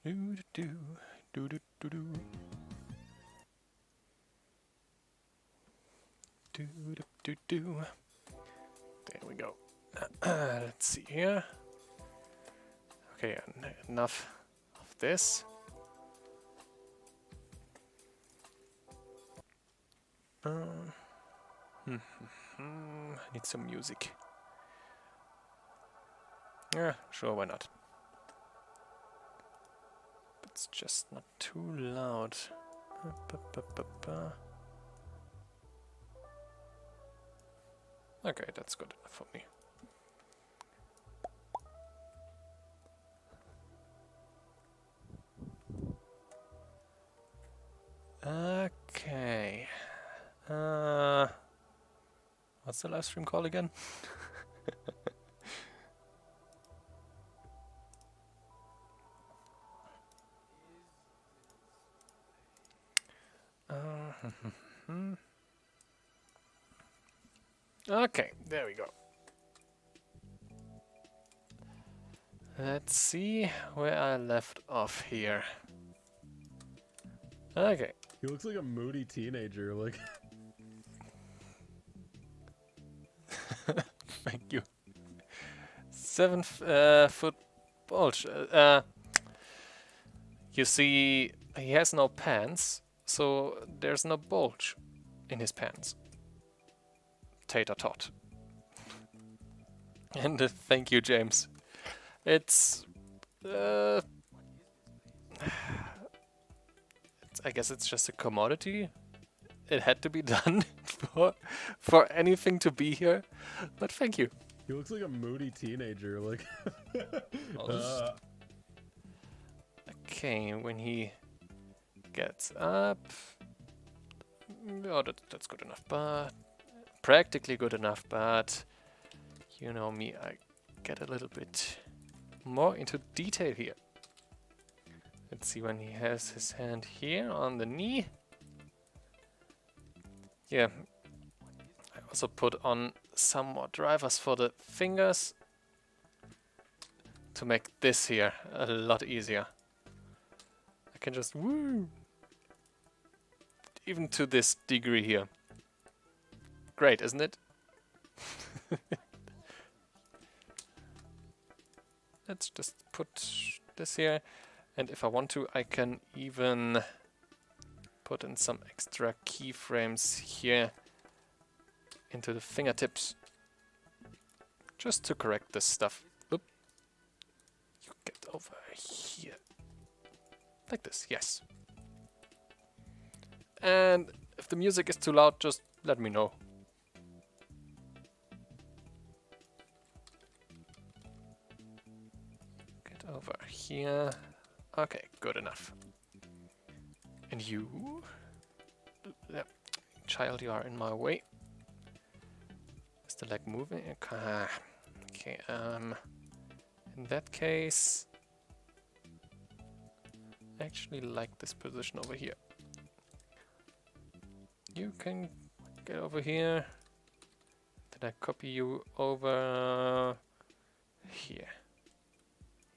Do do do do do do do do do do. There we go. Let's see here. Okay, enough of this. I need some music. Yeah, sure, why not? It's just not too loud. Okay, that's good enough for me. Okay. What's the live stream called again? Okay, there we go. Let's see where I left off here. Okay. He looks like a moody teenager. Like. Thank you. 7 foot bulge. You see, he has no pants, so there's no bulge in his pants. Tater tot. And thank you, James. It's, I guess it's just a commodity. It had to be done for anything to be here, but thank you. He looks like a moody teenager. Like. Okay, when he gets up, oh, that's good enough, but practically good enough, but you know me, I get a little bit more into detail here. Let's see when he has his hand here on the knee. Yeah, I also put on some more drivers for the fingers to make this here a lot easier. I can just woo, even to this degree here. Great, isn't it? Let's just put this here, and if I want to, I can even put in some extra keyframes here into the fingertips, just to correct this stuff. Oop. You get over here. Like this, yes. And if the music is too loud, just let me know. Get over here. Okay, good enough. And you? Yep. Child, you are in my way. Is the leg moving? Okay, in that case, I actually like this position over here. You can get over here. Then I copy you over here.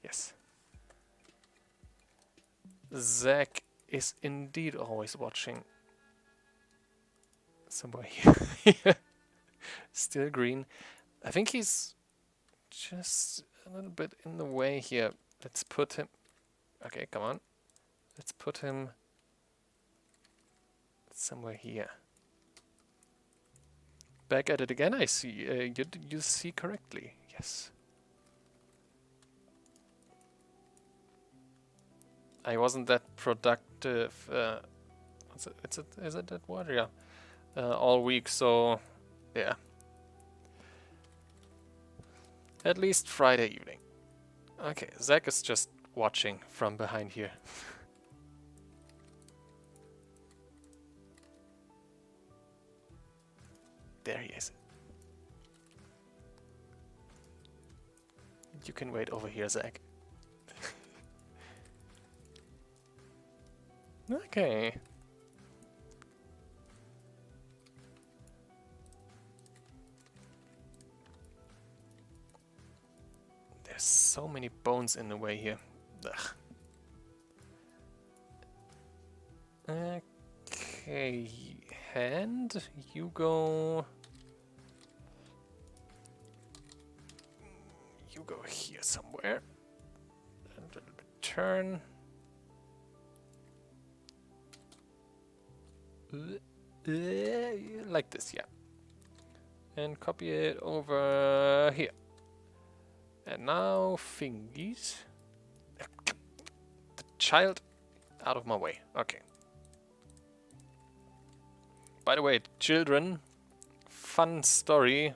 Yes. Zach is indeed always watching. Somewhere here. Still green. I think he's just a little bit in the way here. Let's put him... Okay, come on. Let's put him somewhere here. Back at it again, I see. You see correctly. Yes. I wasn't that productive. Is it that word? Yeah. All week, so yeah. At least Friday evening. Okay, Zach is just watching from behind here. There he is. You can wait over here, Zach. Okay. There's so many bones in the way here. Ugh. Okay, hand, you go... You go here somewhere. And a little bit turn. Like this, yeah. And copy it over here. And now fingies. The child out of my way. Okay. By the way, children, fun story.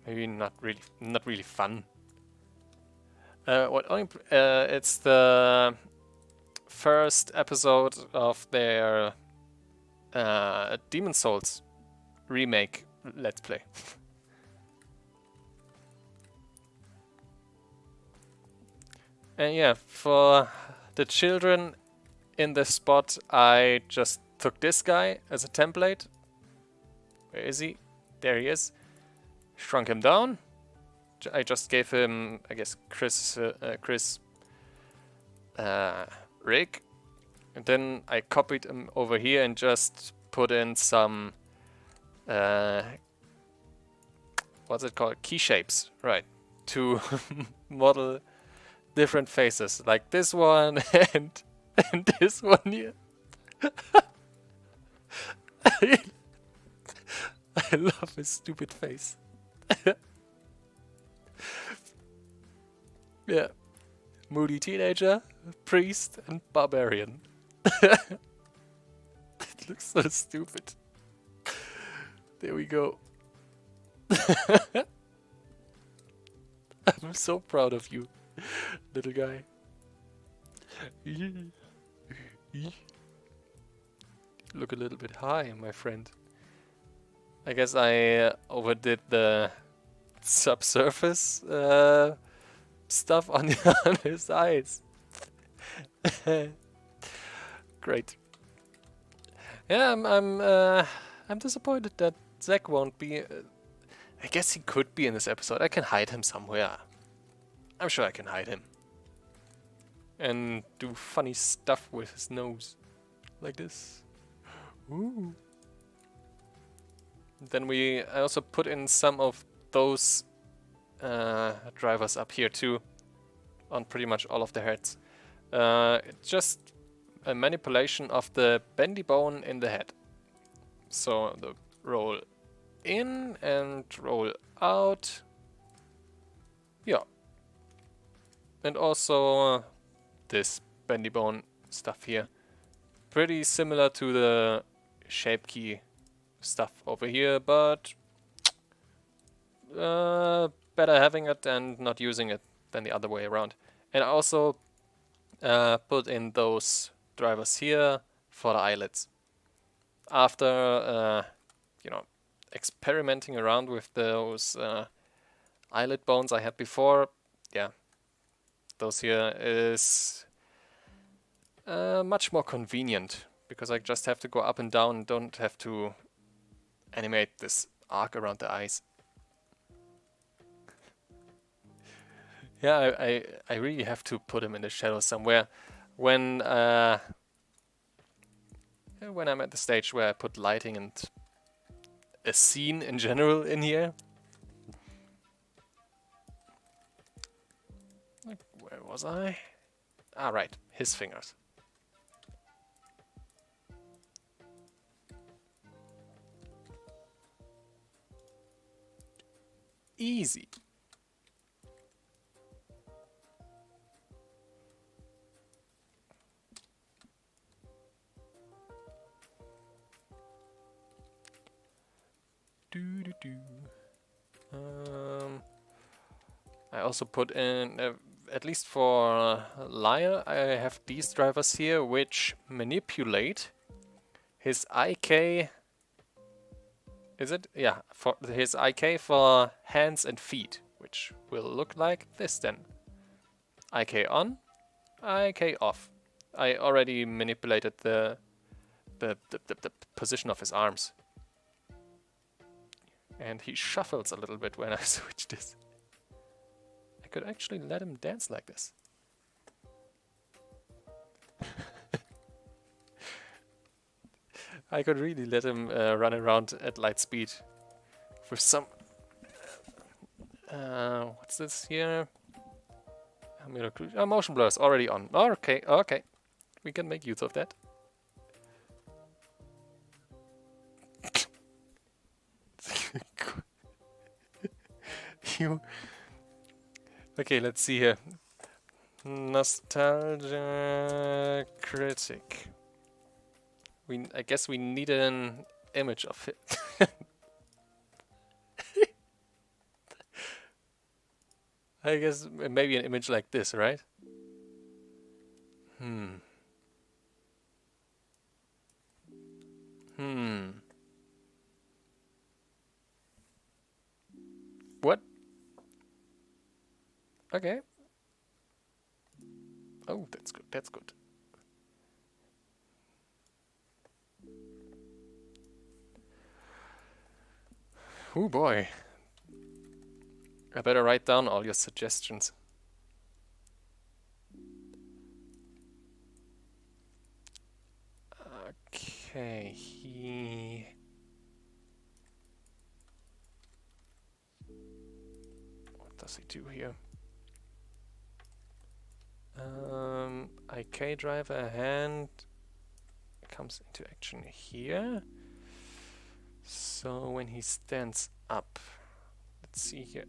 Maybe not really fun. It's the first episode of their Demon Souls remake Let's Play. And yeah, for the children in this spot, I just took this guy as a template. Where is he? There he is. Shrunk him down. I just gave him, I guess, Chris rig. And then I copied him over here and just put in some, what's it called? Key shapes, right? To model different faces, like this one and this one here. I love his stupid face. Yeah. Moody teenager, priest, and barbarian. It looks so stupid. There we go. I'm so proud of you, little guy. Look a little bit high, my friend. I guess I overdid the subsurface stuff on his eyes. Great. Yeah, I'm disappointed that Zack won't be. I guess he could be in this episode. I can hide him somewhere. I'm sure I can hide him. And do funny stuff with his nose. Like this. Ooh. Then I also put in some of those drivers up here too. On pretty much all of the heads. It's just a manipulation of the bendy bone in the head. So the roll in and roll out. Yeah. And also this bendy bone stuff here. Pretty similar to the shape key stuff over here, but better having it and not using it than the other way around. And I also put in those drivers here for the eyelids. After experimenting around with those eyelid bones I had before, yeah, those here is much more convenient because I just have to go up and down and don't have to animate this arc around the eyes. Yeah, I really have to put him in the shadows somewhere. When I'm at the stage where I put lighting and a scene in general in here. Like, where was I? Ah, right, his fingers. Easy. I also put in, at least for Liar, I have these drivers here which manipulate his IK. Is it? Yeah, for his IK for hands and feet, which will look like this then. IK on, IK off. I already manipulated the position of his arms. And he shuffles a little bit when I switch this. I could actually let him dance like this. I could really let him run around at light speed with some... what's this here? Motion blur is already on. Okay, okay. We can make use of that. You... Okay, let's see here. Nostalgia critic. I guess we need an image of it. I guess maybe an image like this, right? What? Okay. Oh, that's good, that's good. Oh boy. I better write down all your suggestions. Okay, what does he do here? IK driver hand comes into action here. So when he stands up, let's see here,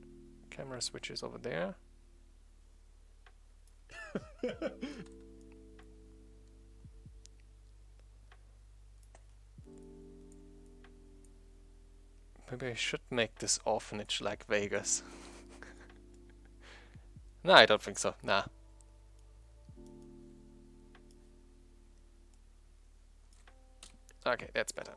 camera switches over there. Maybe I should make this orphanage like Vegas. No, I don't think so. Nah. Okay, that's better.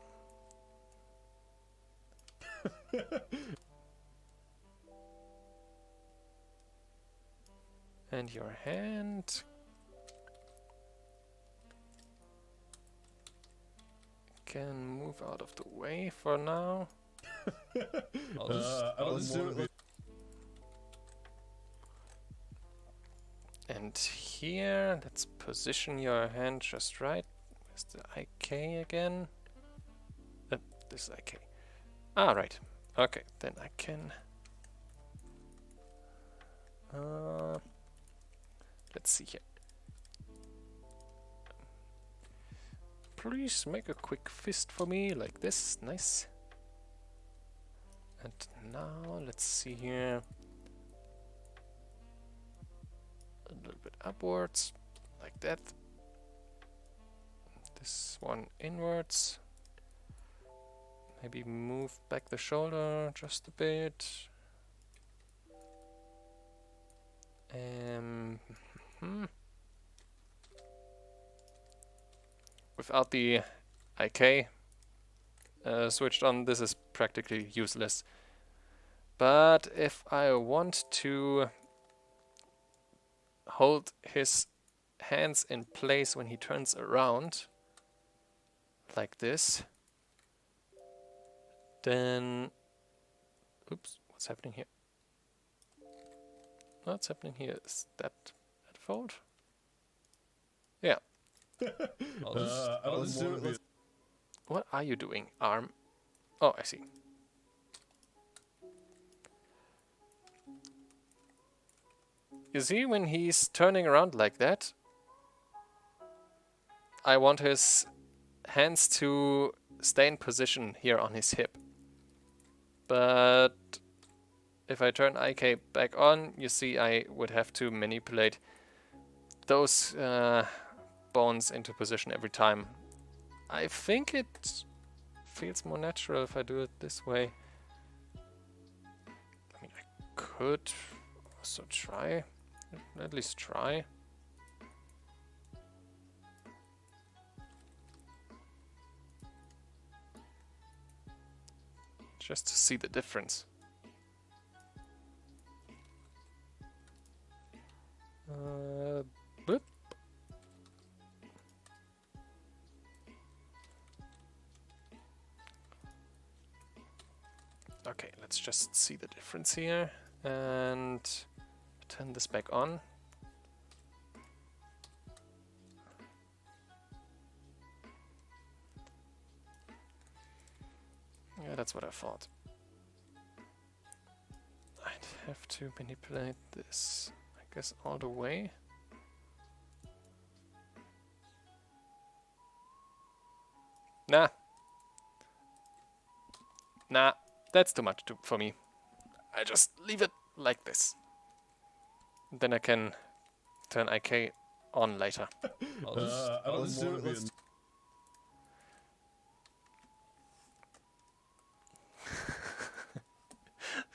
And your hand. Can move out of the way for now. I'll just do it. And here, let's position your hand just right. Where's the IK again? This is IK. Ah, right. Okay, then I can... let's see here. Please make a quick fist for me, like this. Nice. And now, let's see here. A little bit upwards, like that. This one inwards. Maybe move back the shoulder just a bit. Without the IK switched on, this is practically useless. But if I want to hold his hands in place when he turns around, like this, then... Oops, what's happening here? What's happening here? Is that fold? Yeah. I'll just do it. What are you doing, arm? Oh, I see. You see, when he's turning around like that, I want his hands to stay in position here on his hip. But if I turn IK back on, you see I would have to manipulate those bones into position every time. I think it feels more natural if I do it this way. I mean, I could also try, at least try. Just to see the difference. Boop. Okay, let's just see the difference here and turn this back on. That's what I thought. I'd have to manipulate this, I guess, all the way. Nah. Nah, that's too much for me. I just leave it like this. Then I can turn IK on later.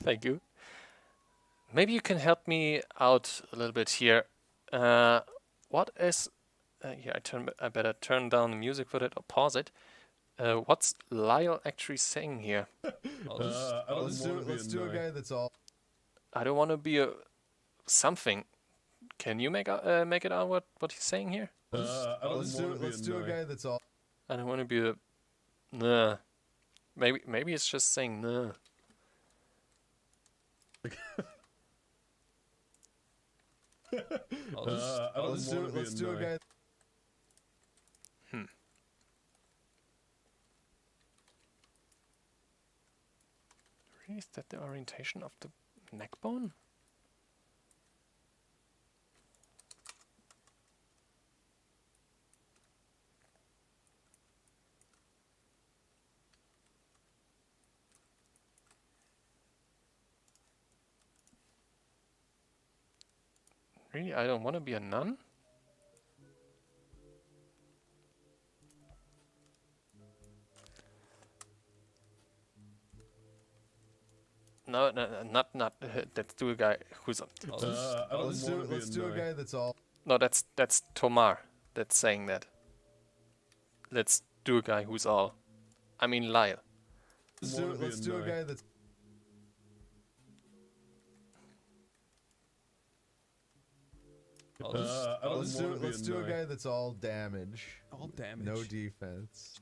Thank you. Maybe you can help me out a little bit here. What is... yeah, I better turn down the music for that or pause it. What's Lyle actually saying here? Let's do a guy that's all. I don't want to be a something. Can you make it out what he's saying here? Let's do a guy that's all. I don't want to be a... Nah. Maybe it's just saying nah. Let's do a guy. Really? Is that the orientation of the neck bone? Really? I don't want to be a nun? No, not let's do a guy who's on. Let's do a guy that's all. No, that's Tomar that's saying that. Let's do a guy who's all. I mean Lyle. Let's do a guy that's. Let's do a guy that's all damage. All damage. No defense.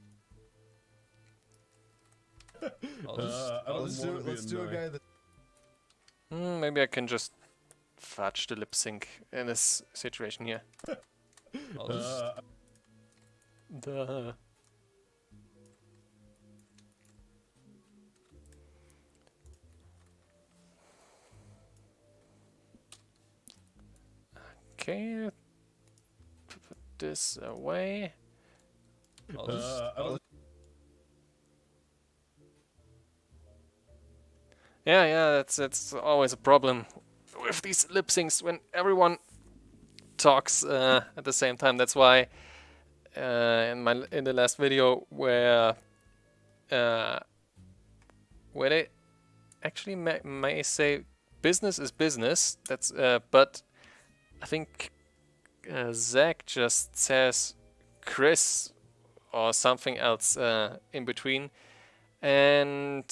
Let's do a guy that. Maybe I can just fudge the lip sync in this situation here. Duh. Okay, put this away. Yeah, that's always a problem with these lip syncs when everyone talks at the same time. That's why in the last video where they actually may say business is business. That's but I think Zach just says Chris or something else in between, and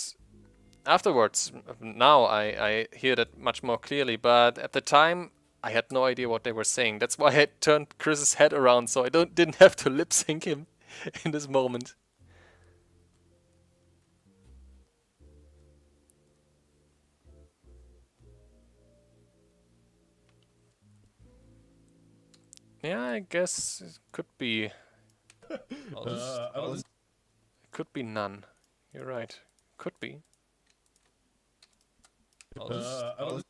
afterwards, now I hear that much more clearly, but at the time I had no idea what they were saying. That's why I turned Chris's head around so I didn't have to lip sync him in this moment. Yeah, I guess it could be. It could be none. You're right. Could be. Oh,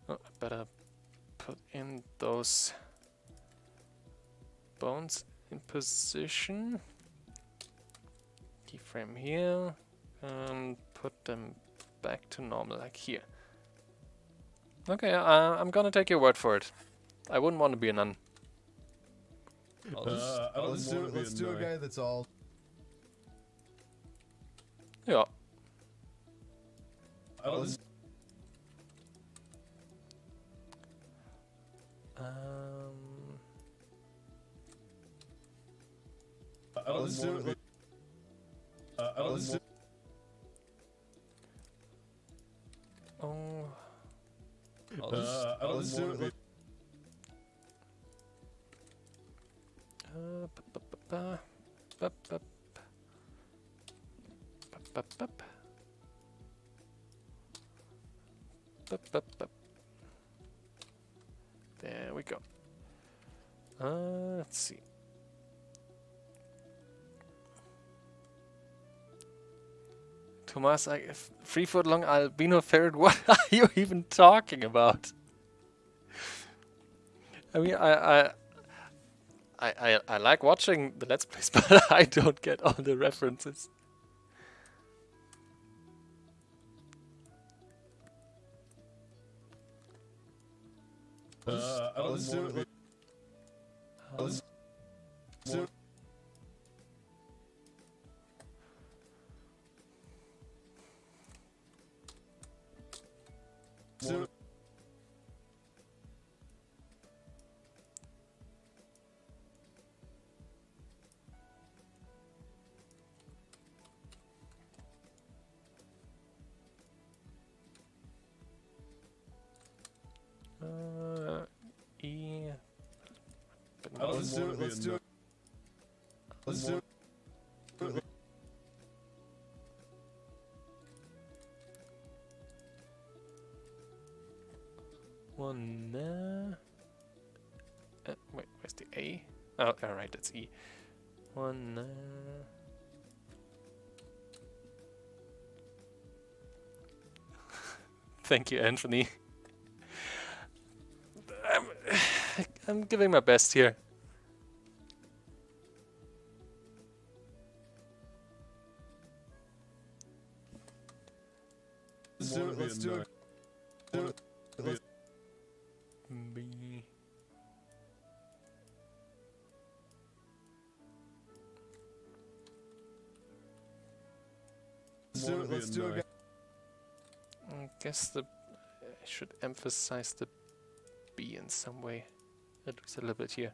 I better put in those bones in position. Keyframe here. And put them back to normal, like here. Okay, I'm gonna take your word for it. I wouldn't want to be a nun. Let's do a guy that's all. Yeah. Bup, bup. Bup, bup, bup. There we go. Let's see. Thomas, 3-foot-long albino ferret. What are you even talking about? I mean, I like watching the Let's Plays, but I don't get all the references. Let's do it. Let's do it. E. Let's do it. Let's do it. Let's do it. One. Wait, where's the A? Oh, alright, it's E. One. Thank you, Anthony. I'm giving my best here. Let's do it. Let's do it. B. Let's do it. Let's do it. I guess I should emphasize the B in some way. At least a little bit here.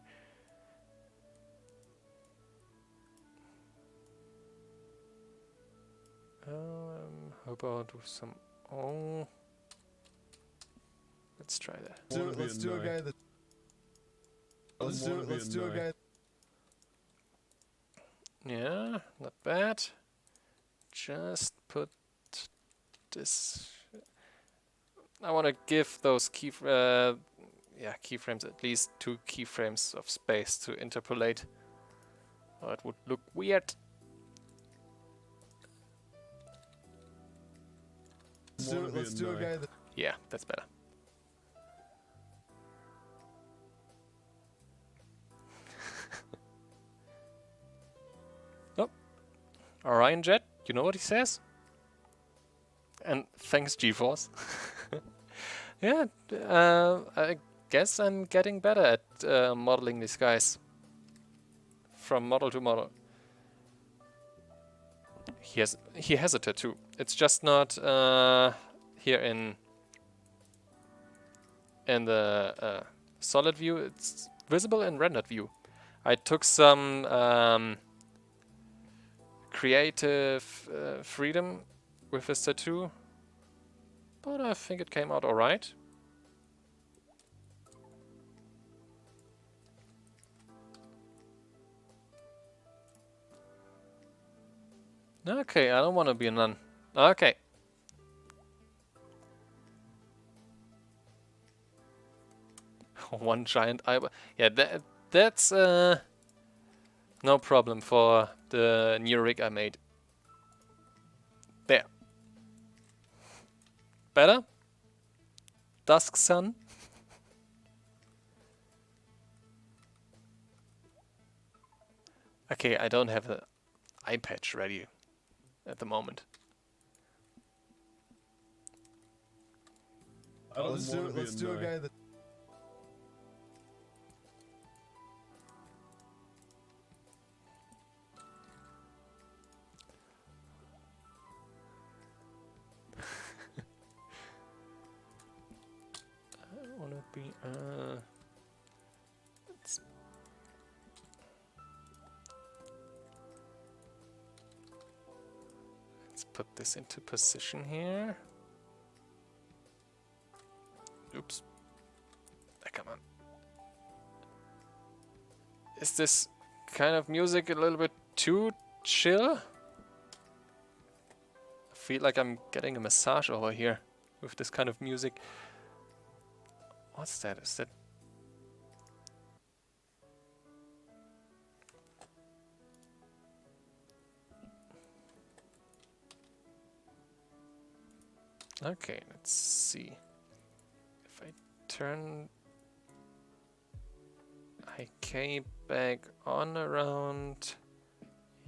How about with some O? Let's try that. Let's do a guy that. Let's do it. Let's do a guy. Yeah, not bad. Just put this. I want to give those keyframes at least 2 keyframes of space to interpolate, or it would look weird. Let's do a guy that. Yeah, that's better. Oh, Orion Jet, you know what he says? And thanks, GeForce. Yeah, I guess I'm getting better at modeling these guys from model to model. He has a tattoo. It's just not here in the solid view. It's visible in rendered view. I took some creative freedom with his tattoo, but I think it came out alright. Okay, I don't want to be a nun. Okay. One giant eyeball. Yeah, that's no problem for the new rig I made. There. Better? Dusk Sun? Okay, I don't have the eye patch ready at the moment. Let's do a guy that. I wanna be let's put this into position here. Oops. Come on. Is this kind of music a little bit too chill? feel like I'm getting a massage over here with this kind of music. What's that? Is that... Okay, let's see. If I turn IK back on around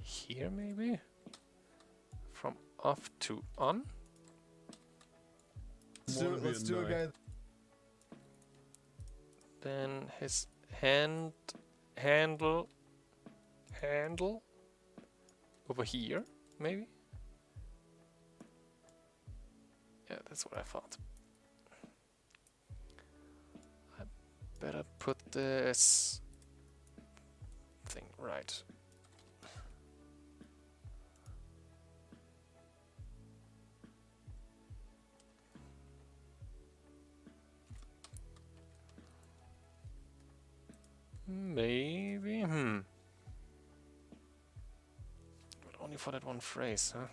here, maybe? From off to on? Let's do it, guys. Then his handle over here, maybe? Yeah, that's what I thought. I better put this thing right. Maybe, but only for that one phrase, huh?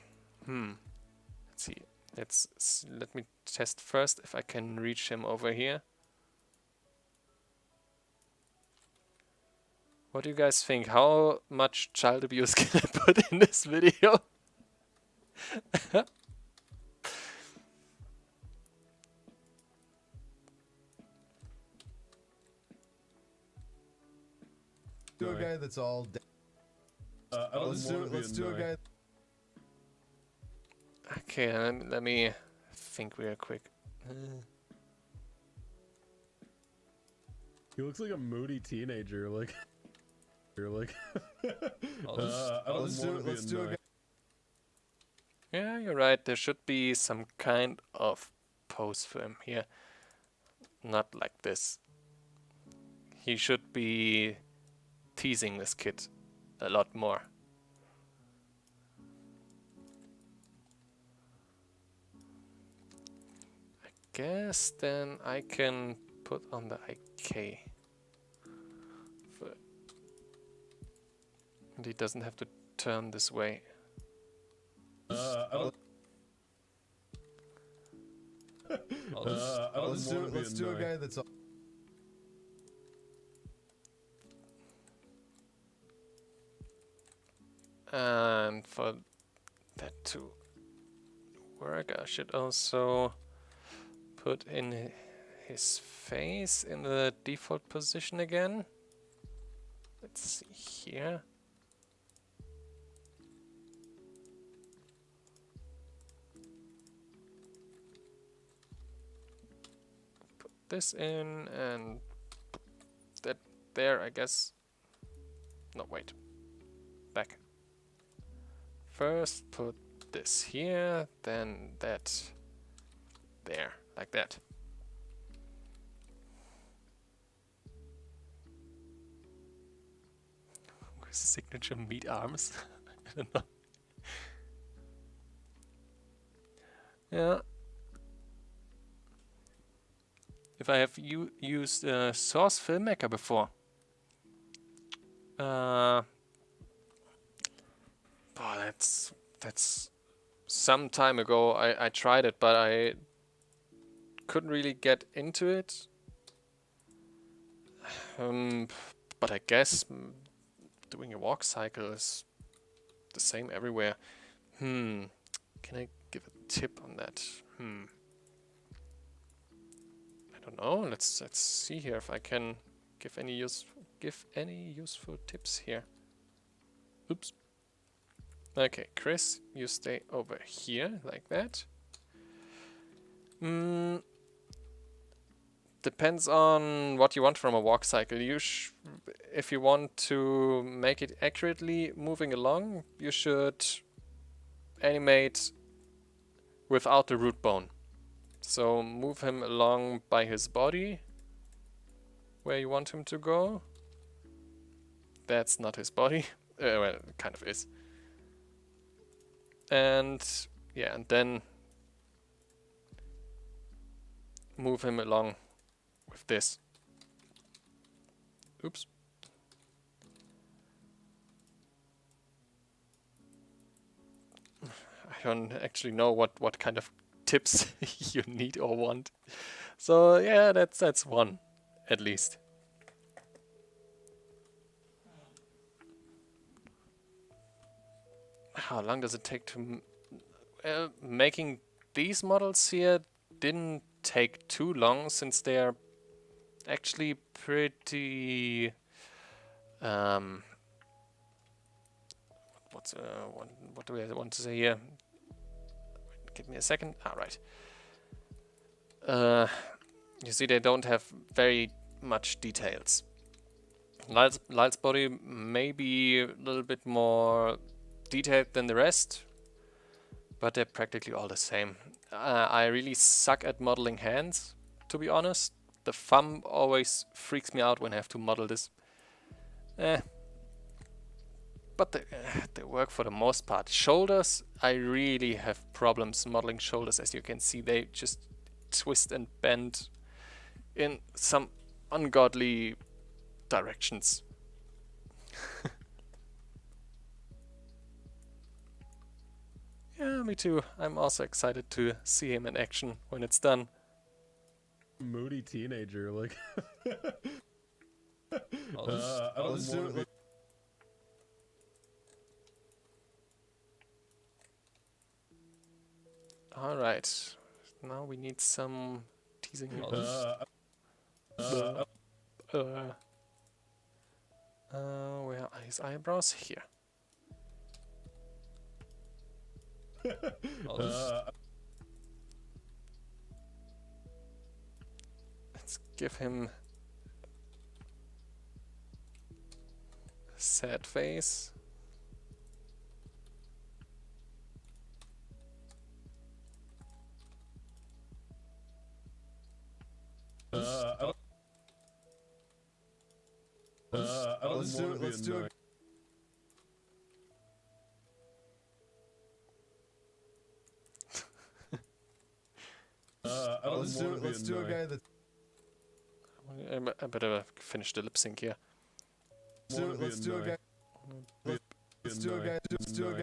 Let's see. Let me test first if I can reach him over here. What do you guys think? How much child abuse can I put in this video? Do a guy that's all. Let's do a guy. Okay, let me think real quick. He looks like a moody teenager. Like, you're like. Let's do a guy. Yeah, you're right. There should be some kind of pose for him here. Not like this. He should be teasing this kid a lot more. I guess then I can put on the IK. And he doesn't have to turn this way. Let's do a guy that's all. And for that to work, I should also put in his face in the default position again. Let's see here. Put this in and that there, I guess. No, wait. Back. First put this here, then that there, like that. Signature meat arms. I don't know. Yeah. If I have used Source Filmmaker before, oh, that's some time ago. I tried it, but I couldn't really get into it. But I guess doing a walk cycle is the same everywhere. Can I give a tip on that? I don't know. Let's see here if I can give any useful tips here. Oops. Okay, Chris, you stay over here like that. Depends on what you want from a walk cycle. If you want to make it accurately moving along, you should animate without the root bone. So move him along by his body where you want him to go. That's not his body. Well, it kind of is. And yeah, and then move him along with this. Oops. I don't actually know what kind of tips you need or want. So yeah, that's one at least. How long does it take to making these models here didn't take too long, since they are actually pretty what do I want to say here? Give me a second. Right. You see, they don't have very much details. Lyle's body may be a little bit more detailed than the rest, but they're practically all the same. I really suck at modeling hands, to be honest. The thumb always freaks me out when I have to model this. But they work for the most part. Shoulders, I really have problems modeling shoulders. As you can see, they just twist and bend in some ungodly directions. Yeah, me too. I'm also excited to see him in action when it's done. Moody teenager, like. Alright, now we need some teasing models. Where are his eyebrows? Here. Let's give him a sad face. Let's do it. Let's do a guy that. I better finish the lip sync here. Let's do a guy. Let's do a guy. Let's do a guy.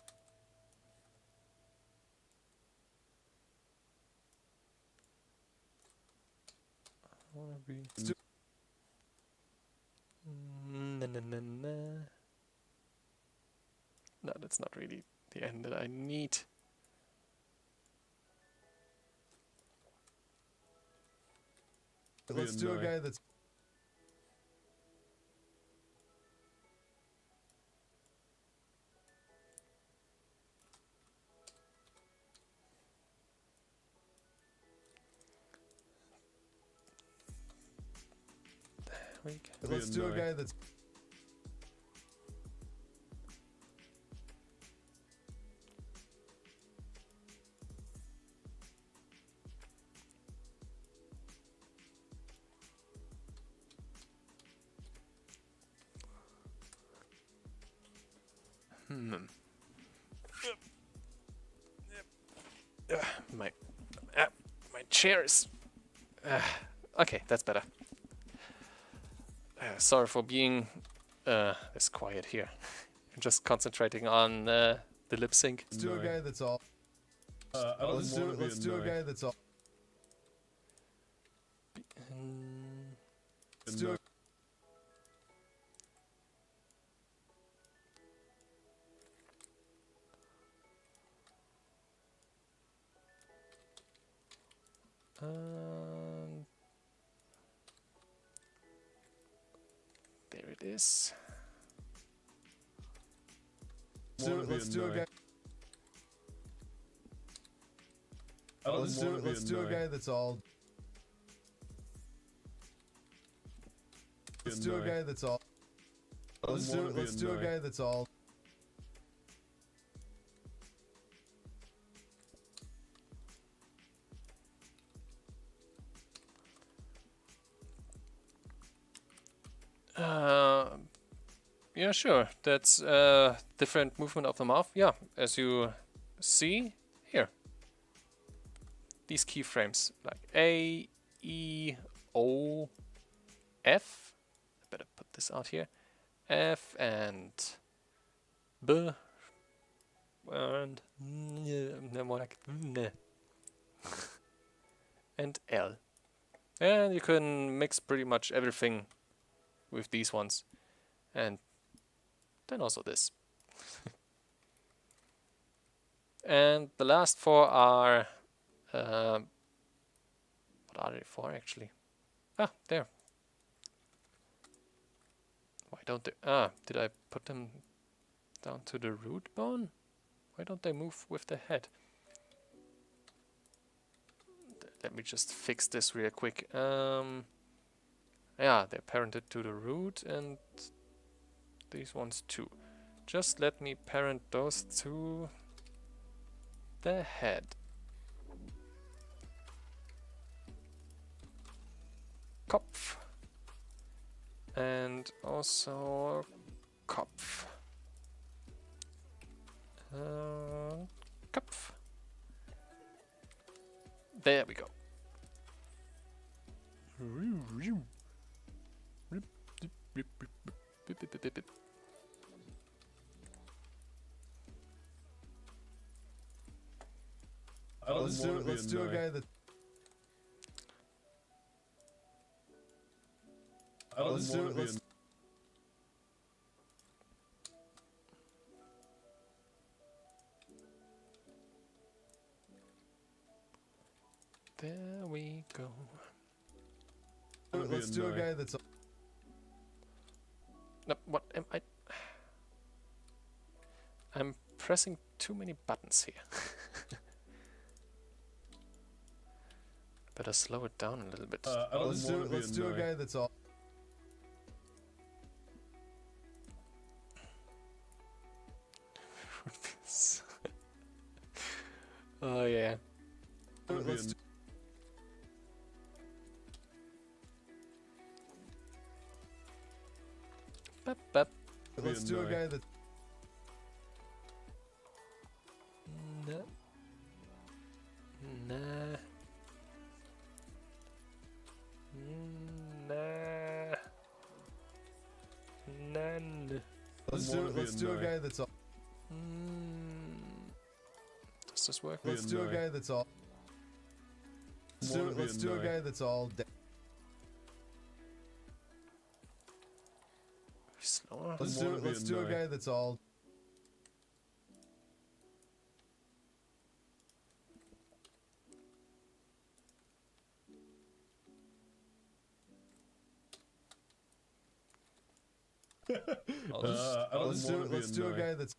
No, that's not really the end that I need. Let's do a guy that's. Let's do a guy that's. My chair is. Okay, that's better. Sorry for being this quiet here. I'm just concentrating on the lip sync. Let's do a guy that's all. Let's do a guy that's all. Let's do a. There it is. Let's do a guy. Let's do a guy that's all. Let's do a guy that's all. Let's do a guy that's all. Yeah, sure. That's different movement of the mouth. Yeah, as you see here. These keyframes, like A, E, O, F. I better put this out here. F and B. and more like and L. And you can mix pretty much everything with these ones. And then also this. And the last four are... what are they for actually? Ah, there. Why don't they... Ah, did I put them down to the root bone? Why don't they move with the head? Let me just fix this real quick. Yeah, they're parented to the root and these ones too. Just let me parent those to the head. Kopf. And also Kopf. Kopf. There we go. Let's do a guy that. There we go. Let's do a guy that's. No, what am I? I'm pressing too many buttons here. Better slow it down a little bit. Let's do a guy that's all. Oh yeah. Let's do a guy that. Nah. Nah. Nah. None. Let's do a guy that's all. Does this work? Let's do a guy that's all. Let's do a guy that's all. Slower. Let's do a guy that's all. Let's do a guy that's.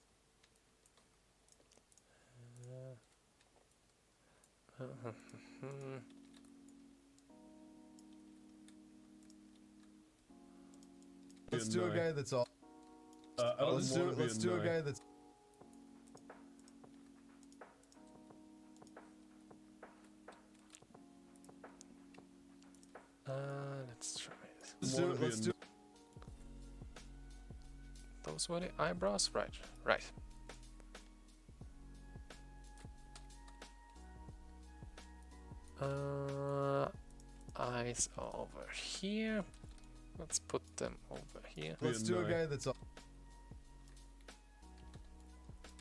Let's do a guy that's all. Let's do a guy that's. Let's try it. Let's do. Those were the eyebrows? Right, right. Eyes over here. Let's put them over here. Let's do a guy that's all.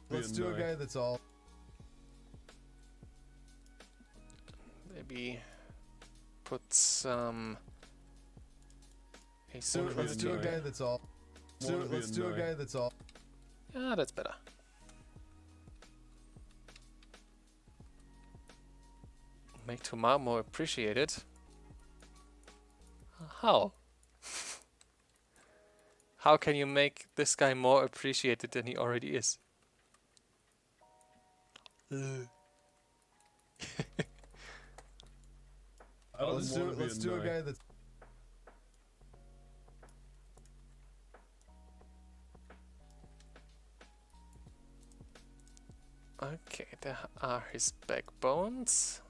Let's do a guy that's all. Maybe put some Let's do a guy that's all. Let's do a guy that's all. Yeah, that's better. Make Tomar more appreciated. How? How can you make this guy more appreciated than he already is? Let's do a guy that's. Okay, there are his backbones.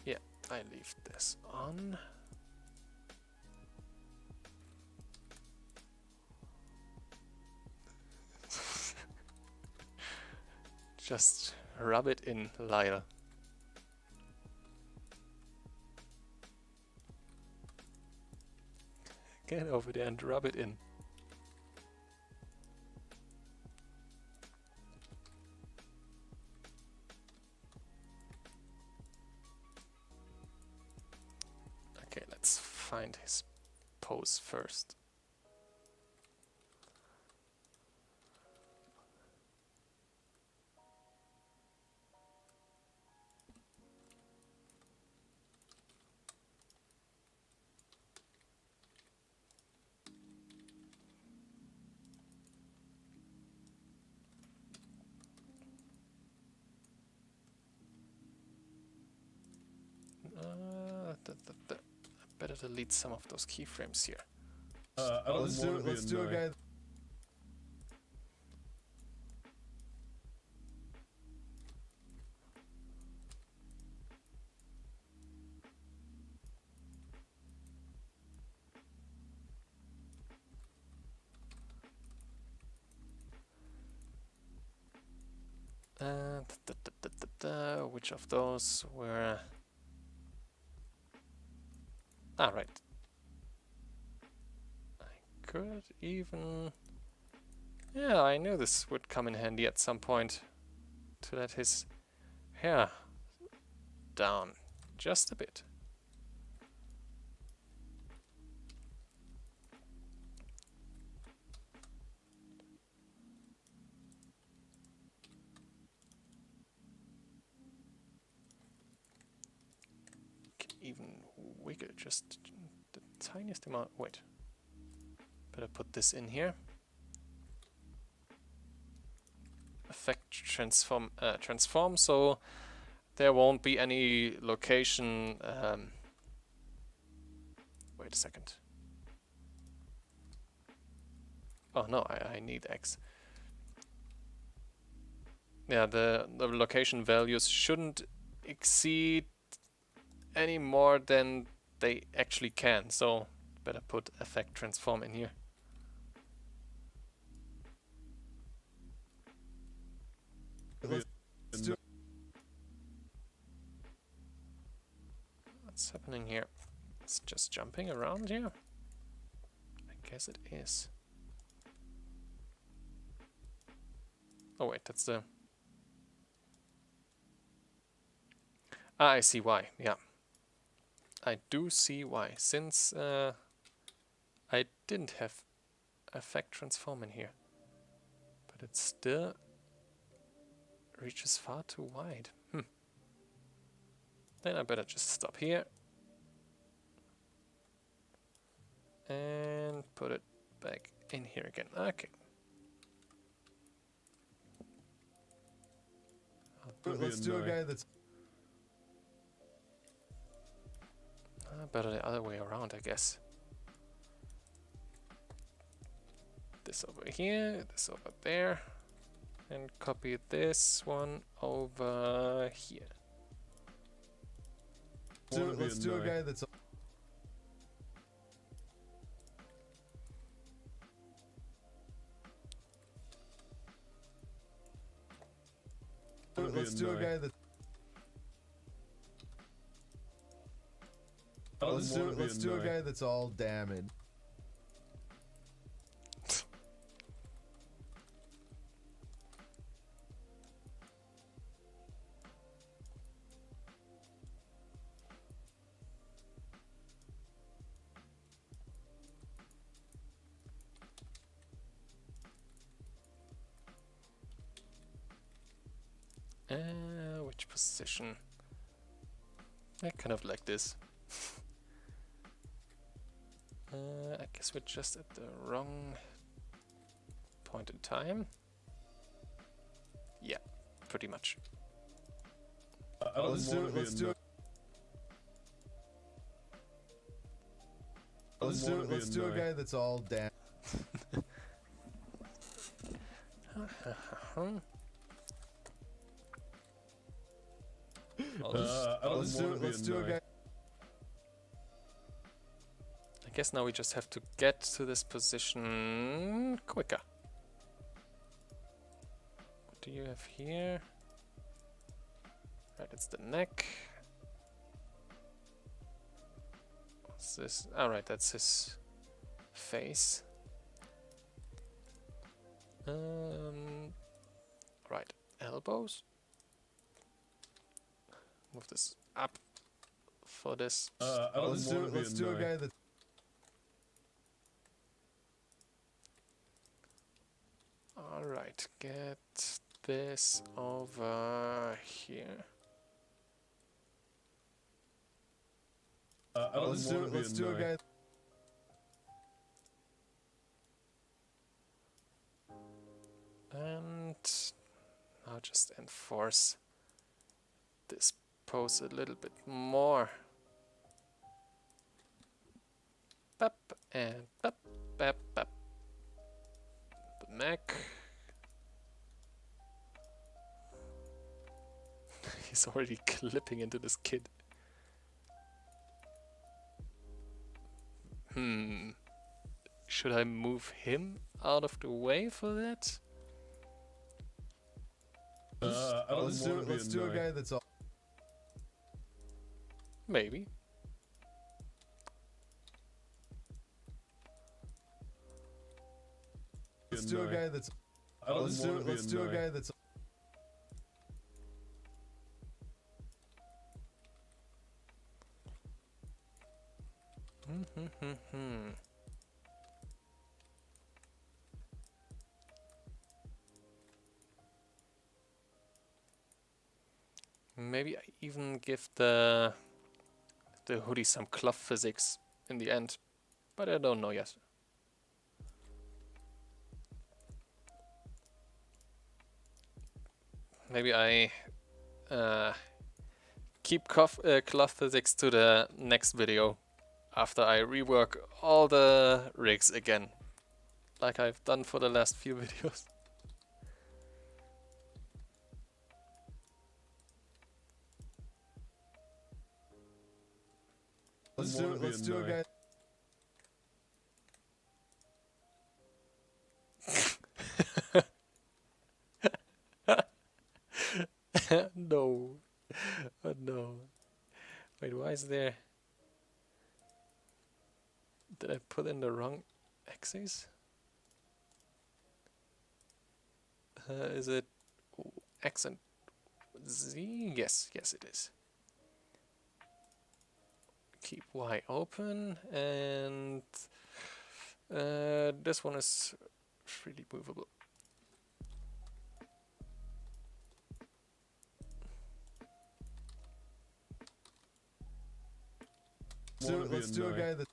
Yeah, I leave this on. Just rub it in, Lyle. Get over there and rub it in. find his pose first. Better delete some of those keyframes here. Let's do a guy. Which of those were... Ah, right. I could even... Yeah, I knew this would come in handy at some point. To let his hair down just a bit. Even wiggle just the tiniest amount. Wait, better put this in here. Effect transform, so there won't be any location. Wait a second. Oh no, I need X. Yeah, the location values shouldn't exceed any more than they actually can, so better put effect transform in here. What's happening here? It's just jumping around here? I guess it is. Oh wait, that's the... Ah, I see why, yeah. I do see why, since I didn't have effect transform in here. But it still reaches far too wide. Then I better just stop here. And put it back in here again. Okay. Let's do a guy that's... Better the other way around, I guess. This over here, this over there. And copy this one over here. Let's do a guy that's... Let's do a guy that... Let's do a guy that's all damaged. Which position? I kind of like this. I guess we're just at the wrong point in time. Yeah, pretty much. Let's do a guy that's all damaged. Let's do a guy. I guess now we just have to get to this position quicker. What do you have here? Right, it's the neck. What's this? Alright, that's his face. Right, elbows. Move this up for this. Let's do a guy that's... Alright, get this over here. Let's do a guy... And now just enforce this pose a little bit more. Bap and bap, bap, bap. The neck. He's already clipping into this kid. Should I move him out of the way for that? Let's do a guy that's all... Maybe. Let's do a guy that's... Let's do a guy that's... Maybe I even give the hoodie some cloth physics in the end, but I don't know yet. Maybe I keep cloth physics to the next video after I rework all the rigs again, like I've done for the last few videos. Let's do a guy... No. Oh no. Wait, why is there... Did I put in the wrong axis? Is it X and Z? Yes, yes it is. Keep Y open, and this one is freely movable. Let's do a guy that...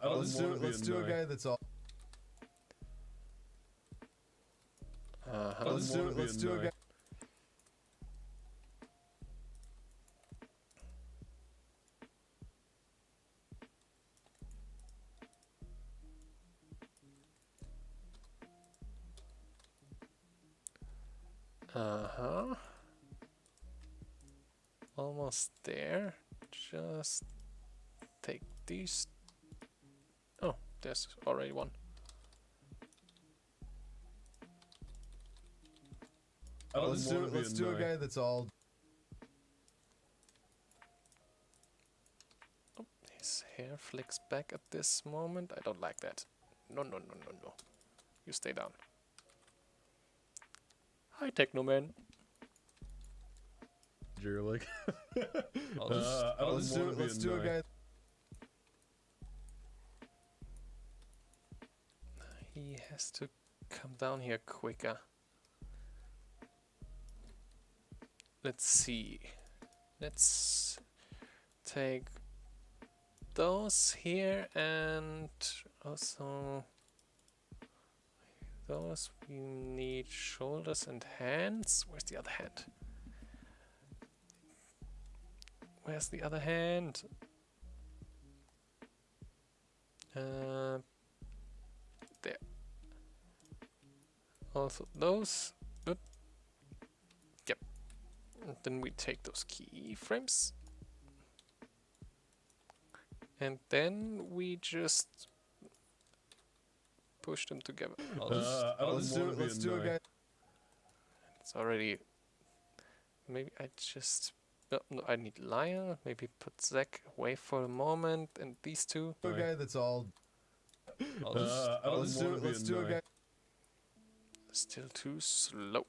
Let's do a guy that's all... Let's do a guy... Almost there. Just take these. Oh, there's already one. Let's do a guy that's all... Oh, his hair flicks back at this moment. I don't like that. No, no, no, no, no. You stay down. Hi, Technoman. You're like... Let's do a guy... He has to come down here quicker. Let's see. Let's take those here and also those. We need shoulders and hands. Where's the other hand? Where's the other hand? There. Also those. Good. Yep. And then we take those keyframes. And then we just push them together. Let's do a guy... It's already... Maybe I just... No, I need Lyle. Maybe put Zach away for a moment, and these two. A guy that's all... Let's do a guy... Still too slow.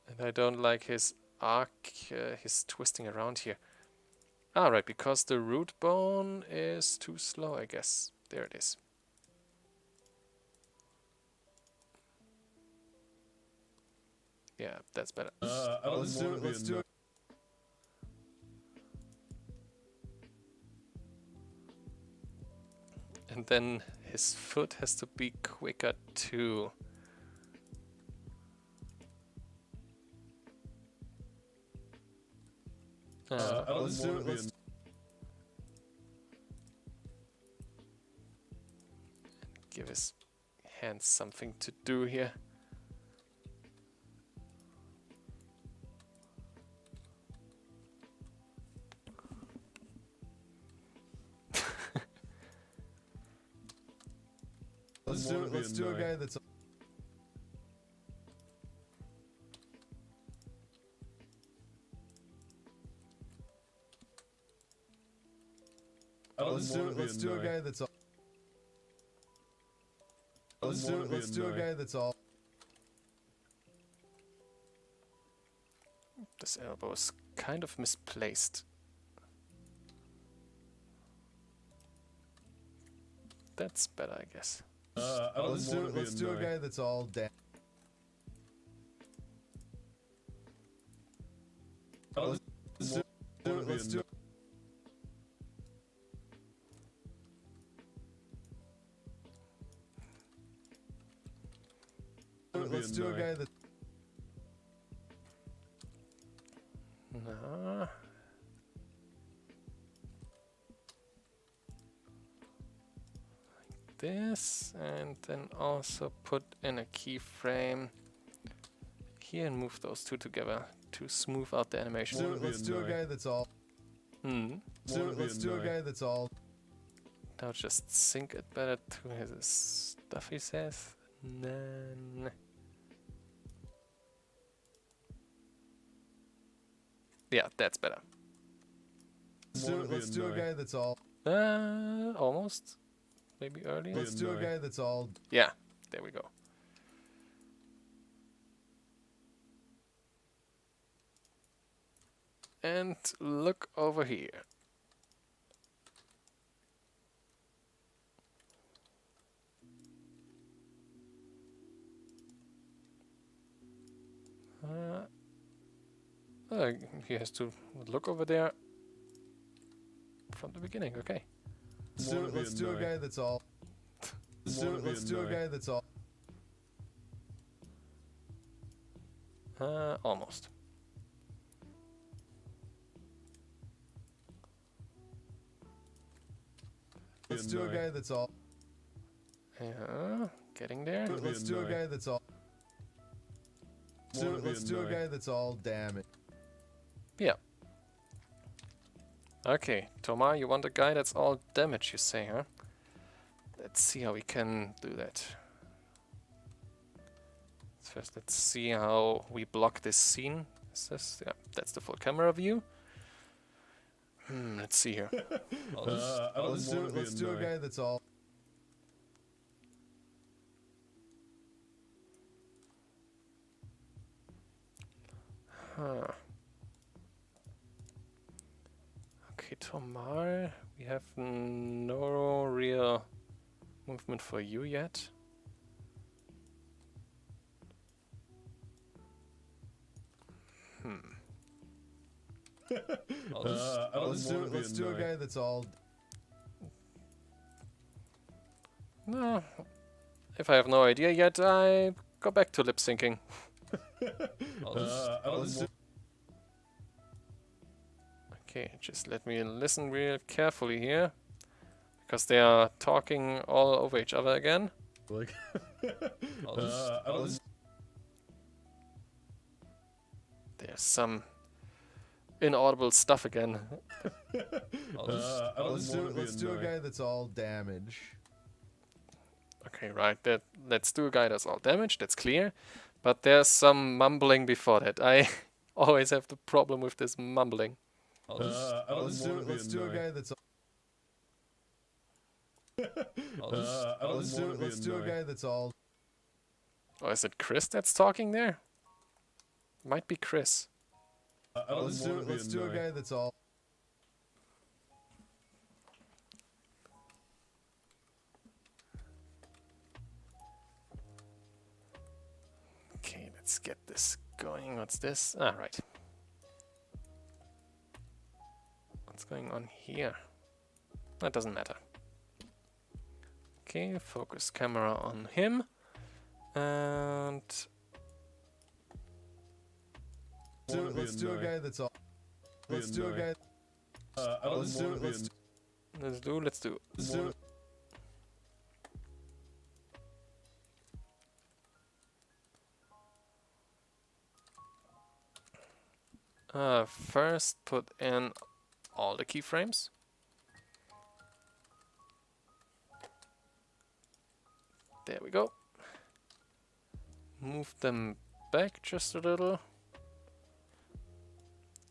And I don't like his arc he's twisting around here. Ah, right, because the root bone is too slow, I guess. There it is. Yeah, that's better. Let's do it. And then his foot has to be quicker too. Let's do it. Give his hands something to do here. Let's do a guy that's. Let's do a guy that's all. Let's do a guy that's all. This elbow is kind of misplaced. That's better, I guess. Let's do a guy that's all down. Let's do. Let's do a guy that. No. Like this, and then also put in a keyframe here and move those two together to smooth out the animation. Let's do a guy that's all. Let's do a guy that's all. Now just sync it better to his stuff he says. Then yeah, that's better. Let's do a guy that's all. Almost. Maybe earlier. Let's do a guy that's all. Yeah, there we go. And look over here. He has to look over there from the beginning. Okay. Let's do a guy that's all. Let's do a guy that's all. Almost. Let's do a guy that's all. Yeah, getting there. Let's do a guy that's all. Let's do a guy that's all damage. Yeah. Okay, Tomar, you want a guy that's all damage, you say, huh? Let's see how we can do that. First, let's see how we block this scene. Is this? Yeah, that's the full camera view. Let's see here. Let's do a guy that's all. Huh. Okay, Tomar, we have no real movement for you yet. Let's do a guy that's all. No, if I have no idea yet, I go back to lip syncing. Okay, just let me listen real carefully here, because they are talking all over each other again. Like, There's some inaudible stuff again. Let's do a guy that's all damage. Okay, right. Let's do a guy that's all damaged. That's clear. But there's some mumbling before that. I always have the problem with this mumbling. Let's do a guy that's. Let's do a guy that's all. Oh, is it Chris that's talking there? Might be Chris. Let's do a guy that's all. Okay, let's get this going. What's this? Ah, right. What's going on here? That doesn't matter. Okay, focus camera on him. And Let's do a guy that's all. Let's do a guy. let's do. First put in all the keyframes. There we go. Move them back just a little.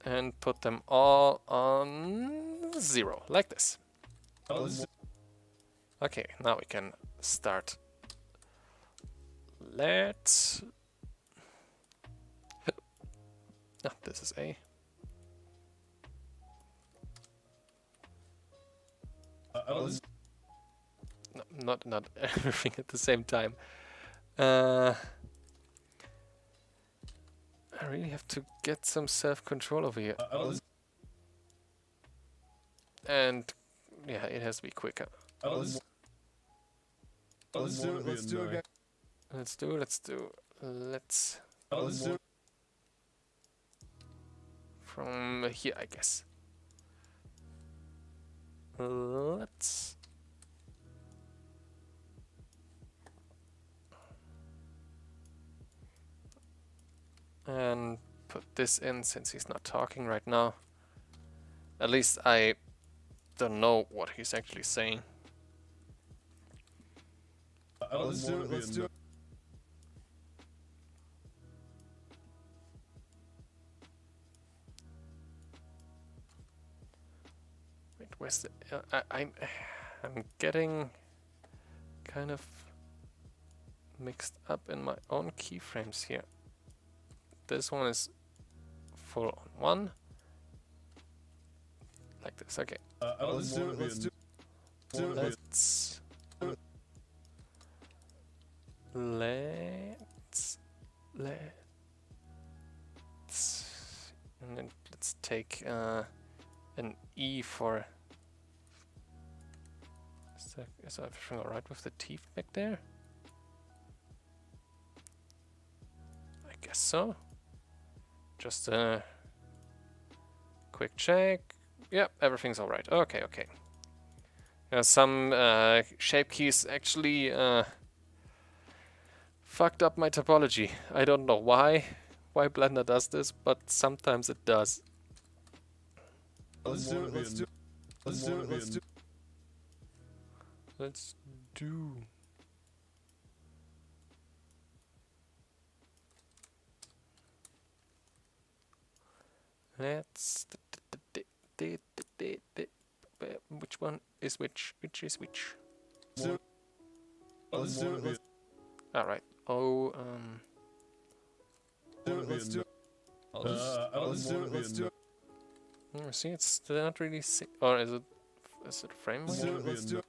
And put them all on 0, like this. Okay, now we can start. Let's... No, this is A. No, not everything at the same time. I really have to get some self-control over here. And yeah, it has to be quicker. Let's from here, I guess. Let's and put this in since he's not talking right now. At least I don't know what he's actually saying. Let's do it. Wait, where's the... I'm getting kind of mixed up in my own keyframes here. This one is full on 1. Like this, okay. And then let's take an E for... Is everything alright with the teeth back there? I guess so. Just a quick check. Yep, everything's alright. Okay, okay. Some shape keys actually fucked up my topology. I don't know why Blender does this, but sometimes it does. Let's do. Which one is which? Which is which? All right. Oh, see, it's not really. Or is it frame? Let's do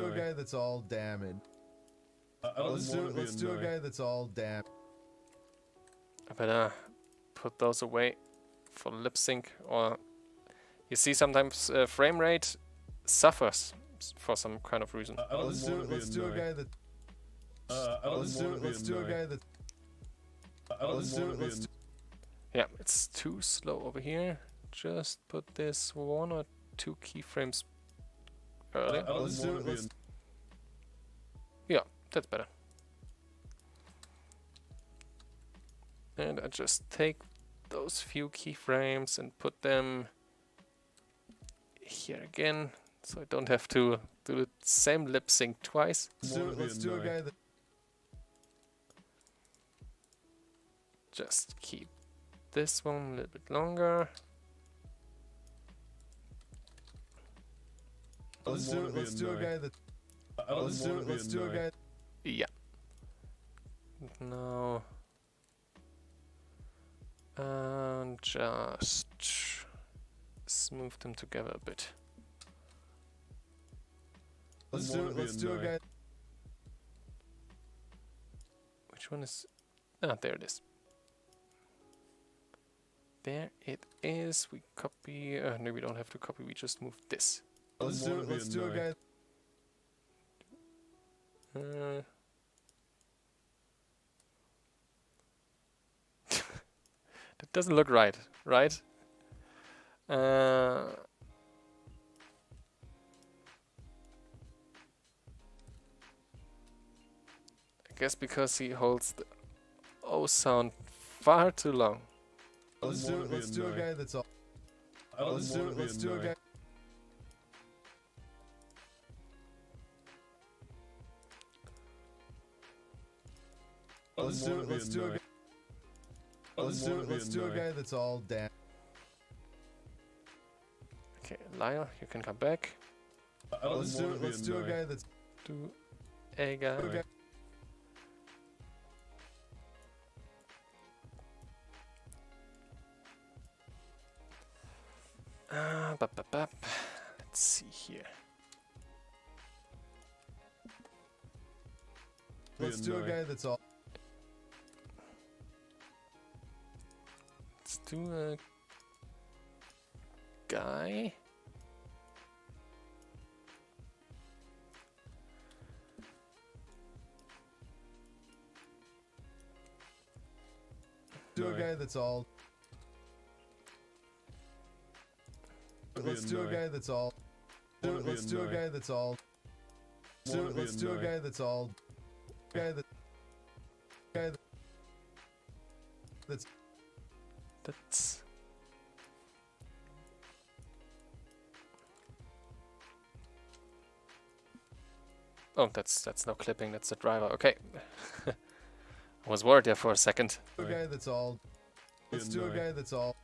a guy that's all damaged. Let's do a guy that's all damaged. I better put those away for lip sync, or you see sometimes frame rate suffers for some kind of reason. Let's do a guy that. Let's do a guy that. Yeah, it's too slow over here. Just put this 1 or 2 keyframes earlier. Yeah, that's better. And I just take those few keyframes and put them here again, so I don't have to do the same lip sync twice. Let's do a guy that. Just keep this one a little bit longer. Let's do a guy that. Let's do a guy. Yeah. Now And just smooth them together a bit. Let's do it, guys. Which one is... Ah, there it is. There it is. We copy... no, we don't have to copy. We just move this. Let's do it, guys. That doesn't look right, right? I guess because he holds the O sound far too long. Let's do it, guys. That's all. Let's do it, guys. Let's do it, guys. Let's do it, guys. That's all. Damn. Okay, Lyle, you can come back. Let's do it, guys. That's Do a guy. okay. Let's see here. Let's do it, guys. That's all. Let's do a guy. Do it, guys. That's all. Let's do it, guys. That's all. Let's do it, guys. That's all. Let's do it, guys. That's all. Guy that's That's... Oh, that's no clipping, that's the driver. Okay. I was worried there for a second. a guy that's all. Let's do a guy that's all.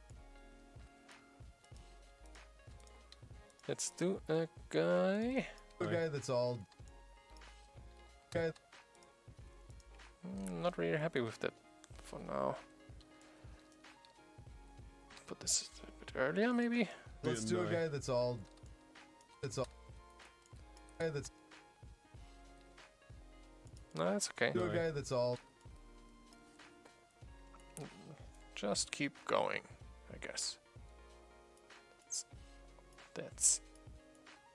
Let's do a guy. A guy that's all. Guy. Not really happy with that for now. Put this a bit earlier, maybe? Let's do a guy that's all. That's all. Guy that's. No, that's okay. Do a guy that's all. Just keep going, I guess. That's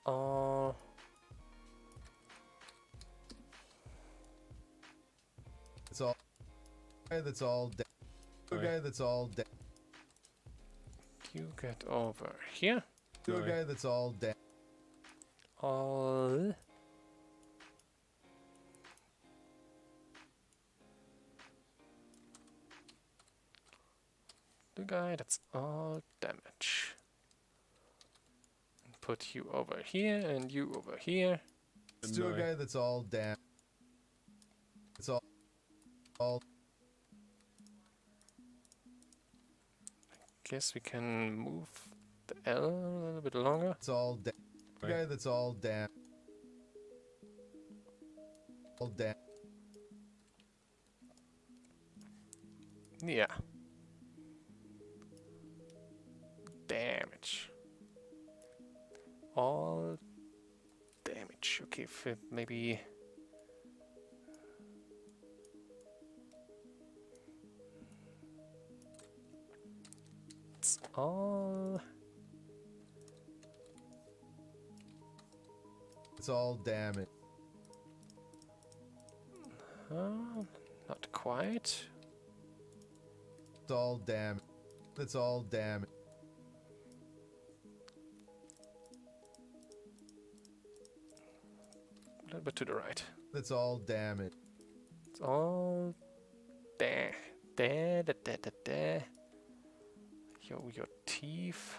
all. It's all. Guy that's all. Do a guy that's all. You get over here. Do a guy that's all. All. The guy that's all damage. And put you over here and you over here. Let's do a guy that's all It's all. Guess we can move the L a little bit longer. It's all guy that's all all Yeah. Damage. All damage. Okay, maybe. It's all. It's all damage. Not quite. It's all damage. It's all damage. A little bit to the right. That's all damage. It's all there. Yo, your teeth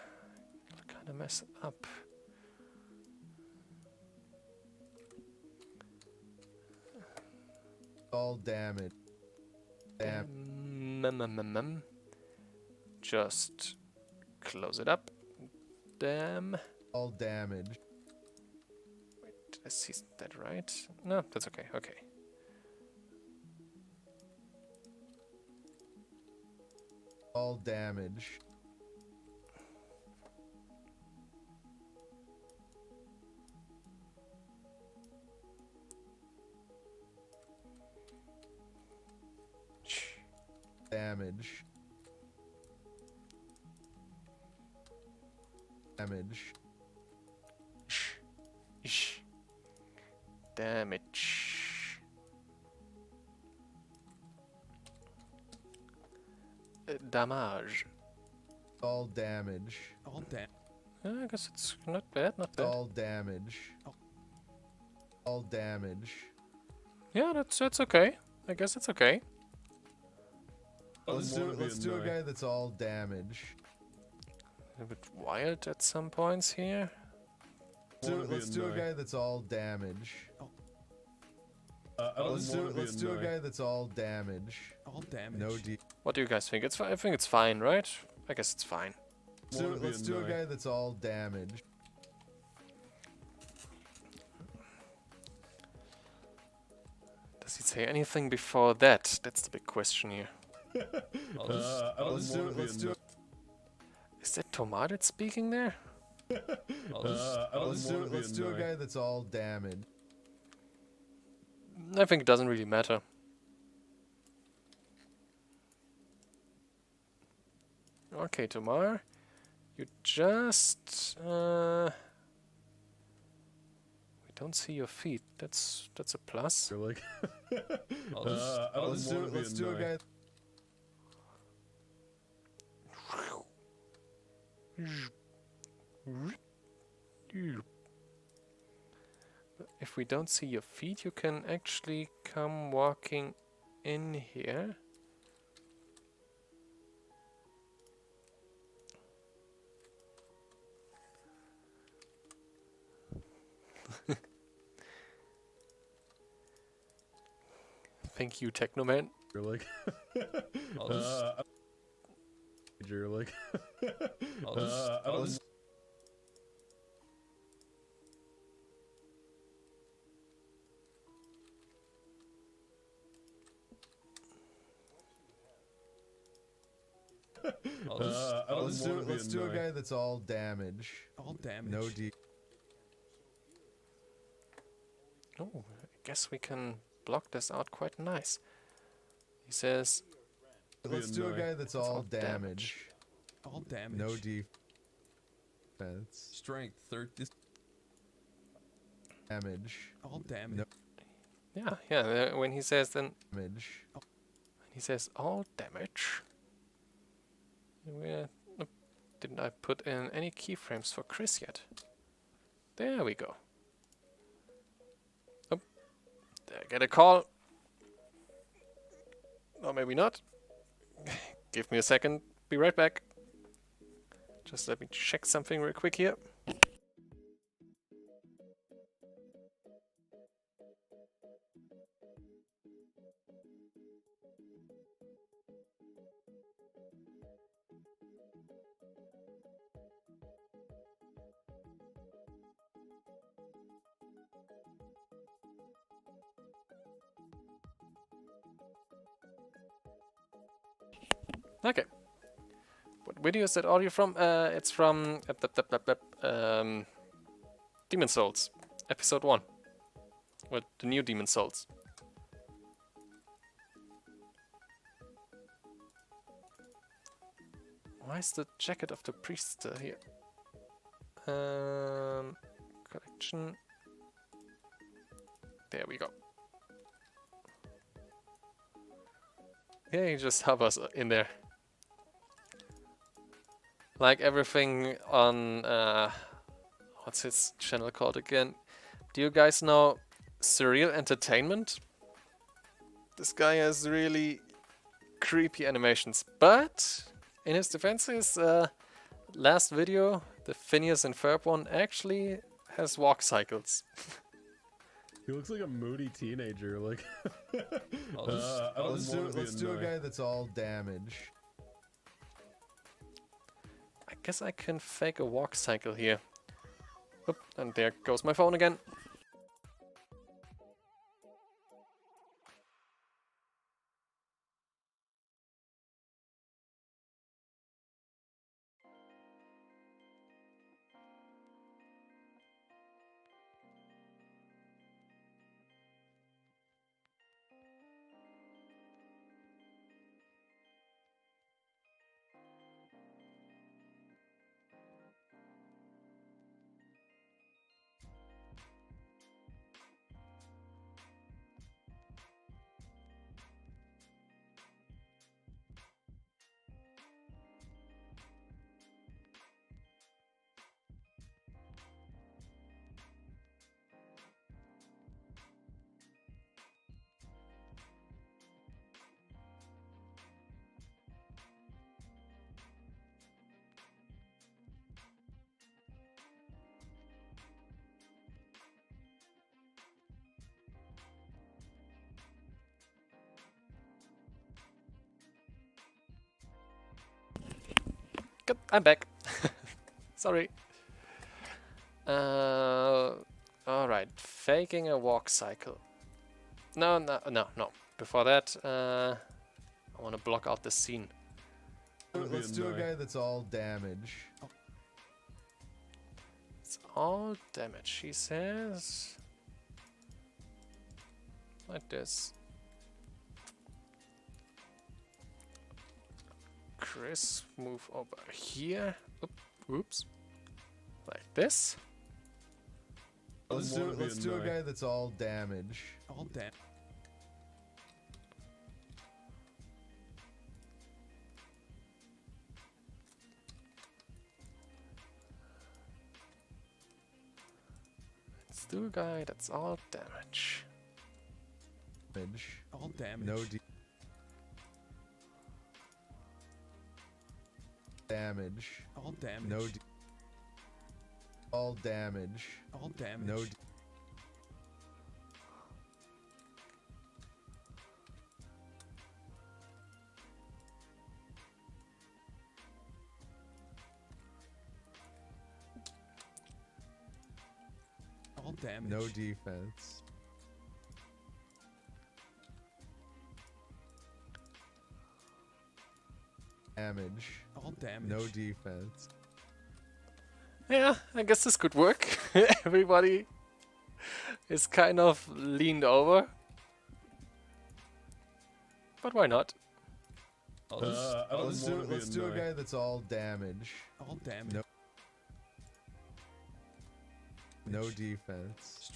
kind of mess up. All damage. Just close it up. Damn. All damage. Wait, did I see that right? No, that's okay. Okay. It's All damage. Damage. Damage. Damage. Damage. All damage. All damage. I guess it's not bad, not bad. All damage. All damage. Yeah, that's okay. I guess it's okay. Let's do a guy that's all damage. A bit wild at some points here. Let's do a guy that's all damage. Let's do a guy that's all damage. All damage. No What do you guys think? I think it's fine, right? I guess it's fine. Let's do a guy that's all damage. Does he say anything before that? That's the big question here. Let's do Is that Tomato speaking there? let's do a guy that's all damage. I think it doesn't really matter. Okay, Tomar, you just we don't see your feet. That's a plus. You're like, Let's do a guy. If we don't see your feet, you can actually come walking in here. Thank you, Technoman. you're like, you're like, Let's do a guy that's all damage. All damage. No Oh, I guess we can block this out quite nice. He says, Let's do a guy that's all damage. All damage. No defense. Strength 30. Damage. All damage. No. yeah, when he says then, Damage. he says all damage. Where didn't I put in any keyframes for Chris yet? There we go. Oh, did I get a call? Or maybe not. Give me a second. Be right back. Just let me check something real quick here. Okay. What video is that audio from? It's from Demon Souls, episode 1. Well, the new Demon Souls. Why is the jacket of the priest here? Collection. There we go. Yeah, he just hovers in there. Like everything on, what's his channel called again? Do you guys know Surreal Entertainment? This guy has really creepy animations, but in his defense, his last video, the Phineas and Ferb one, actually has walk cycles. he looks like a moody teenager. Like, Let's do a guy that's all damage. I guess I can fake a walk cycle here. Oop, and there goes my phone again. Good, I'm back. Sorry. Alright, faking a walk cycle. No. Before that, I want to block out the scene. Let's do a guy that's all damage. It's all damage, he says. Like this. Chris, move over here. Oops. Like this. Let's do a guy that's all damage. All damn. Let's do a guy that's all damage. All damage. No damage. All damage. No all damage. All damage. No all damage. no defense. Damage. All damage. No defense. Yeah, I guess this could work. Everybody is kind of leaned over. But why not? Let's do a guy that's all damage. All damage. No. No defense.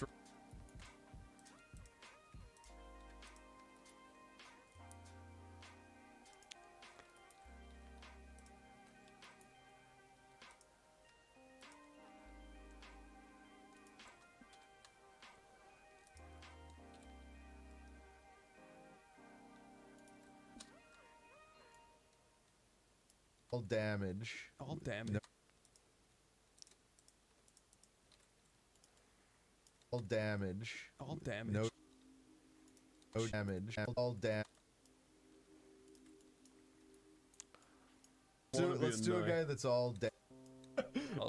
All damage. All damage. No. All damage. All damage. No. No damage. All damage. Let's do a guy that's all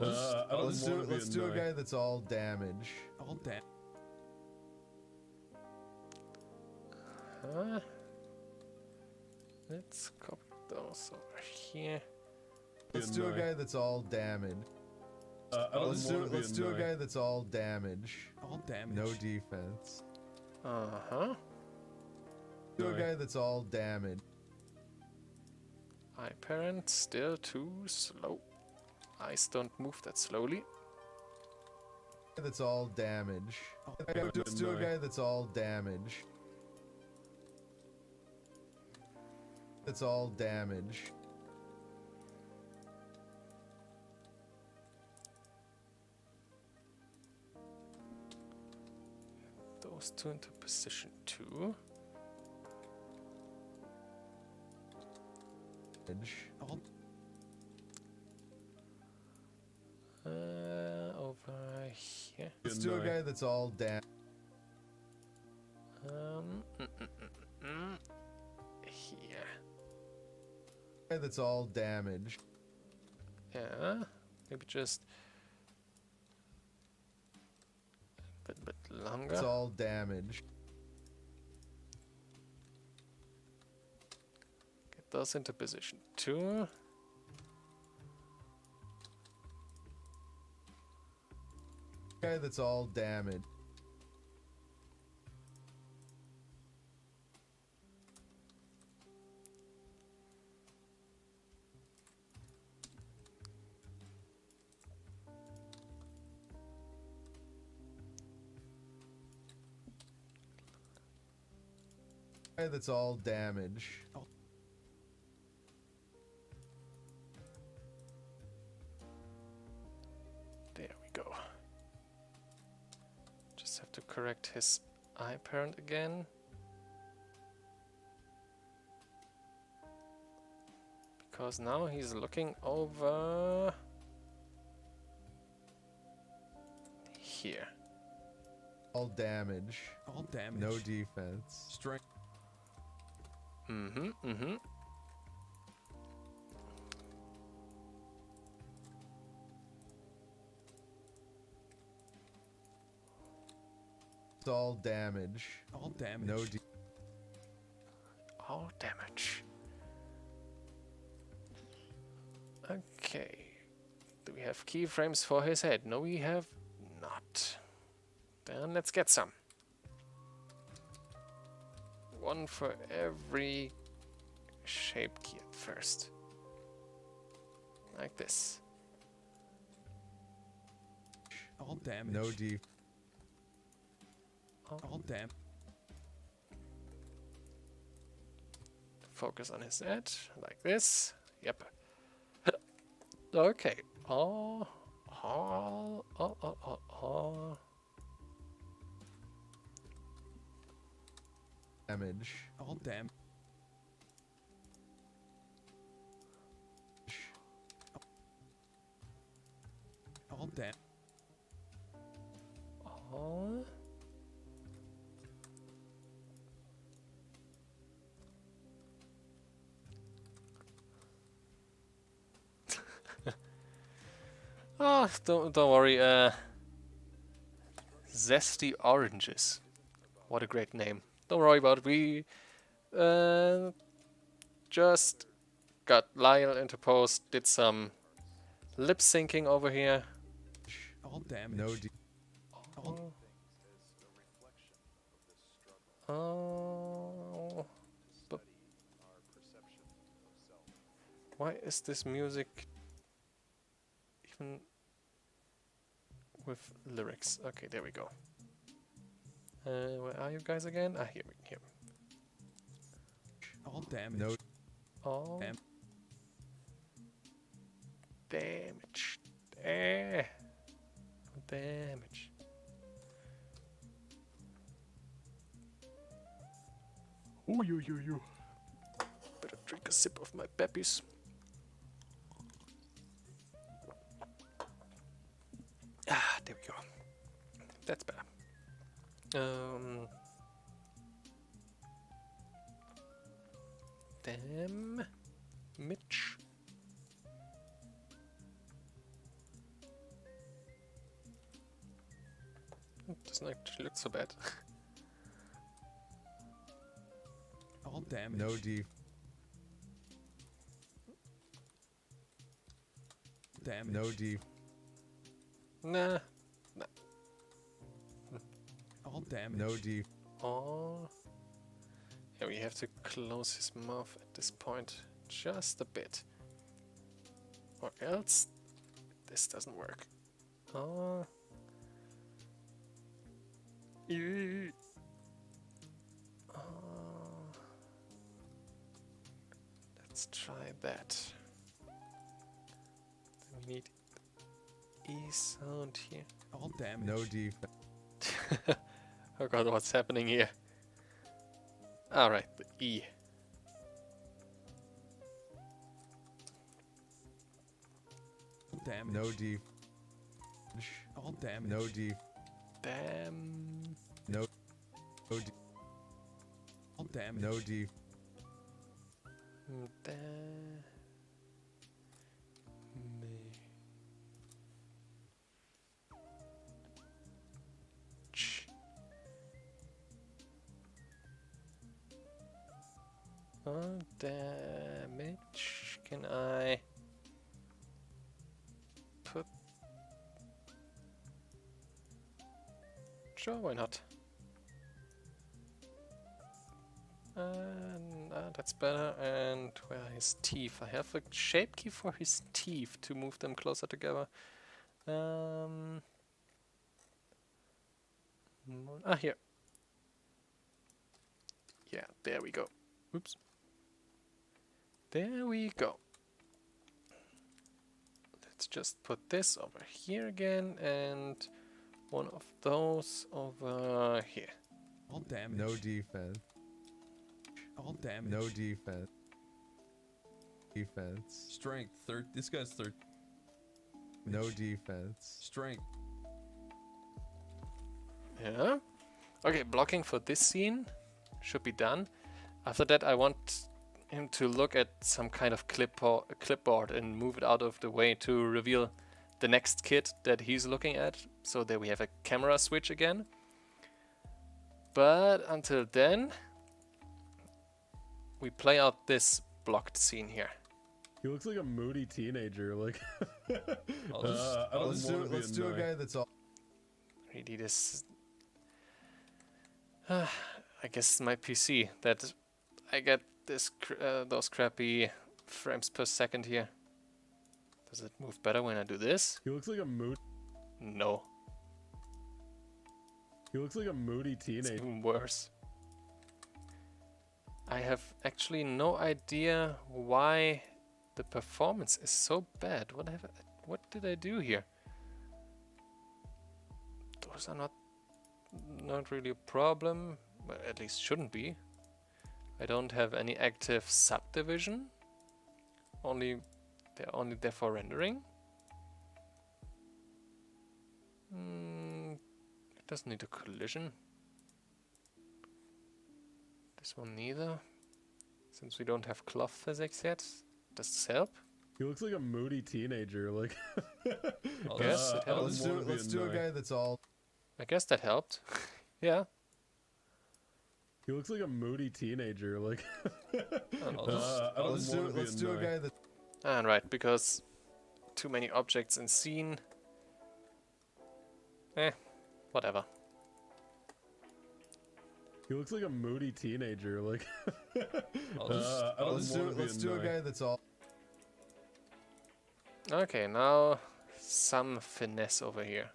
let's do a guy that's all damage. All damage. Let's copy those over here. Let's do a guy that's all damage. Let's do a guy that's all damage. All damage. No defense. Uh-huh. Do a guy that's all damage. iParent still too slow. Eyes don't move that slowly. That's all damage. Let's do a guy that's all damage. That's all damage. Those two into position 2. All Over here. Let's do a guy that's all damage. Here. Guy that's all damage. Yeah. Maybe just a bit longer. It's all damage. Get those into position 2. Guy that's all damage. Guy that's all damage. There we go. Just have to correct his iParent again. Because now he's looking over here. All damage. All damage. No defense. Strength. All damage. All damage. No All damage. Okay. Do we have keyframes for his head? No, we have not. Then let's get some. One for every shape key at first. Like this. All damage. No D. All damage. Focus on his head, like this. Yep. Okay. All Damage. All damage. All damage. all. Oh, don't worry. Zesty Oranges. What a great name. Don't worry about it. We just got Lyle into post, did some lip syncing over here. All damage. No D. Oh. Oh. But why is this music even with lyrics? Okay, there we go. Where are you guys again? Ah, here. All damage. No. All Dam- damage. Damage. Ooh, you. Better drink a sip of my peppies. Ah, there we go. That's better. Damn. Mitch. Doesn't actually look so bad. All damage. No D. Damage. No D. Nah. All damage. No D. Oh. Yeah, we have to close his mouth at this point just a bit. Or else this doesn't work. Oh. Eee. Oh. Let's try that. Then we need E sound here. All damage. No D. Oh god, what's happening here? Alright, the E. All damage. No D. All damage. No D. Damn. No D. All damage. No D. Damn. Oh, damage. Can I put... Sure, why not? That's better. And where are his teeth? I have a shape key for his teeth to move them closer together. Here. Yeah, there we go. Oops. There we go. Let's just put this over here again and one of those over here. All damage. No defense. All damage. No defense. Defense. Strength. This guy's third. No defense. Strength. Yeah. Okay, blocking for this scene should be done. After that, I want him to look at some kind of clipboard and move it out of the way to reveal the next kid that he's looking at. So there we have a camera switch again. But until then, we play out this blocked scene here. He looks like a moody teenager. Like, Let's do a guy that's all. Really, this. I guess my PC that I get this those crappy frames per second here. Does it move better when I do this? He looks like a mood. No. He looks like a moody It's teenager. even worse. I have actually no idea why the performance is so bad. What did I do here? Those are not really a problem. Well, at least shouldn't be. I don't have any active subdivision. They're only there for rendering. It doesn't need a collision. This one neither. Since we don't have cloth physics yet. Does this help? He looks like a moody teenager. Like, Yes, it helps. Let's do a guy that's all. I guess that helped. Yeah. He looks like a moody teenager. Like, Let's do a guy that. And right, because too many objects in scene. Whatever. he looks like a moody teenager. Like, Let's do a guy that's all. Okay, now some finesse over here.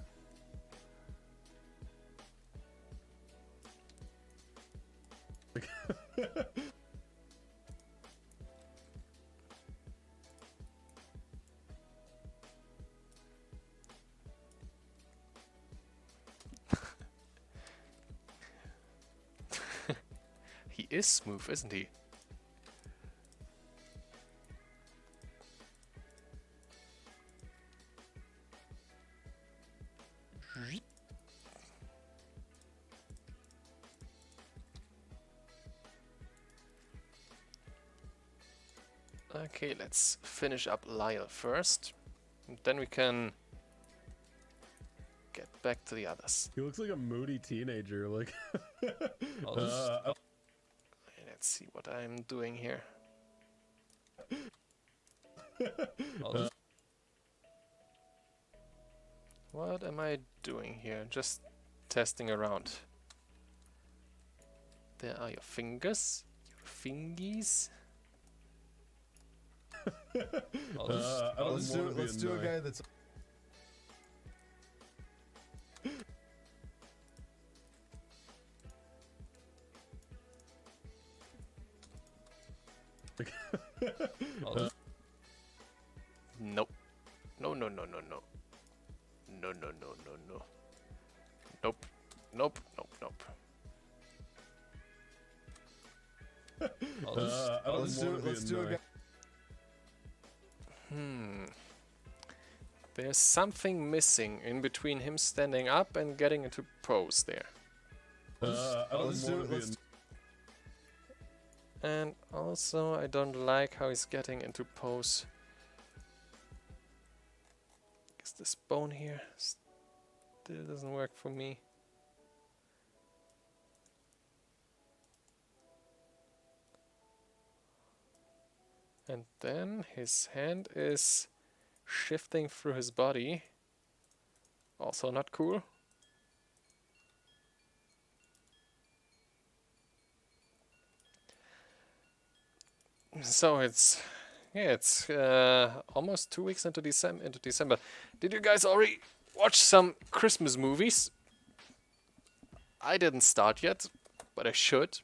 He is smooth, isn't he? Okay, let's finish up Lyle first. And then we can get back to the others. he looks like a moody teenager. Like, Let's see what I'm doing here. What am I doing here? Just testing around. There are your fingers. Your fingies. Let's do a guy that's. Nope. No, no, no, no, no. No, no, no, no, no. Nope. Nope, nope, nope. Let's do a guy. There's something missing in between him standing up and getting into pose there. And also, I don't like how he's getting into pose. Guess this bone here still doesn't work for me. And then his hand is shifting through his body. Also not cool. So it's almost 2 weeks into December. Did you guys already watch some Christmas movies? I didn't start yet, but I should.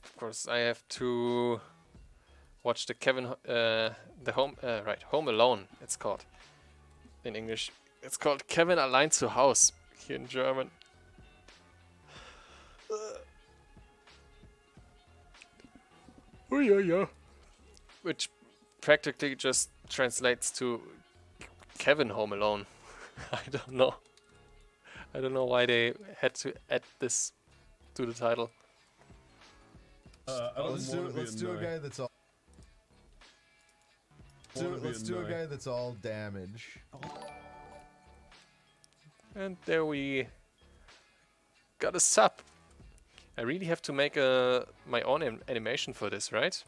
Of course, I have to watch the Home Alone. It's called in English. It's called Kevin allein zu Haus here in German. Which practically just translates to Kevin Home Alone. I don't know. I don't know why they had to add this to the title. I don't Let's do a guy that's all. Let's do a guy that's all damage. And there we got a sub. I really have to make my own animation for this, right?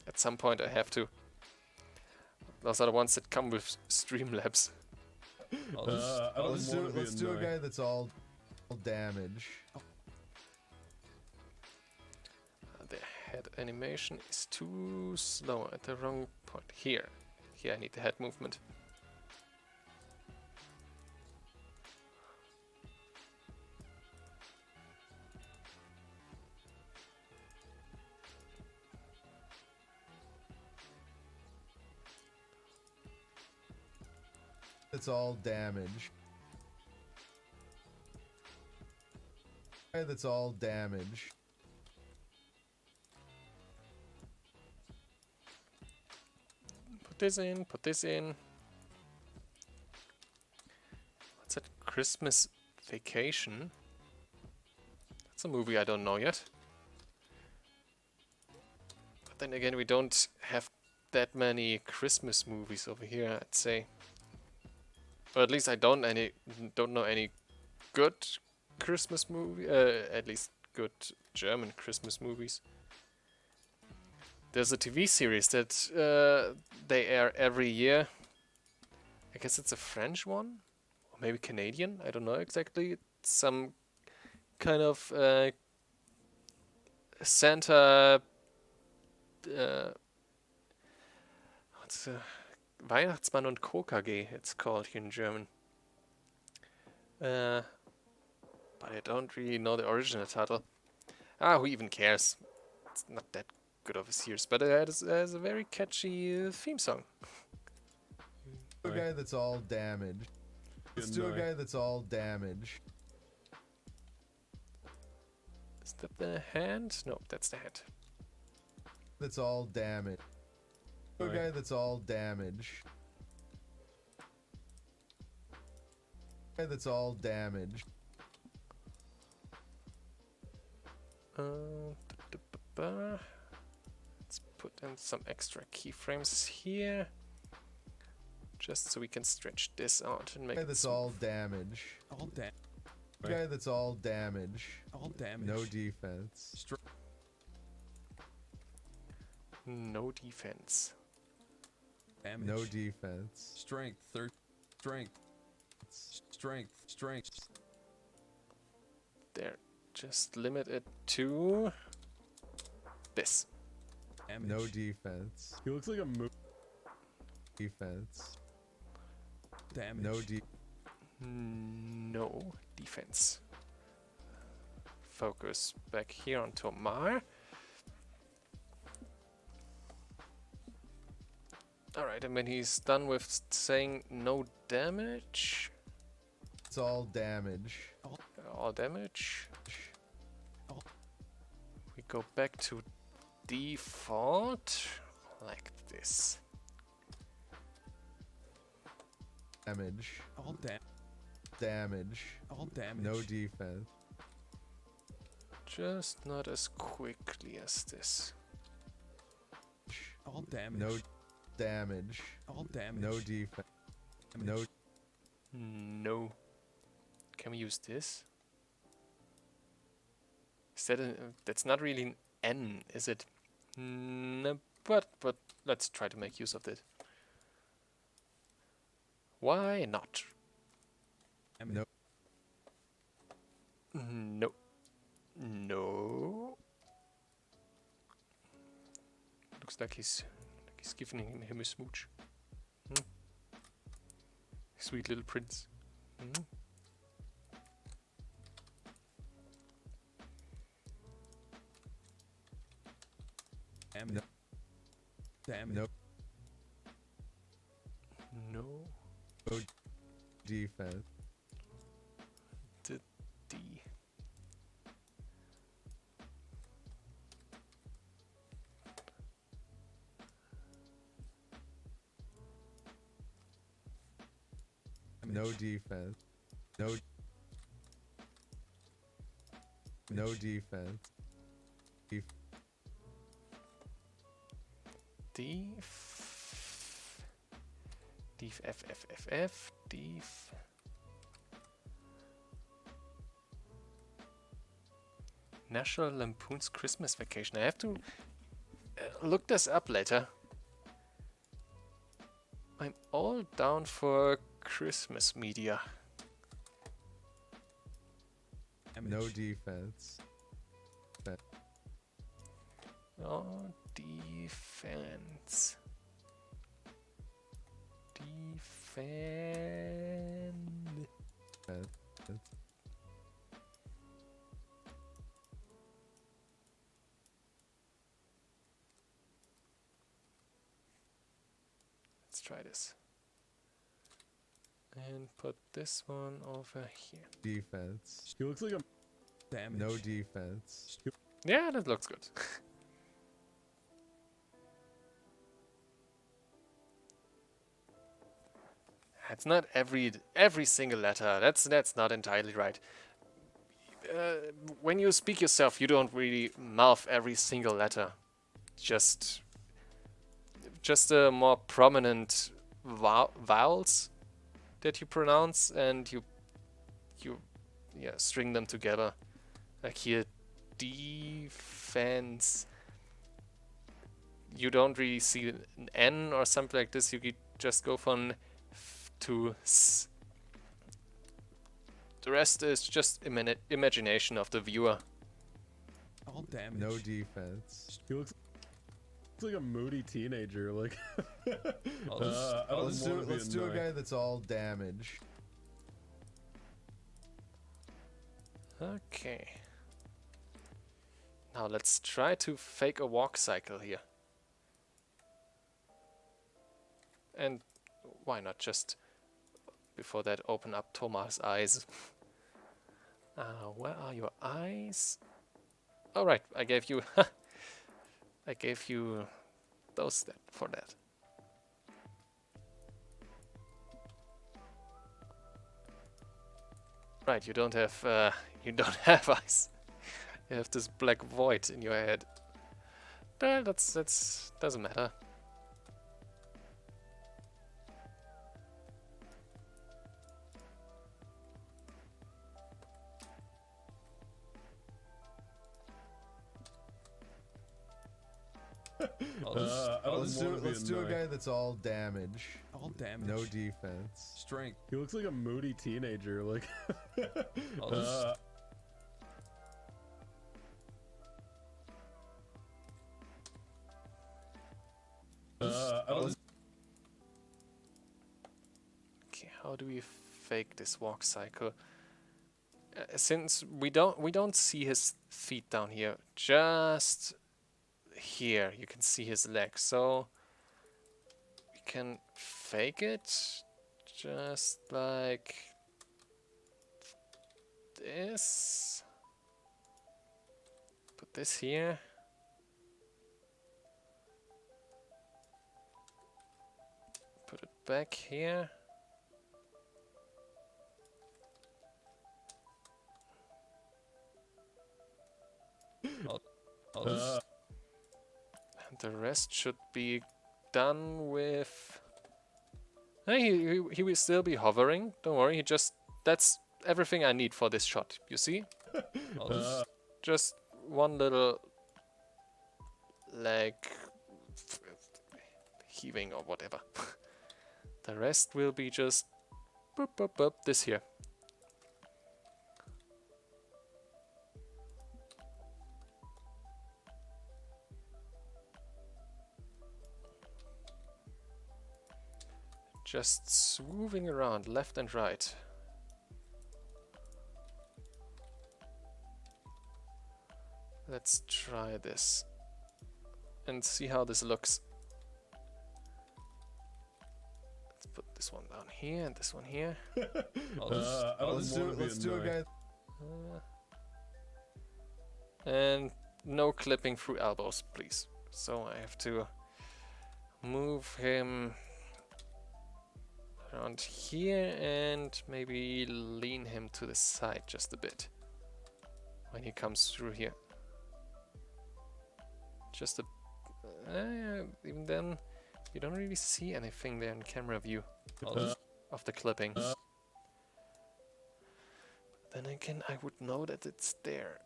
At some point I have to. Those are the ones that come with Streamlabs. Let's do a guy that's all damage. The head animation is too slow at the wrong point. Here. Here I need the head movement. It's all damage. That's all damage. Put this in, put this in. What's that? Christmas Vacation? That's a movie I don't know yet. But then again, we don't have that many Christmas movies over here, I'd say. Or at least I don't know any good Christmas movie. At least good German Christmas movies. There's a TV series that they air every year. I guess it's a French one, or maybe Canadian. I don't know exactly. It's some kind of Santa. What's Weihnachtsmann und Co. KG, it's called here in German. But I don't really know the original title. Who even cares? It's not that good of a series, but it has a very catchy theme song. A guy that's all damaged. Let's do a guy that's all damaged. Is that the hand? No, that's the hand. That's all damaged. A guy that's all damaged. Guy that's all damaged. Let's put in some extra keyframes here, just so we can stretch this out and make Guy it that's smooth. all damage. All damage. Guy that's all damage. All damage. No defense. No defense. Damage. No defense. Strength. Strength. There. Just limit it to this. Damage. No defense. He looks like a Defense. Damage. No defense. Focus back here on Tomar. Alright, and when he's done with saying no damage, It's all damage. all damage, we go back to default, like this. Damage. All Damage. All damage. No defense. Just not as quickly as this. All damage. No damage. All damage. No defense. No. No. Can we use this? Is that that's not really an N, is it? No, but let's try to make use of it. Why not? No. No. No. Looks like he's giving him a smooch. Sweet little prince. Damage. No. Damage. No. No. No defense. The D. No defense. No. No defense. Def. Def F F F F. Def. National Lampoon's Christmas Vacation. I have to look this up later. I'm all down for Christmas media. No defense. No defense. Defend. Let's try this. And put this one over here. Defense. He looks like a Damage. No defense. Yeah, that looks good. It's not every single letter. That's not entirely right. When you speak yourself, you don't really mouth every single letter. Just more prominent vowels that you pronounce, and you string them together. Like here, defense. You don't really see an N or something like this. You could just go from F to S. The rest is just imagination of the viewer. All damage. No defense. He looks like a moody teenager. Like, Let's do a guy that's all damage. Okay. Now let's try to fake a walk cycle here. And why not just before that open up Thomas' eyes? Where are your eyes? All right, I gave you I gave you those for that. Right, you don't have eyes. You have this black void in your head. That's doesn't matter. Let's do a guy that's all damage. All damage. No defense. Strength. he looks like a moody teenager. Like, Okay, how do we fake this walk cycle? Since we don't see his feet down here, just here you can see his legs, so we can fake it just like this. Put this here. Put it back here. And the rest should be done with... Hey, he will still be hovering. Don't worry, that's everything I need for this shot, you see? Just one little leg heaving or whatever. The rest will be just boop, boop, boop, this here. Just swooping around left and right. Let's try this and see how this looks. Let's put this one down here and this one here. Let's do a guy. And no clipping through elbows, please. So I have to move him around here and maybe lean him to the side just a bit. when he comes through here. Just a... even then, you don't really see anything there in camera view of the clipping. Then again, I would know that it's there.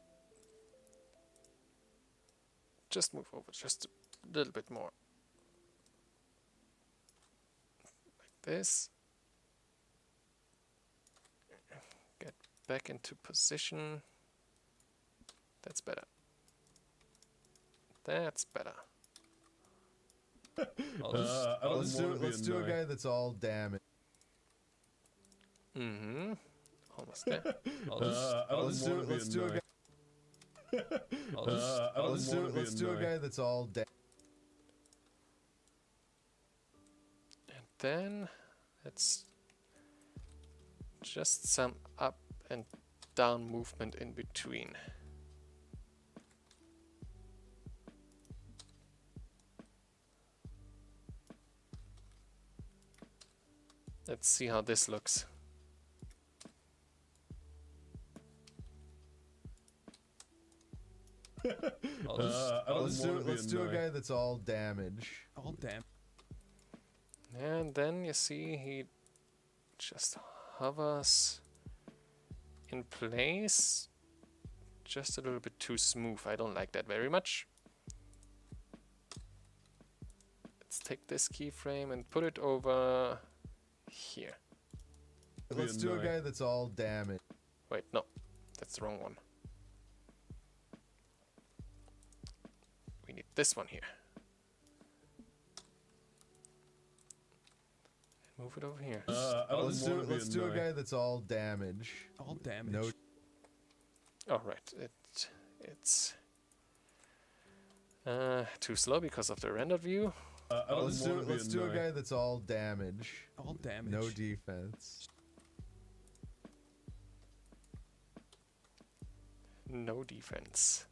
Just move over just a little bit more. Like this. Get back into position. That's better. That's better. Let's do a guy that's all damaged. Mm-hmm. Almost there. Let's do a guy. Let's do a guy that's all damaged. And then let's just some up and down movement in between. Let's see how this looks. Let's do a guy that's all damage. All damage. And then you see he just hovers in place. Just a little bit too smooth. I don't like that very much. Let's take this keyframe and put it over here. Let's do a guy that's all damaged. Wait, no. That's the wrong one. We need this one here. And move it over here. Let's do a guy that's all damage. All damage. No. Alright, it's too slow because of the rendered view. Let's do a guy that's all damage. All damage. No defense. No defense.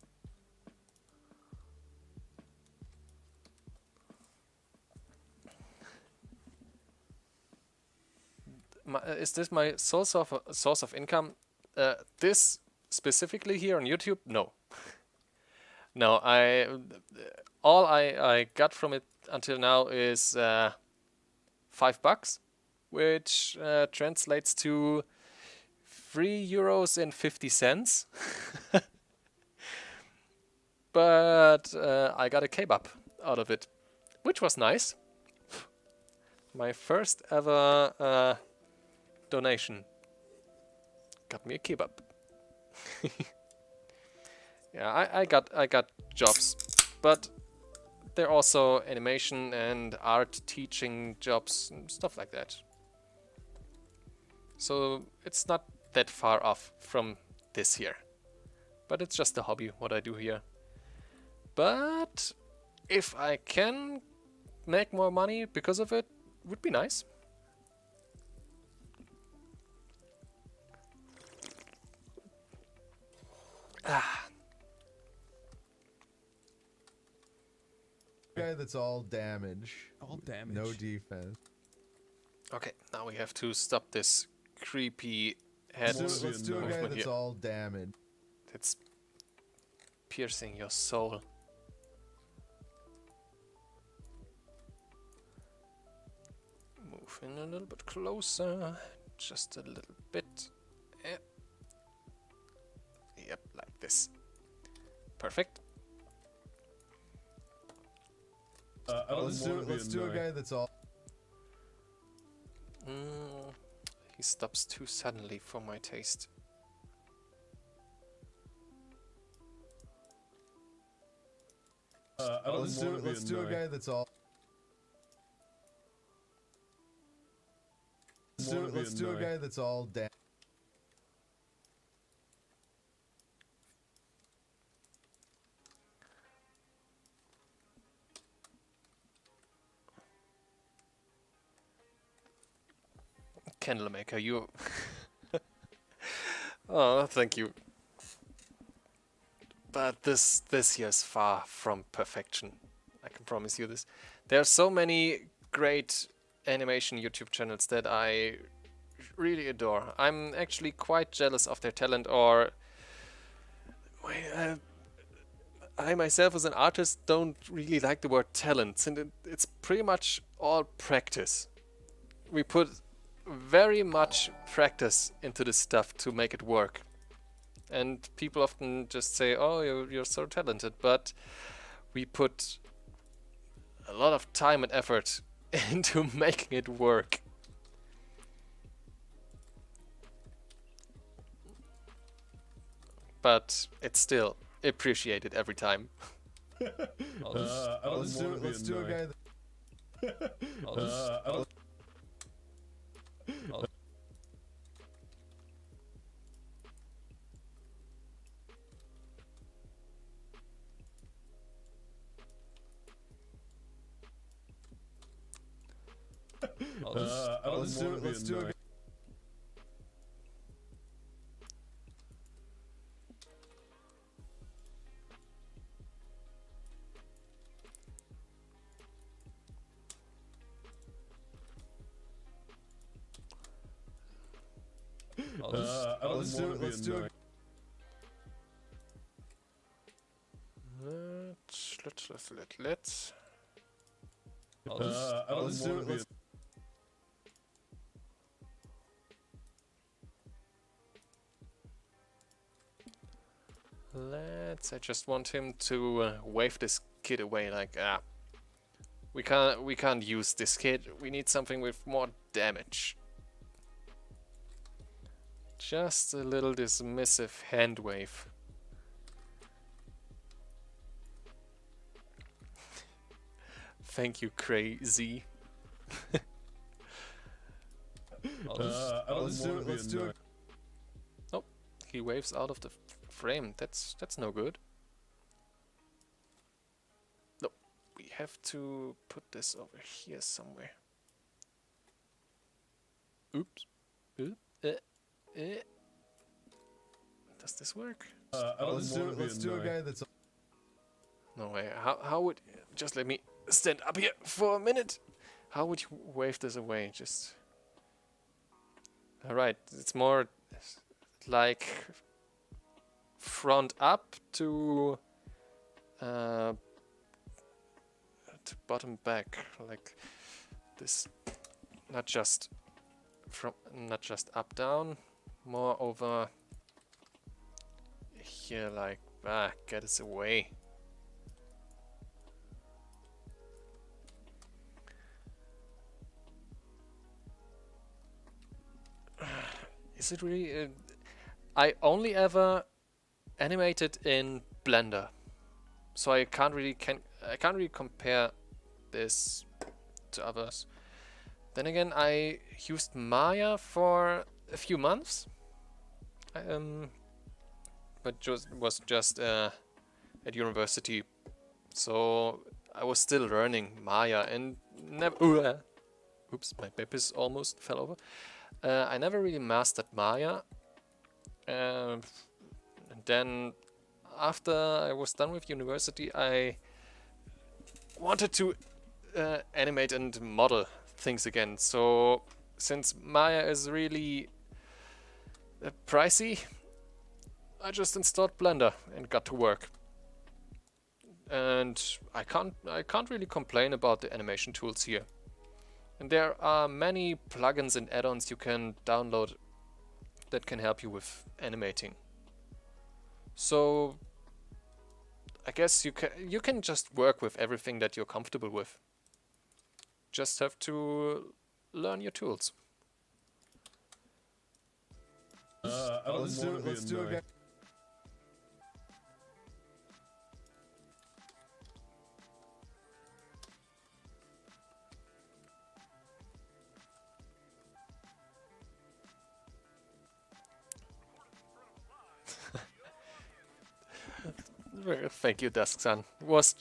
Is this my source of income? This specifically here on YouTube? No. No, all I got from it until now is $5, which translates to €3.50. But I got a kebab out of it, which was nice. My first ever donation got me a kebab. Yeah, I got jobs, but they're also animation and art teaching jobs and stuff like that. So it's not that far off from this here, but it's just a hobby what I do here. But if I can make more money because of it, would be nice. Guy that's all damage. All damage. No defense. Okay, now we have to stop this creepy head Let's do a guy movement that's here. all damage. It's piercing your soul. Move in a little bit closer, just a little bit. Yep, like this. Perfect. Let's do a guy that's all. He stops too suddenly for my taste. Let's do a guy that's all. Let's do a guy that's all damage. Candle maker, you. Oh, thank you. But this here is far from perfection. I can promise you this. There are so many great animation YouTube channels that I really adore. I'm actually quite jealous of their talent, or I myself as an artist don't really like the word talent, and it's pretty much all practice. We put very much practice into this stuff to make it work. And people often just say, oh, you're so talented, but we put a lot of time and effort into making it work. But it's still appreciated every time. Let's do a guy let's do a guy. Let's do a Let's. I just want him to wave this kid away. Like, we can't use this kid. We need something with more damage. Just a little dismissive hand wave. Thank you, crazy. let's do a Oh, he waves out of the frame. That's no good. No, we have to put this over here somewhere. Oops. Does this work? let's do a guy that's No way. How would... Just let me stand up here for a minute. How would you wave this away? Just... Alright, it's more like front up to bottom back, like this. Not just up down, more over here, like get us away. Is it really? I only ever animated in Blender, so I can't really compare this to others. Then again, I used Maya for a few months, but was just at university, so I was still learning Maya and never. Oops, my papers almost fell over. I never really mastered Maya. And then after I was done with university, I wanted to animate and model things again. So since Maya is really pricey, I just installed Blender and got to work. And I can't really complain about the animation tools here. And there are many plugins and add-ons you can download that can help you with animating. So I guess you can just work with everything that you're comfortable with. Just have to learn your tools. let's do a guy. Thank you, Dusk-san.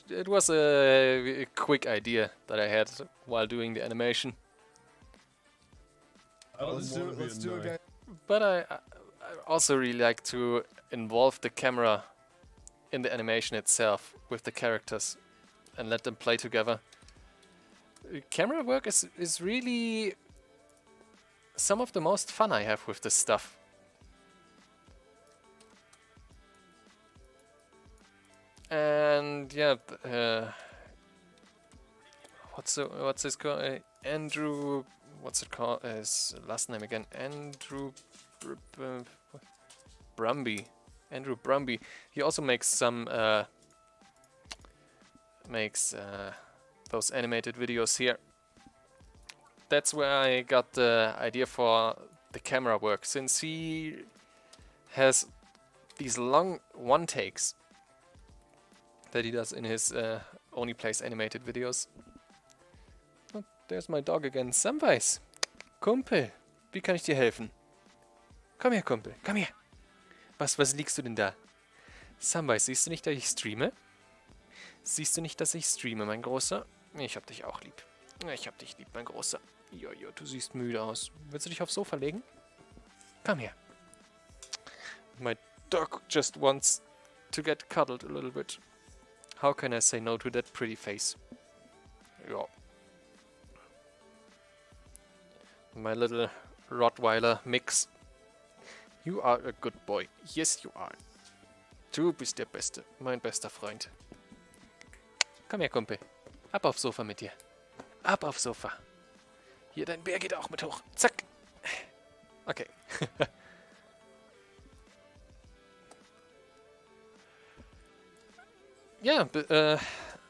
It was a quick idea that I had while doing the animation. Let's do a guy. But I also really like to involve the camera in the animation itself with the characters and let them play together. Camera work is really some of the most fun I have with this stuff. yeah, what's his called? Andrew. What's it called? His last name again? Andrew Brumby. Andrew Brumby. He also makes some those animated videos here. That's where I got the idea for the camera work, since he has these long one takes that he does in his Oney Plays animated videos. Oh, there's my dog again. Samwise. Kumpel, wie kann ich dir helfen? Komm her, Kumpel, komm her. Was liegst du denn da? Samwise, siehst du nicht, dass ich streame? Siehst du nicht, dass ich streame, mein Großer? Ich hab dich auch lieb. Ich hab dich lieb, mein Großer. Jojo, du siehst müde aus. Willst du dich aufs Sofa legen? Komm her. My dog just wants to get cuddled a little bit. How can I say no to that pretty face? Ja. My little Rottweiler mix. You are a good boy. Yes, you are. Du bist der Beste. Mein bester Freund. Komm her, Kumpel. Ab aufs Sofa mit dir. Ab aufs Sofa. Hier, dein Bär geht auch mit hoch. Zack. Okay. Yeah,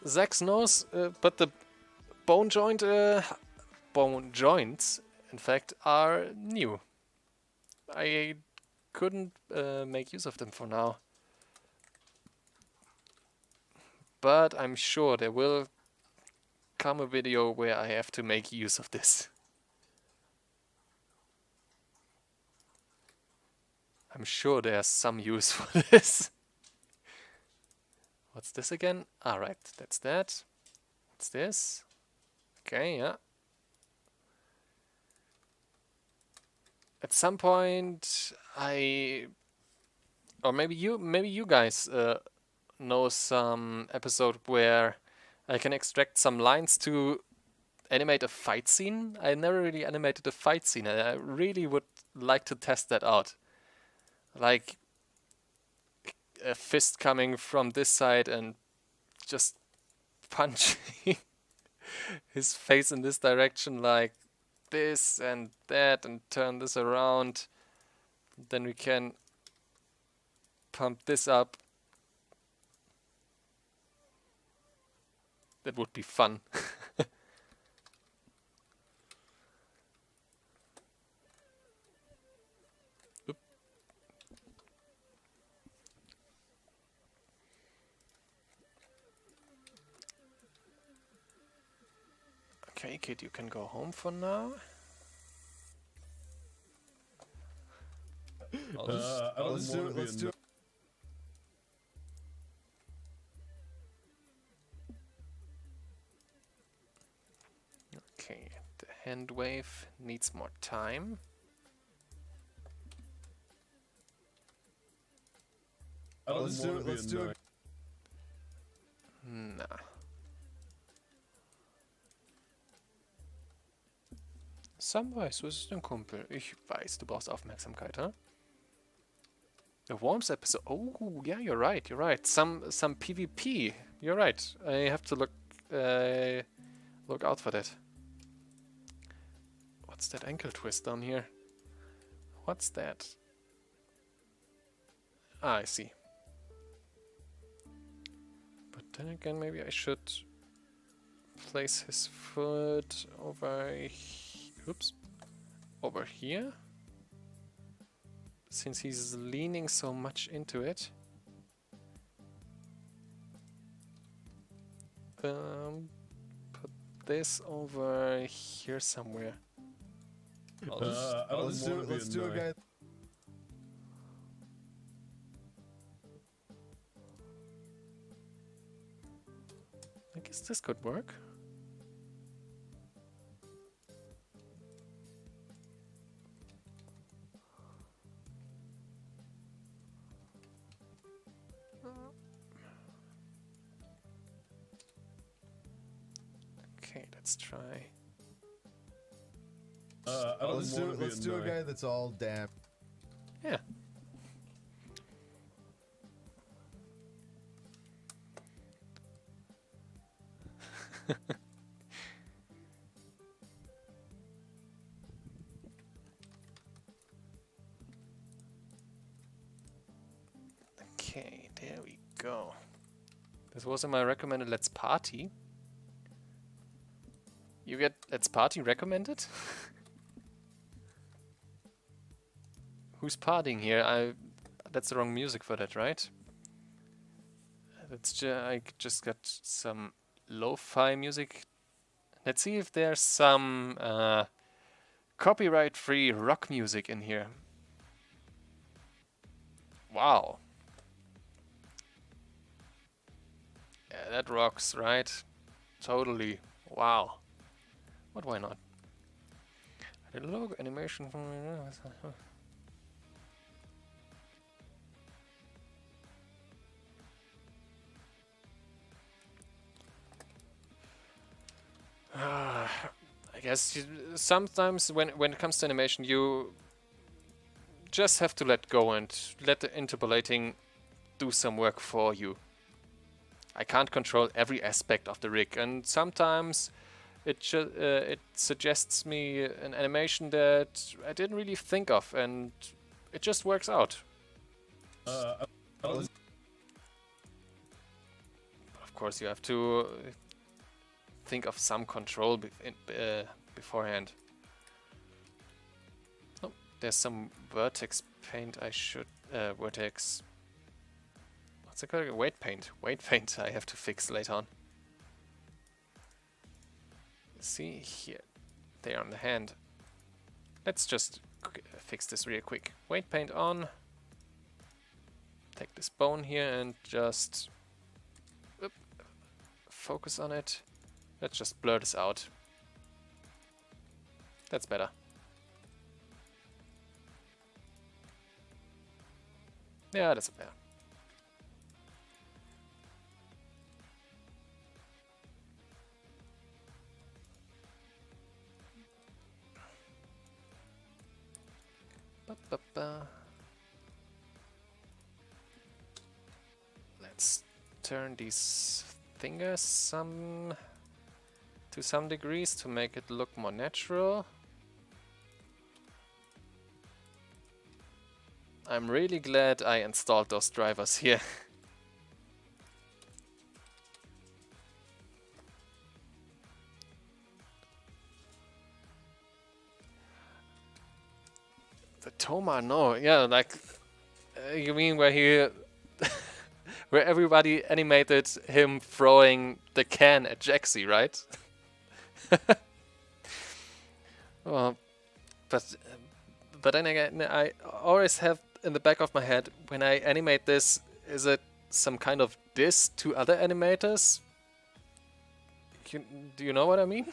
Zach's nose, but the bone joints, in fact, are new. I couldn't make use of them for now. But I'm sure there will come a video where I have to make use of this. I'm sure there's some use for this. What's this again? Ah, right, that's that. What's this? Okay, yeah. At some point, or maybe you guys know some episode where I can extract some lines to animate a fight scene. I never really animated a fight scene, and I really would like to test that out. Like a fist coming from this side and just punching his face in this direction like this and that, and turn this around. Then we can pump this up. That would be fun. Oop. Okay, kid, you can go home for now. Let's do it. Okay, the hand wave needs more time. Let's do it. Nah. Samwise, was ist denn, Kumpel? Ich weiß, du brauchst Aufmerksamkeit, huh? A Worms episode. Oh, yeah, you're right. You're right. Some PvP. You're right. I have to look out for that. What's that ankle twist down here? What's that? Ah, I see. But then again, maybe I should place his foot over over here, since he's leaning so much into it. Put this over here somewhere. Let's do it, guys. I guess this could work. Okay, let's try. Let's do a guy that's all damp. Yeah. Okay, there we go. This was in my recommended Let's Party. You get Let's Party recommended? Who's partying here? That's the wrong music for that, right? I just got some lo-fi music. Let's see if there's some copyright-free rock music in here. Wow. Yeah, that rocks, right? Totally. Wow. But why not? The logo animation. I guess sometimes when it comes to animation, you just have to let go and let the interpolating do some work for you. I can't control every aspect of the rig, and sometimes it suggests me an animation that I didn't really think of, and it just works out. Of course, you have to think of some control beforehand. Oh, there's some vertex paint I should... vertex... What's it called? Weight paint. Weight paint I have to fix later on. See here. There on the hand. Let's just fix this real quick. Weight paint on. Take this bone here and just... focus on it. Let's just blur this out. That's better. Yeah, that's better. Let's turn these fingers to some degrees to make it look more natural. I'm really glad I installed those drivers here. The Toma, no, yeah, like you mean where he, where everybody animated him throwing the can at Jaxie, right? Well, but then again, I always have in the back of my head, when I animate this, is it some kind of diss to other animators? Do you know what I mean?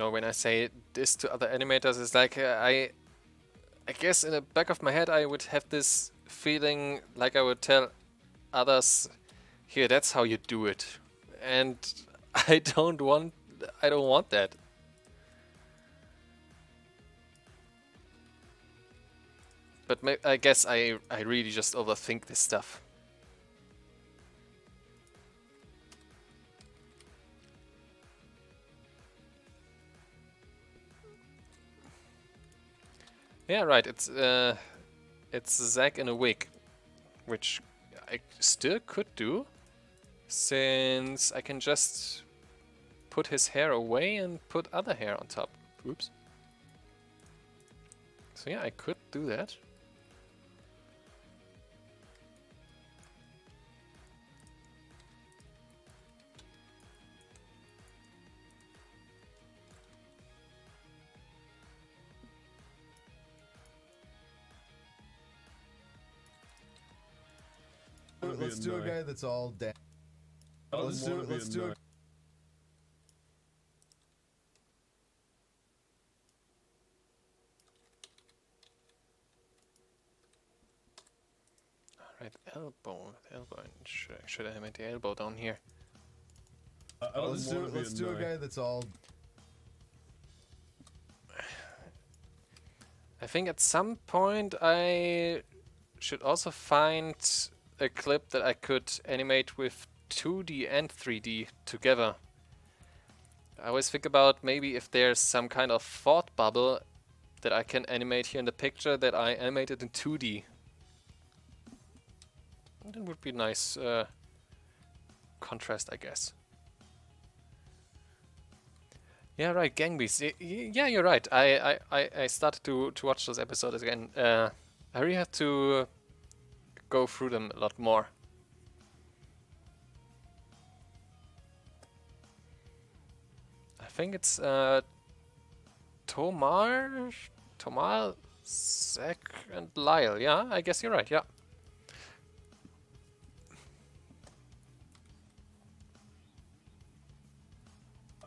When I say this to other animators, it's like I guess in the back of my head I would have this feeling like I would tell others, here, that's how you do it, and I don't want that. But I guess I really just overthink this stuff. Yeah, right. It's Zack in a wig, which I still could do, since I can just put his hair away and put other hair on top. Oops. So yeah, I could do that. Let's do a guy that's all down. Let's do it. Let's do it. Right, elbow. Elbow. Should I animate the elbow down here? Let's do it. Let's do a guy that's all. I think at some point I should also find a clip that I could animate with 2D and 3D together. I always think about maybe if there's some kind of thought bubble that I can animate here in the picture that I animated in 2D. That would be nice contrast, I guess. Yeah, right, Gang Beasts. Yeah, you're right. I started to watch those episodes again. I really have to go through them a lot more. I think it's Tomar, Zach, and Lyle. Yeah, I guess you're right. Yeah.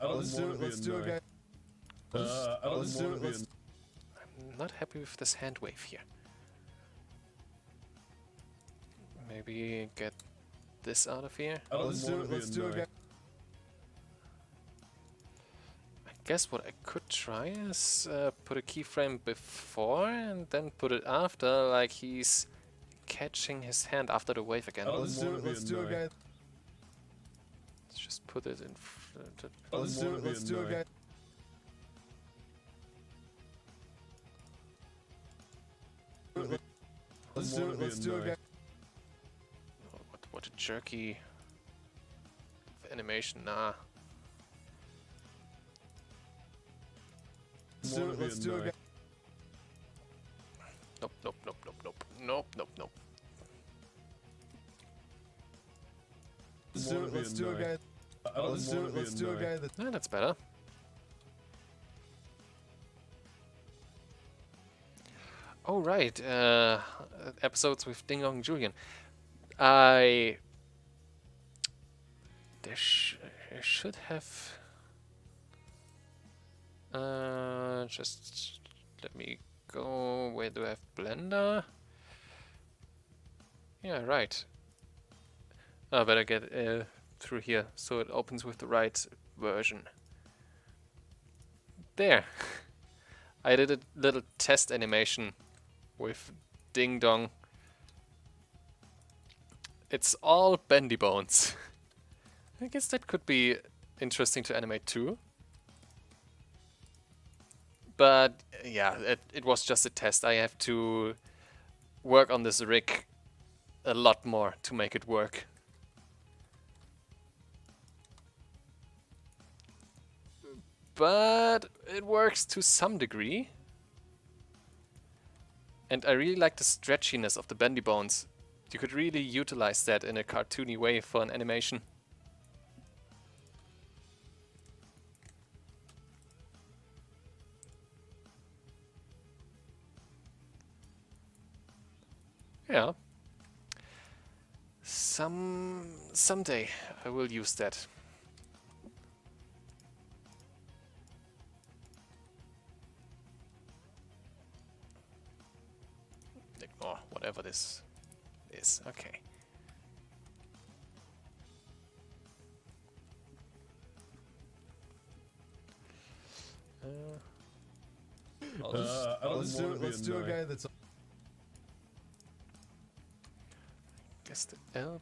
Let's do it. Let's do a guy. Let's do it. I'm not happy with this hand wave here. Maybe get this out of here. Let's do it. Let's do a guy. I guess what I could try is put a keyframe before and then put it after, like he's catching his hand after the wave again. Let's do it. Let's do a guy. Let's just put it in front. Let's do it. Let's do a guy. Let's do it. Let's do a guy. Oh, what a jerky animation. Nah. Let's do it. Let's do a guy. Nope, nope, nope, nope, nope, nope, nope, nope. Let's do it. Let's do a guy. Let's do it. Let's do a guy that. Yeah, that's better. Oh right, episodes with Ding Dong Julian. There should have. Just let me go. Where do I have Blender? Yeah, right. I better get through here so it opens with the right version. There. I did a little test animation with Ding Dong. It's all bendy bones. I guess that could be interesting to animate too. But yeah, it was just a test. I have to work on this rig a lot more to make it work. But it works to some degree. And I really like the stretchiness of the bendy bones. You could really utilize that in a cartoony way for an animation. Yeah. Someday I will use that. Ignore whatever this is. Okay. Let's do a guy that's. Guess the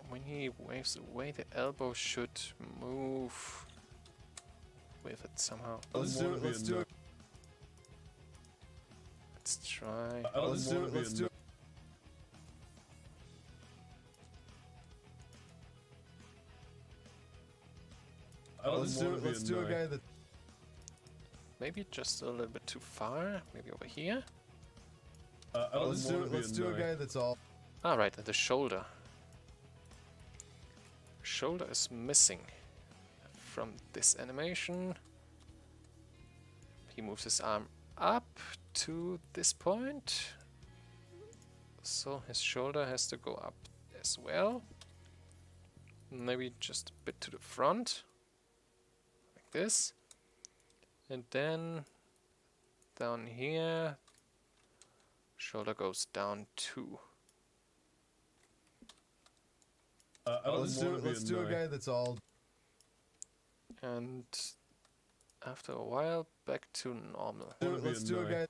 when he waves away, the elbow should move with it somehow. Let's do it. Let's do it. Let's try. Let's do it. Let's do it. Let's do it. Let's do a guy that. Maybe just a little bit too far. Maybe over here. Let's do it. Let's do a guy that's all. Ah, right, and the shoulder. Shoulder is missing from this animation. He moves his arm up to this point. So his shoulder has to go up as well. maybe just a bit to the front, like this. And then down here, shoulder goes down 2. Let's do a guy that's all. And after a while, back to normal, Let's do a guy.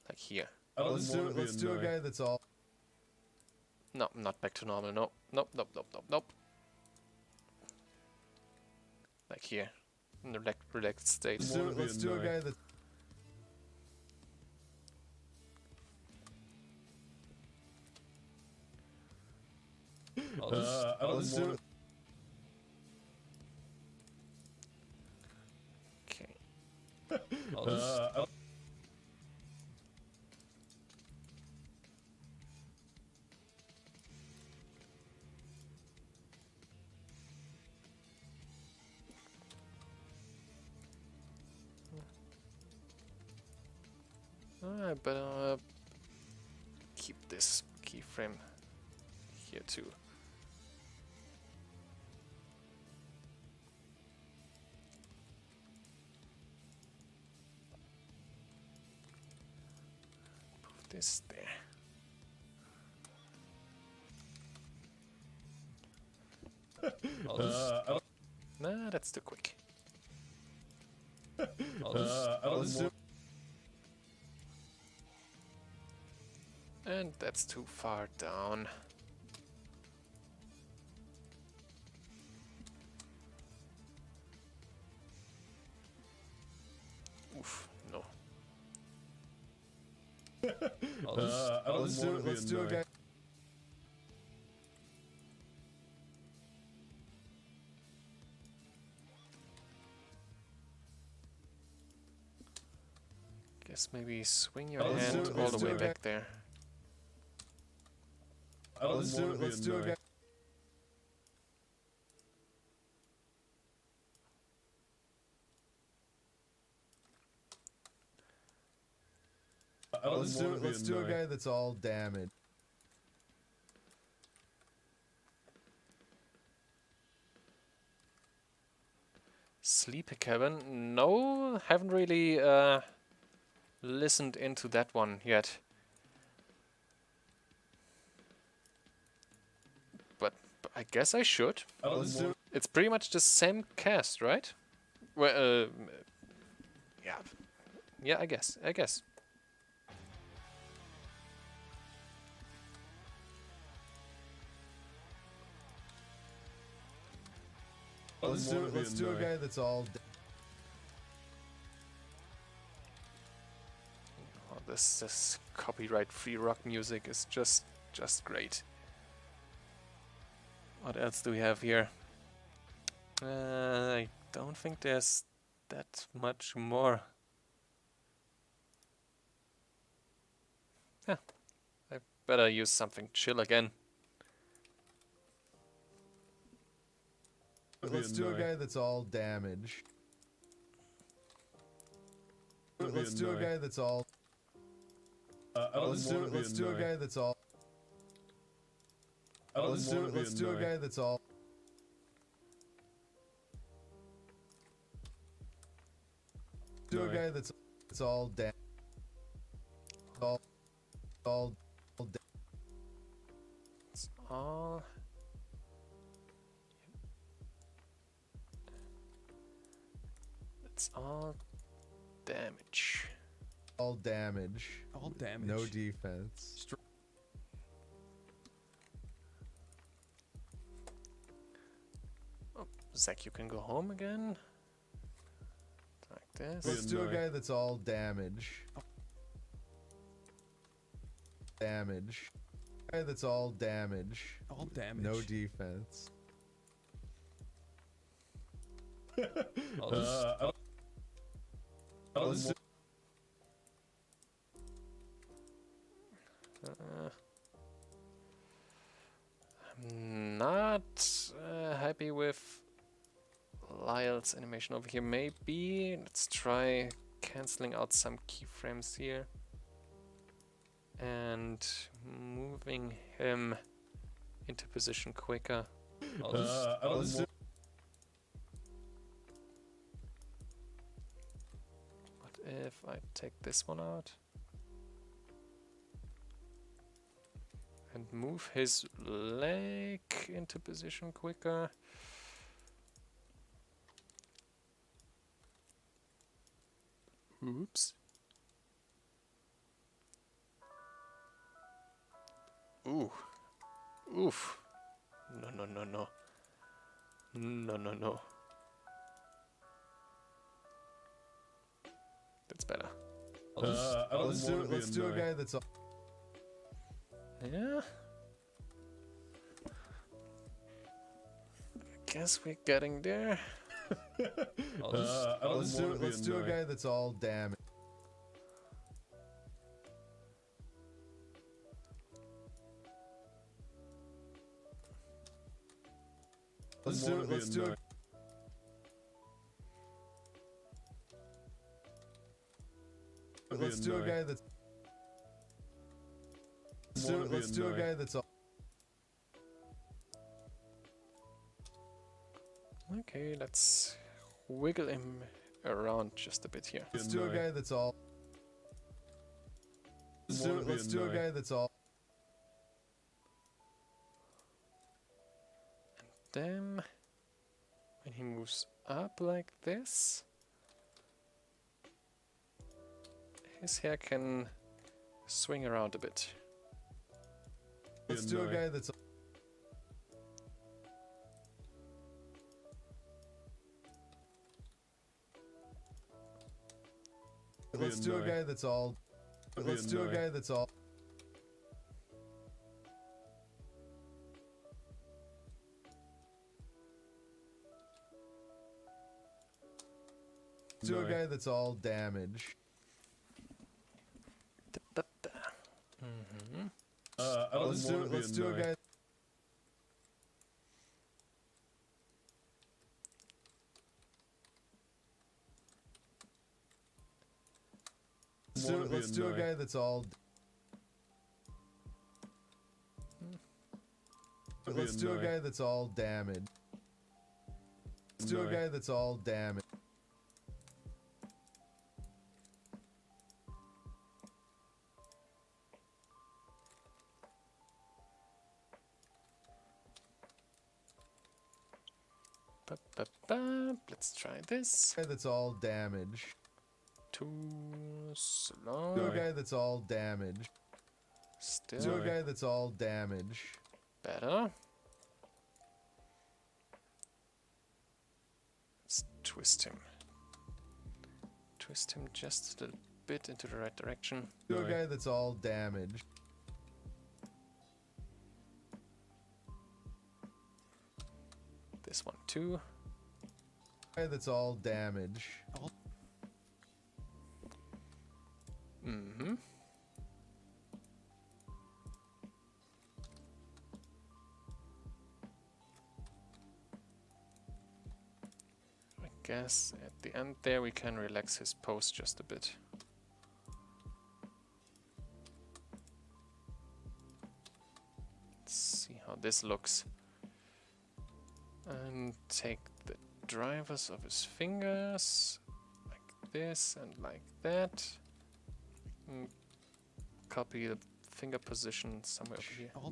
like here. Let's do a guy that's all. No, not back to normal. No, nope, nope, nope, nope, nope. Like here, in the relaxed state. Let's do a guy that. Let's do. Okay. I better keep this keyframe here too. Put this there. Nah, that's too quick. Let's do. And that's too far down. Oof, no. Let's do a guy. Guess maybe swing your Let's hand do- all let's the way do a back there. Let's do a guy. Let's do a guy that's all damaged. Sleeper cabin? No, haven't really listened into that one yet. But I guess I should. Let's do. It's pretty much the same cast, right? Well, yeah. Yeah, I guess. Let's do a guy that's all. Oh, this copyright-free rock music is just great. What else do we have here? I don't think there's that much more. Yeah, I better use something chill again. Let's do a guy that's all damaged. Let's do a guy that's all. Let's do a guy that's all. Let's do a guy that's all. Do a guy that's all damaged. All It's all. It's all damage. all damage. All damage. No defense. Oh, Zach, you can go home again. Like this. Let's do a guy that's all damage. Damage. Guy that's all damage. All damage. No defense. Let's do I'm not happy with Lyle's animation over here. Maybe let's try canceling out some keyframes here and moving him into position quicker. Let's do. What if I take this one out? And move his leg into position quicker. Oops. Ooh. Oof. No, no, no, no. No, no, no. That's better. Let's do a guy that's. Yeah. I guess we're getting there. Let's do a guy that's all damage. Let's do a. Let's do a guy that's. Let's do a guy that's all. Okay, let's wiggle him around just a bit here. Let's do a guy that's all. Let's do a guy that's all. Then, when he moves up like this, his hair can swing around a bit. Let's do a guy that's. Let's do a guy that's all. Let's do a guy that's all. Let's do a guy that's all damage. Mm-hmm. Let's do a guy. Let's do a guy that's all. Let's do a guy that's all damage. Let's do a guy that's all damage. Let's try this. Guy that's all damage. Too Do a slow. guy that's all damage. Do Still a guy that's all damage. better. Let's twist him. Twist him just a little bit into the right direction. Do a guy that's all damage. This one too. Guy that's all damage. Mm-hmm. I guess at the end there we can relax his pose just a bit. Let's see how this looks. And take the drivers of his fingers like this and like that. And copy the finger position somewhere over here. All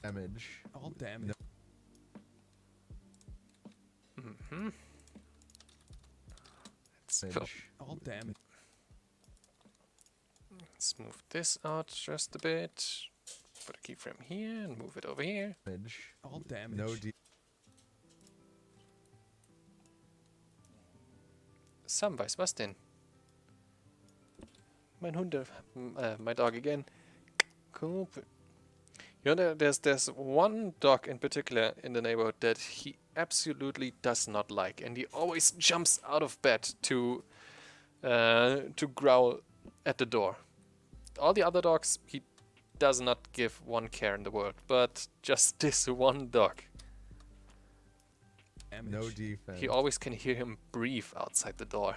Damage. All damage. Mm-hmm. Let's go. Damage. All damage. Let's move this out just a bit. Put a keyframe here and move it over here. Damage. All damage. No D. Sam, weiß was denn? Mein Hunde, my dog again. Cool. You know, there's one dog in particular in the neighborhood that he absolutely does not like, and he always jumps out of bed to growl at the door. All the other dogs, he does not give one care in the world, but just this one dog. Damage. No defense. He always can hear him breathe outside the door.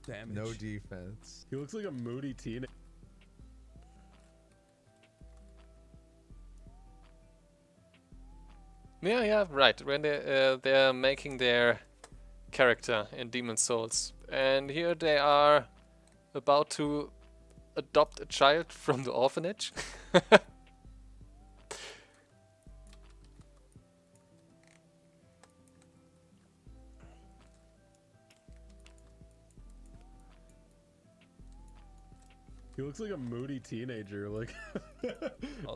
damage. No defense. He looks like a moody teenager. Yeah, right. When they're making their character in Demon Souls, and here they are about to adopt a child from the orphanage. He looks like a moody teenager. Like,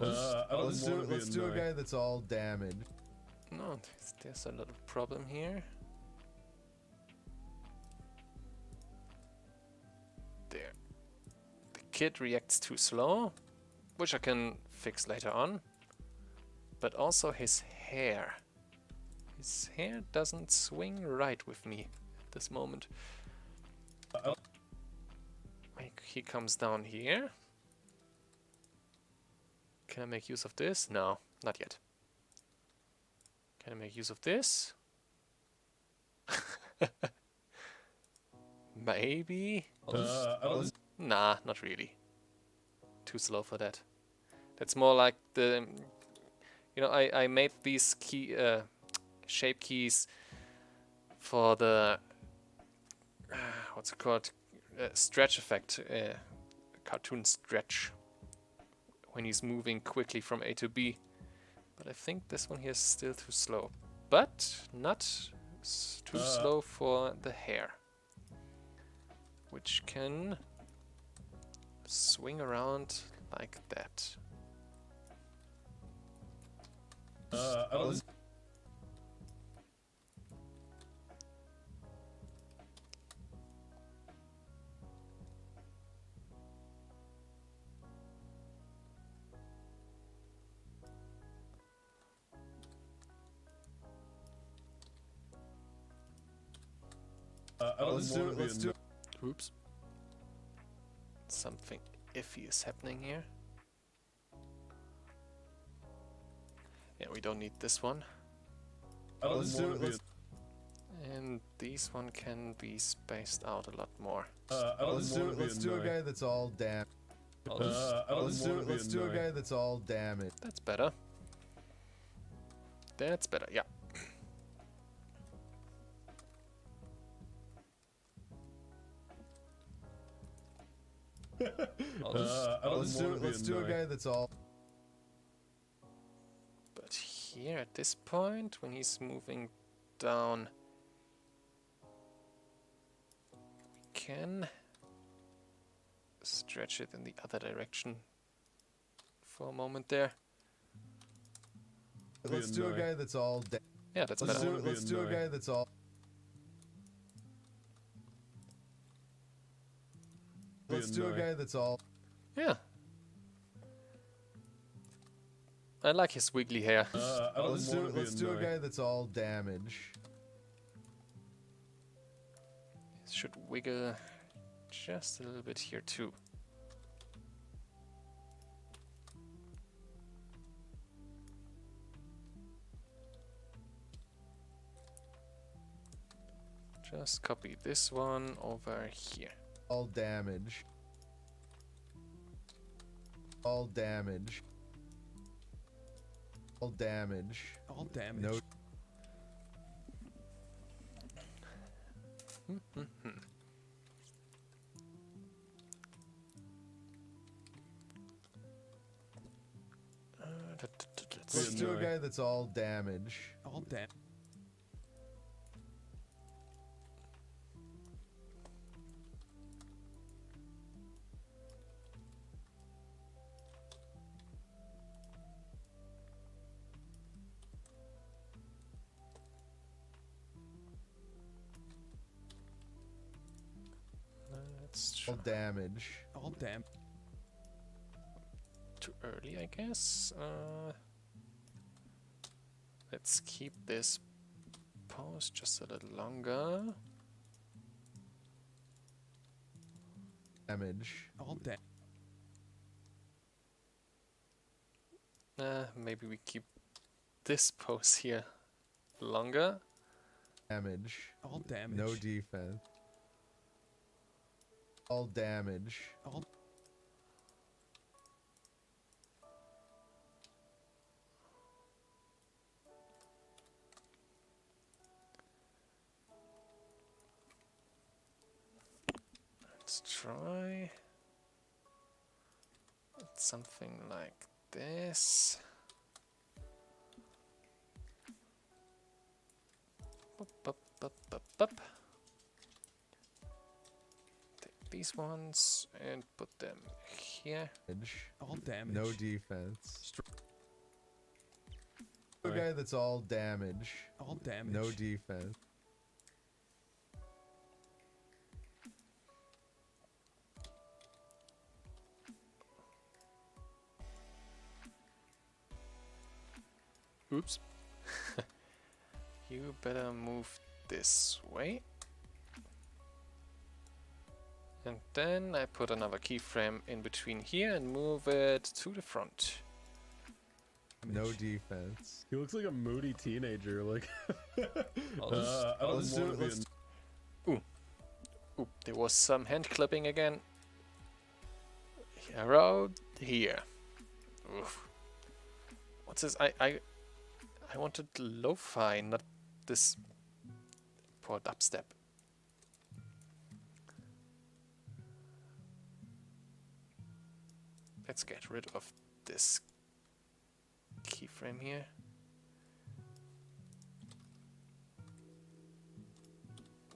Let's do a guy that's all damaged. No, there's a little problem here. There. The kid reacts too slow, which I can fix later on. But also his hair. His hair doesn't swing right with me at this moment. He comes down here. Can I make use of this? No, not yet. Can I make use of this? Maybe? Nah, not really. Too slow for that. That's more like the... You know, I made these key shape keys for the... what's it called? Stretch effect. Cartoon stretch. When he's moving quickly from A to B. But I think this one here is still too slow. But not too slow for the hair. Which can swing around like that. Let's do. Oops. Something iffy is happening here. Yeah, we don't need this one. And these one can be spaced out a lot more. Let's do a guy that's all damaged. Let's do a guy that's all damaged. That's better. That's better, yeah. Let's do a guy that's all. But here at this point, when he's moving down, we can stretch it in the other direction for a moment there. Let's do a guy that's all. Yeah, that's better. Let's do a guy that's all. Let's do a guy that's all. Yeah. I like his wiggly hair. Let's do a guy that's all damage. Should wiggle just a little bit here too. Just copy this one over here. All damage. All damage. All damage. All damage. No. Let's do a guy that's all damage. All damage. All damage. All damage. Too early, I guess. Let's keep this pose just a little longer. Damage. All damage. Maybe we keep this pose here longer. Damage. All damage. No defense. All damage. All Let's try something like this. Bup, bup, bup, bup. Take these ones and put them here. all damage. No defense. Okay, that's all damage. All damage. No defense. Oops. You better move this way. And then I put another keyframe in between here and move it to the front. No defense. He looks like a moody teenager. Like, I let's don't do want it. to be in. Ooh, there was some hand clipping again. Around here. Oof. What's this? I wanted lo-fi, not this poor dubstep. Let's get rid of this keyframe here.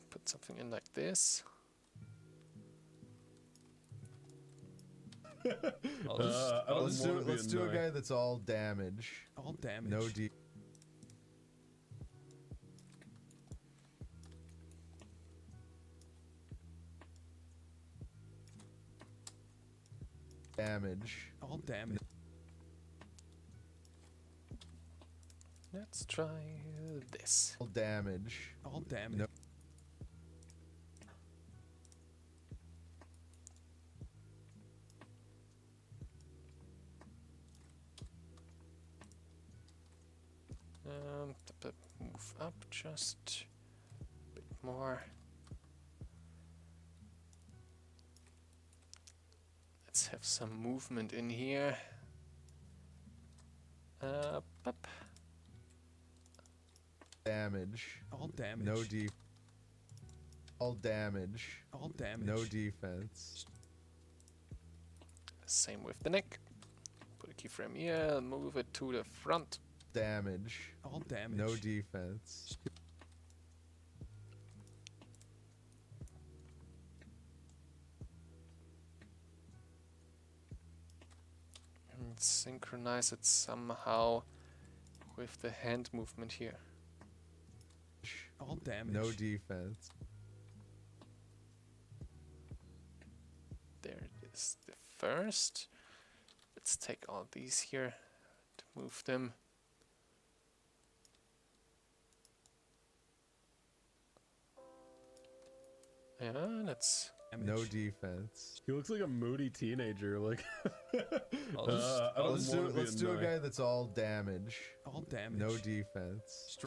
Put something in like this. Let's do a guy that's all damage. All damage. No damage. All damage. Let's try this. All damage. All damage. No. Move up just a bit more. Let's have some movement in here. Up. Damage. All damage. No all damage. All damage. No defense. Same with the neck. Put a keyframe here, move it to the front. Damage. All damage. No defense. And synchronize it somehow with the hand movement here. All damage. No defense. There it is, the first. Let's take all these here to move them. Yeah, let's... No defense. He looks like a moody teenager. Like, I'll I don't Let's want to be do a in guy that's all damage. All damage. No defense.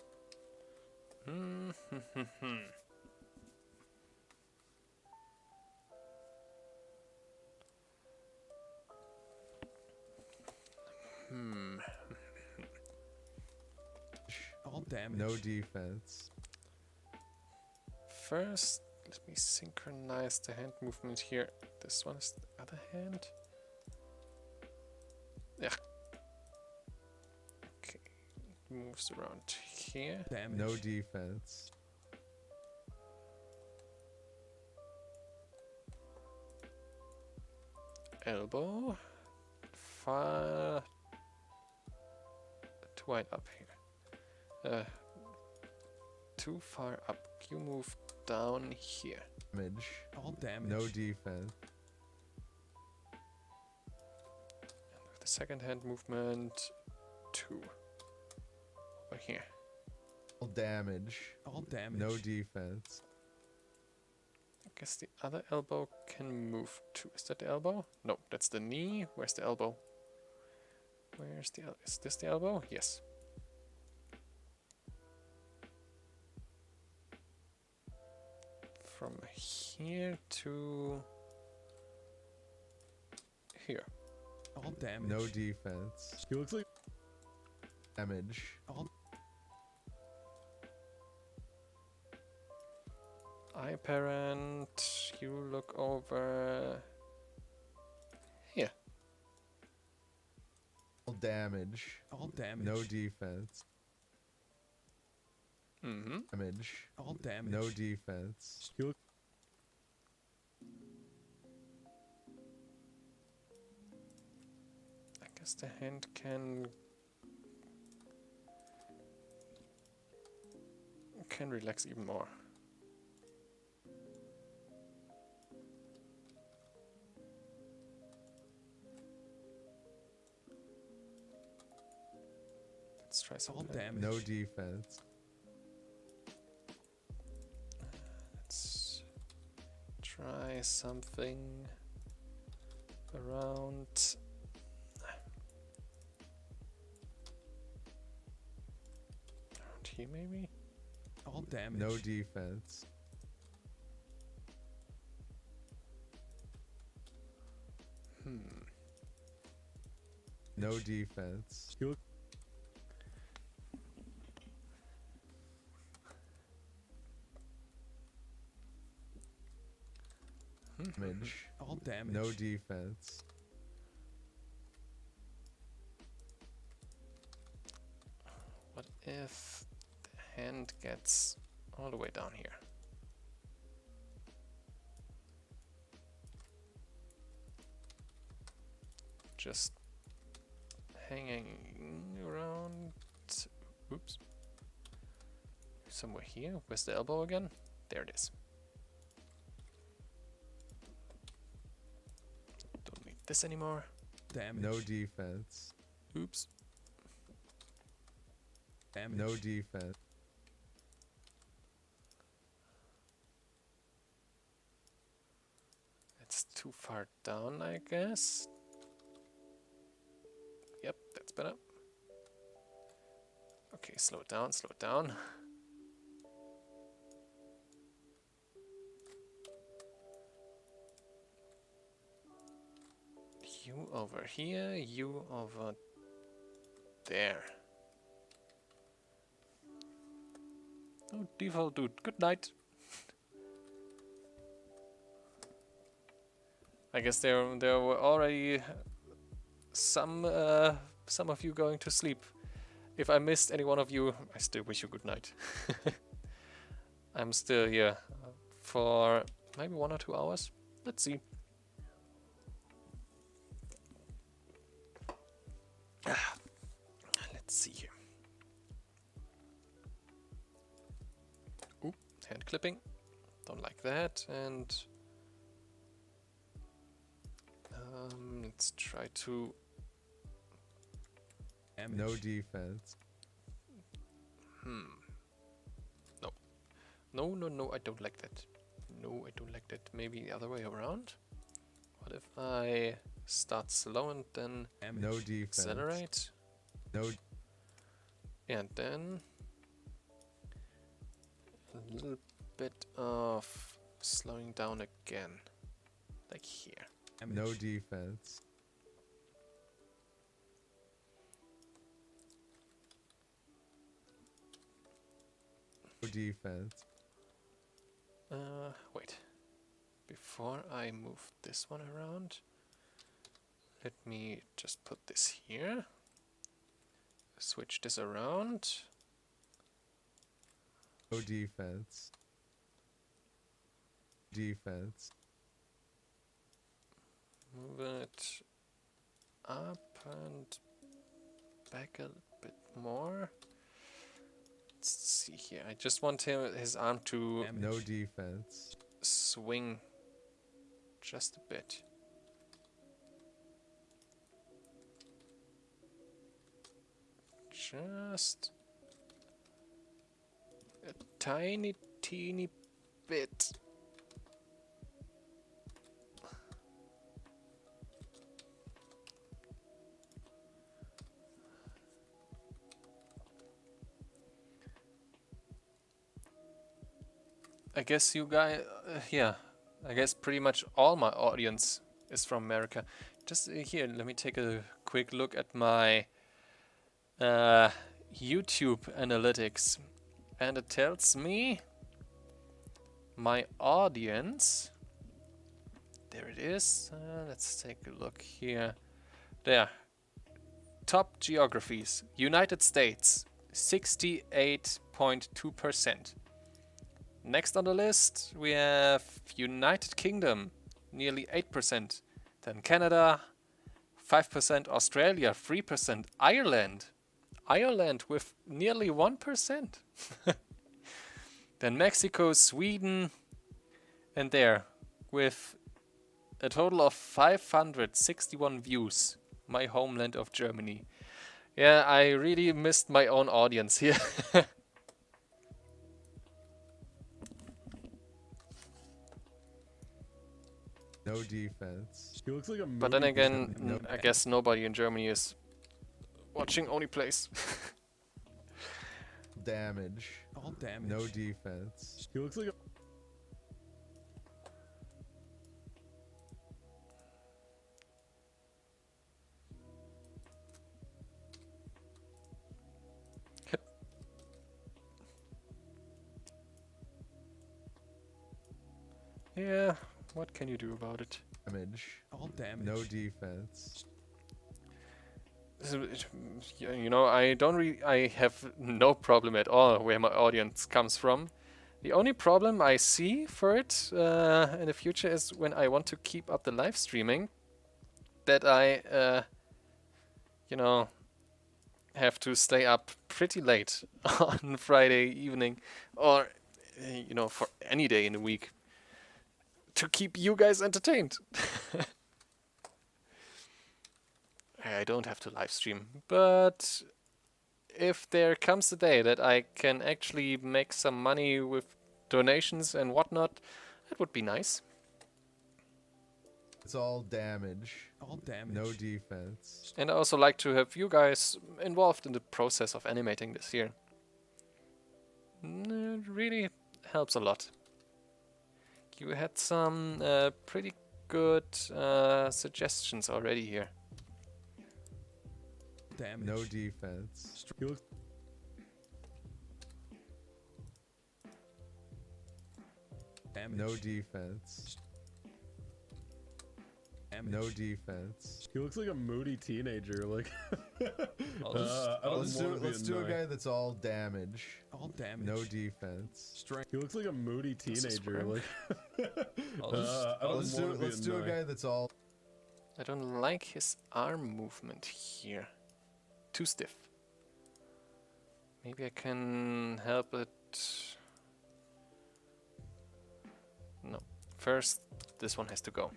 All damage. No defense. First, let me synchronize the hand movement here. This one is the other hand. Yeah. Okay, moves around here. Damage. No defense. Elbow. Far too wide up here. Too far up. You move down here. Damage. All damage. No defense. And with the second hand movement, 2. Over here. All damage. All damage. No defense. I guess the other elbow can move too. Is that the elbow? No, that's the knee. Where's the elbow? Where's the is this the elbow? Yes. From here to here. All damage. No defense. He looks like Damage. All I parent, you look over here. All damage. all damage. No defense. Mm-hmm. Damage. all damage. No defense. he looks I guess the hand can relax even more. Let's try all something. damage. No defense. Let's try something around. Around here, maybe? all damage. No defense. Hmm. No defense. he looks Damage. all damage. No defense. What if the hand gets all the way down here? Just hanging around. Oops. Somewhere here. Where's the elbow again? There it is. Don't need this anymore. damage. No defense. Oops. damage. No defense. It's too far down, I guess. Yep, that's better. Okay, slow it down, slow it down. You over here, you over there. Oh, default dude, good night. I guess there were already some of you going to sleep. If I missed any one of you, I still wish you good night. I'm still here for maybe 1 or 2 hours. Let's see. Let's see here. Ooh, hand clipping. Don't like that. And let's try to. damage. No defense. No. No, no, no, I don't like that. No, I don't like that. Maybe the other way around? What if I start slow and then damage. No defense. accelerate? No. And then a little bit of slowing down again. Like here. damage. No defense. No defense. Wait. Before I move this one around, let me just put this here. Switch this around. No defense. Defense. Move it up and back a bit more. Let's see here. I just want his arm to Damage. No defense. swing just a bit. Just a tiny, teeny bit. I guess you guys, yeah, I guess pretty much all my audience is from America. just here, let me take a quick look at my YouTube analytics. And it tells me my audience. There it is. Let's take a look here. There. Top geographies. United States, 68.2%. Next on the list, we have United Kingdom, nearly 8%. Then Canada, 5%. Australia, 3%. Ireland with nearly 1%. Then Mexico, Sweden, and there with a total of 561 views. My homeland of Germany. Yeah, I really missed my own audience here. No defense. He looks like a But then moody again, No. I guess nobody in Germany is watching Oney plays. Damage. All damage. No defense. He looks like a Yeah, what can you do about it? Damage. All damage. No defense. You know, I have no problem at all where my audience comes from. The only problem I see for it in the future is when I want to keep up the live streaming, that I, you know, have to stay up pretty late on Friday evening, or you know, for any day in the week, to keep you guys entertained. I don't have to live stream, but if there comes a day that I can actually make some money with donations and whatnot, that would be nice. It's all damage. All damage. No defense. And I also like to have you guys involved in the process of animating this year. It really helps a lot. You had some pretty good suggestions already here. Damage. No defense. he looks Damage. No defense. Damage. No defense. he looks like a moody teenager. Like All I don't Let's wanna be do a annoying. guy that's all damage. all damage. No defense. Strength. He looks like a moody teenager. square. Like All I don't Let's wanna be do a annoying. guy that's all. I don't like his arm movement here. Too stiff. Maybe I can help it. No. First, this one has to go.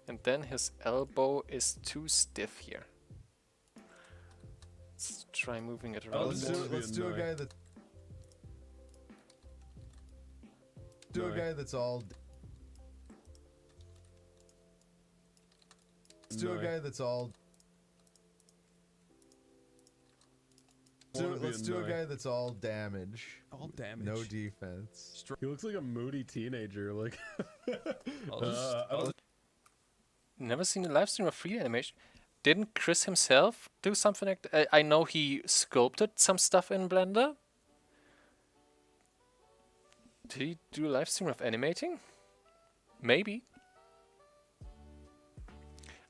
And then his elbow is too stiff here. Let's try moving it around. Let's a bit. wanna be Let's do a annoying. guy that. Do a Annoying. guy that's all. Let's do a Annoying. guy that's all. Wanna be Let's do a annoying. guy that's all damage. All damage. No defense. Strength. He looks like a moody teenager. Like All I don't Never seen a live stream of 3D animation. Didn't Chris himself do something like that? I know he sculpted some stuff in Blender. Did he do a live stream of animating? Maybe.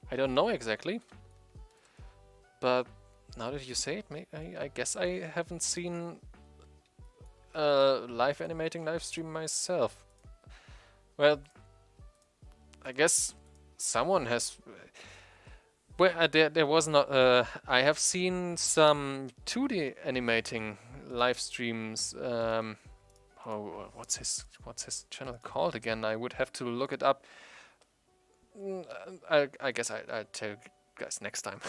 I don't know exactly. But now that you say it, I guess I haven't seen a live animating live stream myself. Well, I guess someone has. Well, there was not. I have seen some 2D animating live streams. Oh, what's his channel called again? I would have to look it up. I guess I'll tell you guys next time.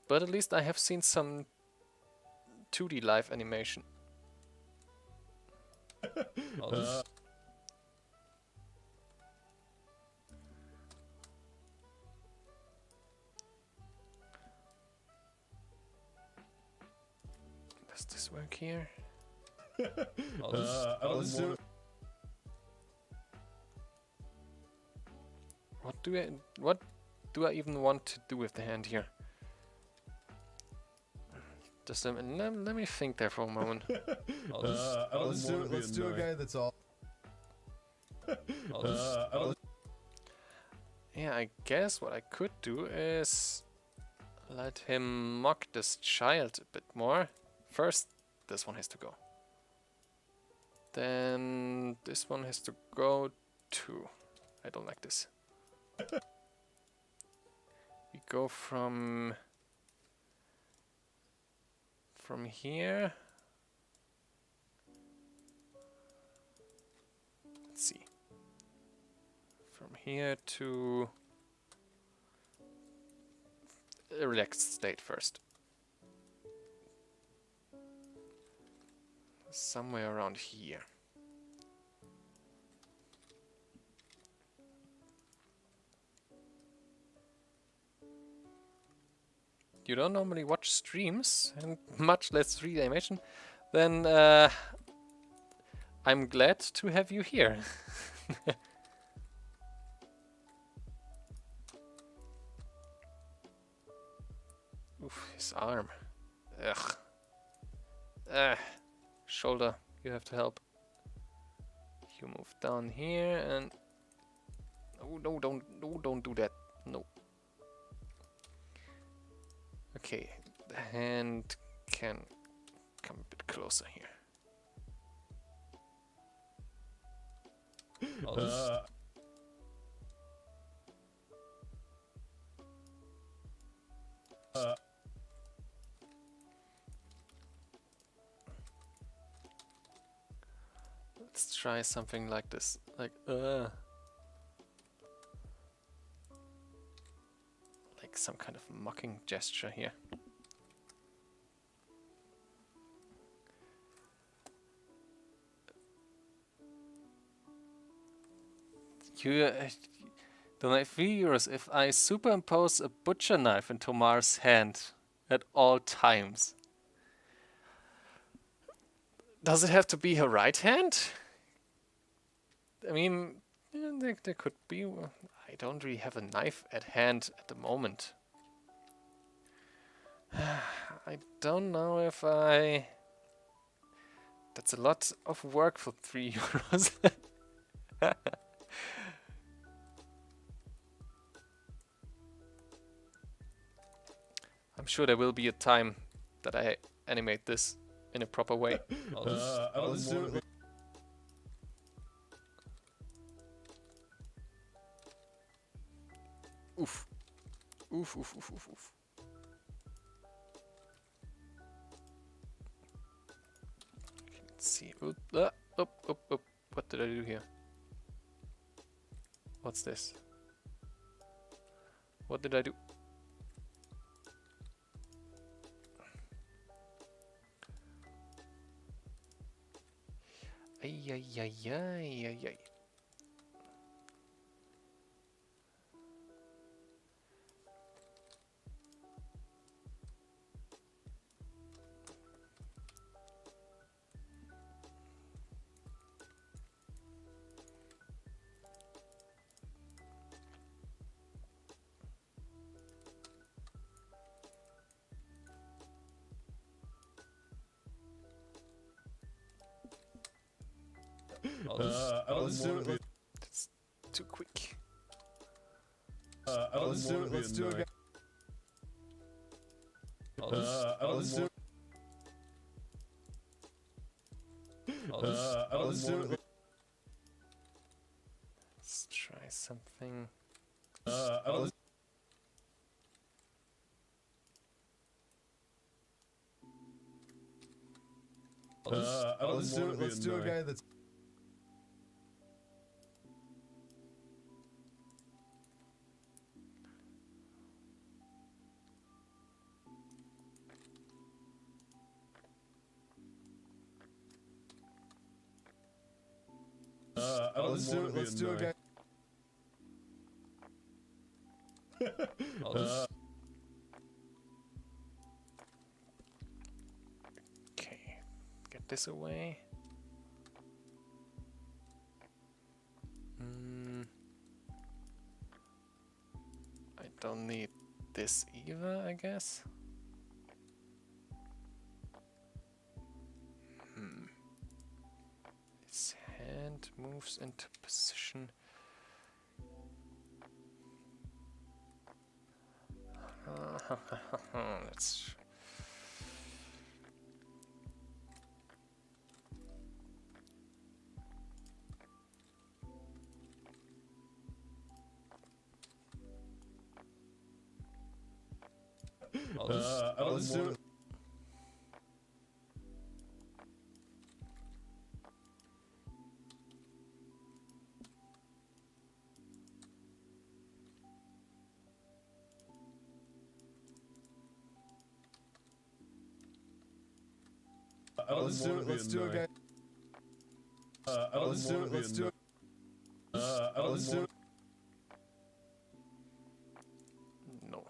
But at least I have seen some 2D live animation. all Does this work here? Let's do it. What do I even want to do with the hand here? Just let me think there for a moment. Let's do a guy that's all. Yeah, I guess what I could do is let him mock this child a bit more. First, this one has to go. Then this one has to go too. I don't like this. We go from here. Let's see. From here to a relaxed state first. Somewhere around here. You don't normally watch streams, and much less 3D animation, then I'm glad to have you here. Oof, his arm. Ugh. Shoulder, you have to help. You move down here and... No, don't do that. No. Okay, the hand can come a bit closer here. Let's try something like this, like some kind of mocking gesture here. The knife viewers, if I superimpose a butcher knife into Mars' hand at all times, does it have to be her right hand? I mean, yeah, there could be. I don't really have a knife at hand at the moment. I don't know if I... That's a lot of work for 3 euros. I'm sure there will be a time that I animate this in a proper way. Let's do it. Oof. Oof, oof, oof, oof, oof. Okay, let's see. Up. What did I do here? What's this? What did I do? Ay. Let's do it. That's too quick. Let's do it. Let's do it. Let's do it. Let's do it. Let's try something. Let's do it. Let's do a guy that's... let's do it. Let's do a guy... Okay, get this away. don't need this either, I guess. His hand moves into position. Let's... Let's do it. Let's do it. Let's do it, guys. Let's do it. Let's do it. Let's do it. No.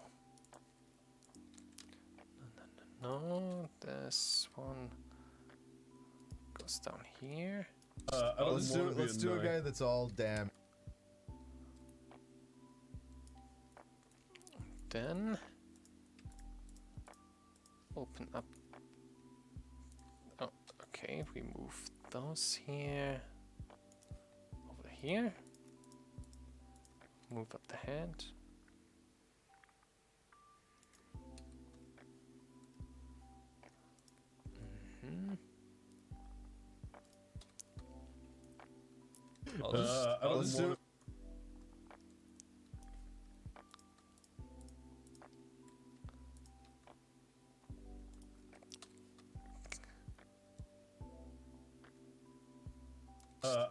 No, this one goes down here. Let's do it. Let's do a guy that's all damn. Then open up. Oh, okay, we move those here over here. Move up the hand. Let's do it.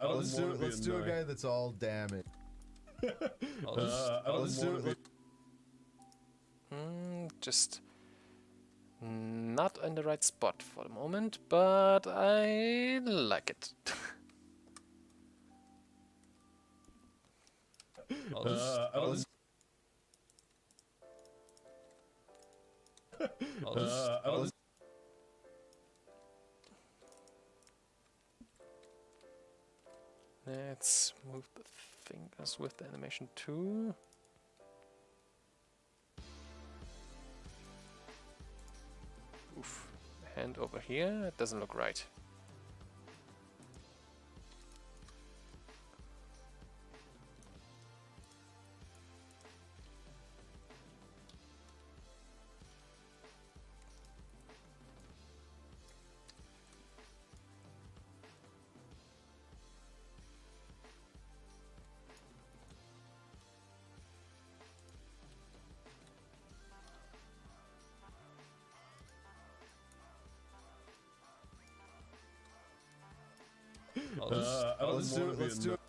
Let's do it. Let's do a guy that's all damaged. Let's do it. Just not in the right spot for the moment, but I like it. Let's Let's move the fingers with the animation too. Oof. Hand over here, it doesn't look right. let's do it. Let's do it.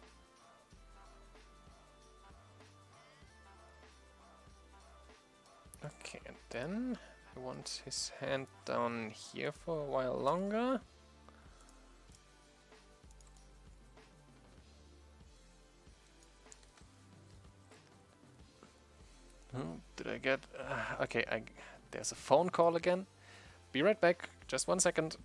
Okay, and then I want his hand down here for a while longer. Did I get... okay, there's a phone call again. Be right back. Just 1 second.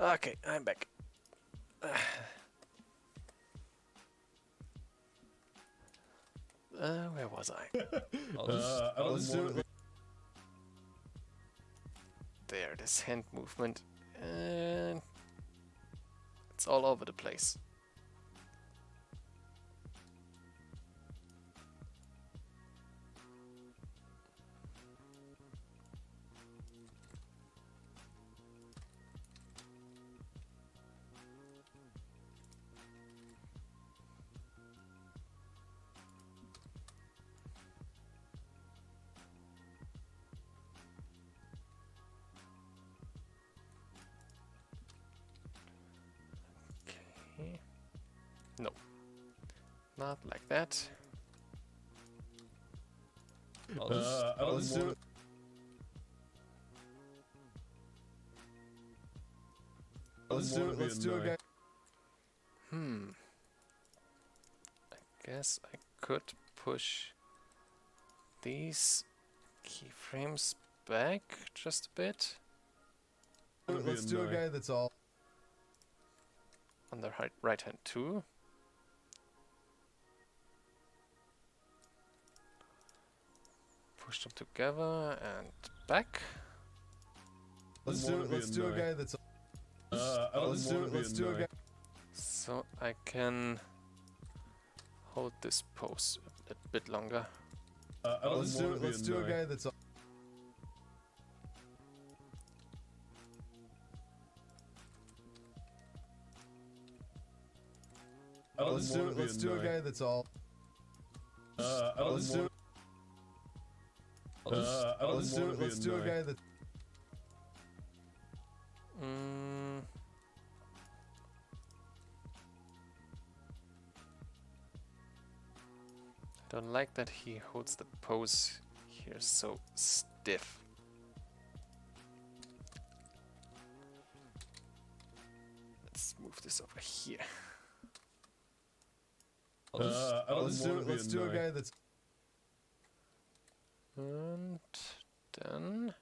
Okay, I'm back. Where was I? There, this hand movement. And it's all over the place. Okay. No. Not like that. Let's do it. Let's do it. Let's do it again. I guess I could push these keyframes back just a bit. Let's do a guy that's all. On the right hand too. Push them together and back. Let's do it. Let's do a guy that's. Let's do it. Let's do a guy. So I can hold this pose a bit longer. Let's do it. Let's do a guy that's. Let's do it. Let's do a guy that's all. Let's do it. Let's do it. Let's do a guy that. I don't like that he holds the pose here so stiff. Let's move this over here. Let's do it. Let's do a guy that's. And then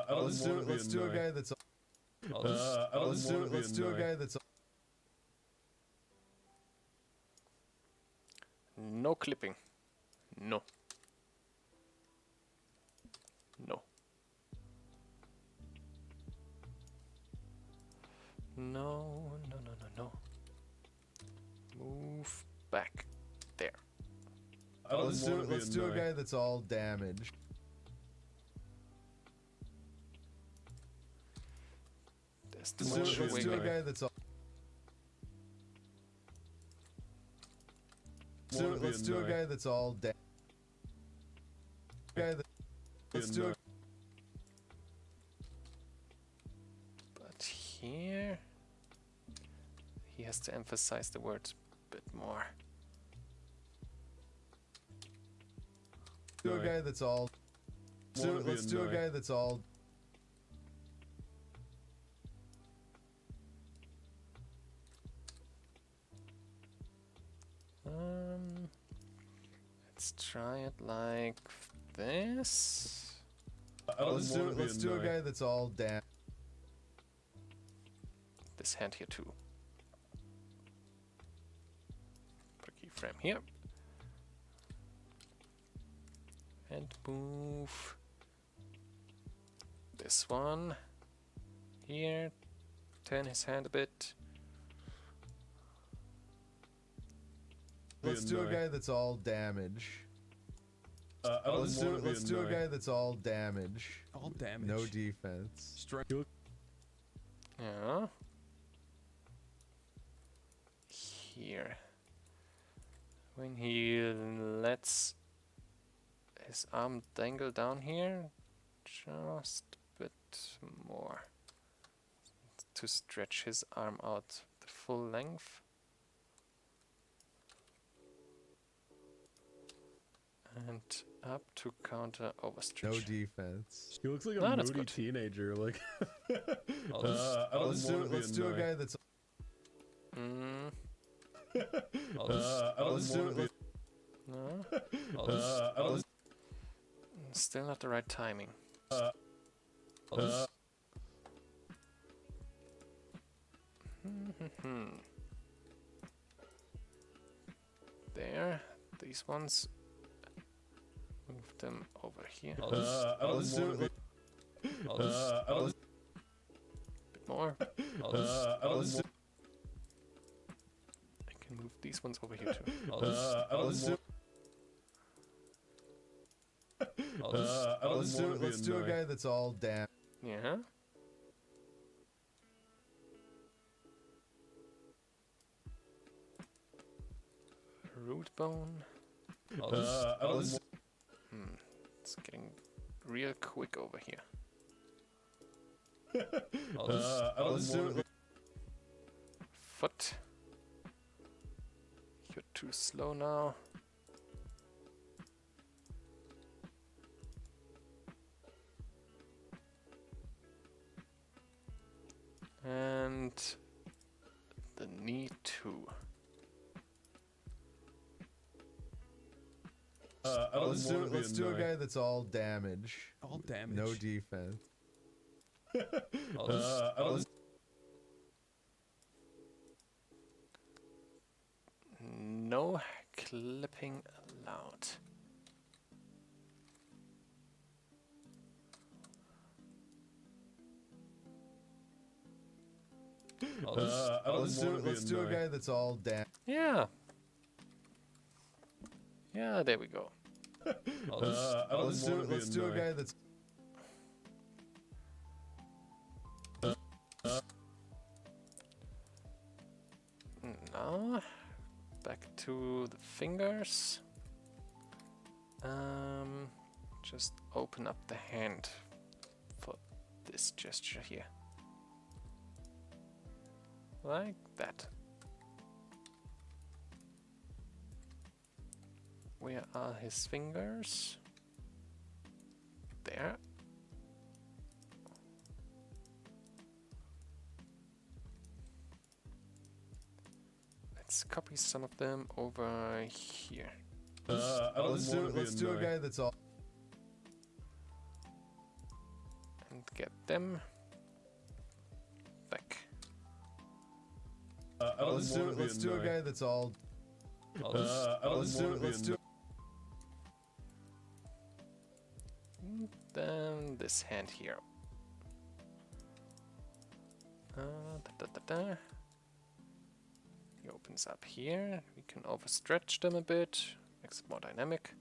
Let's do it. Let's do a guy that's. Let's do it. Let's do a guy that's. no clipping. No. No. No, no, no, no, no. Move back. There. Let's do it. Let's do a guy that's all damaged. There's too Let's much do it. Let's do a wiggling. guy that's all. Let's do a guy that's all damaged. Guy that. Let's do a. But here he has to emphasize the word a bit more. Do a guy that's all. Let's do a guy that's all. Let's try it like this. Let's do it. Let's do a guy that's all damaged. This hand here too. Put a keyframe here. And move this one here. Turn his hand a bit. Let's do a guy that's all damage. Let's do it. Let's do a guy that's all damage. All damage. No defense. Strength. Yeah. Here. When he lets his arm dangle down here, just a bit more. To stretch his arm out the full length. And up to counter overstretch. No defense. He looks like a No, that's moody good. teenager. Like, Let's do it. Let's do a guy that's. Mm, Let's do it. no. Still not the right timing. There, these ones. Move them over here. Bit more. I can move these ones over here too. Let's do a guy that's all damn. Yeah. Root bone. It's getting real quick over here. Foot. You're too slow now. And the knee too. Let's do a guy that's all damage. All damage. No defense. No clipping allowed. Let's do a guy that's all damn. Yeah. Yeah, there we go. Let's do a guy that's. Now, back to the fingers. Just open up the hand for this gesture here. Like that. Where are his fingers? There. Let's copy some of them over here. Let's do a guy that's all. And get them back. Let's do a guy that's all. Let's do. Then this hand here. He opens up here. We can overstretch them a bit, makes it more dynamic.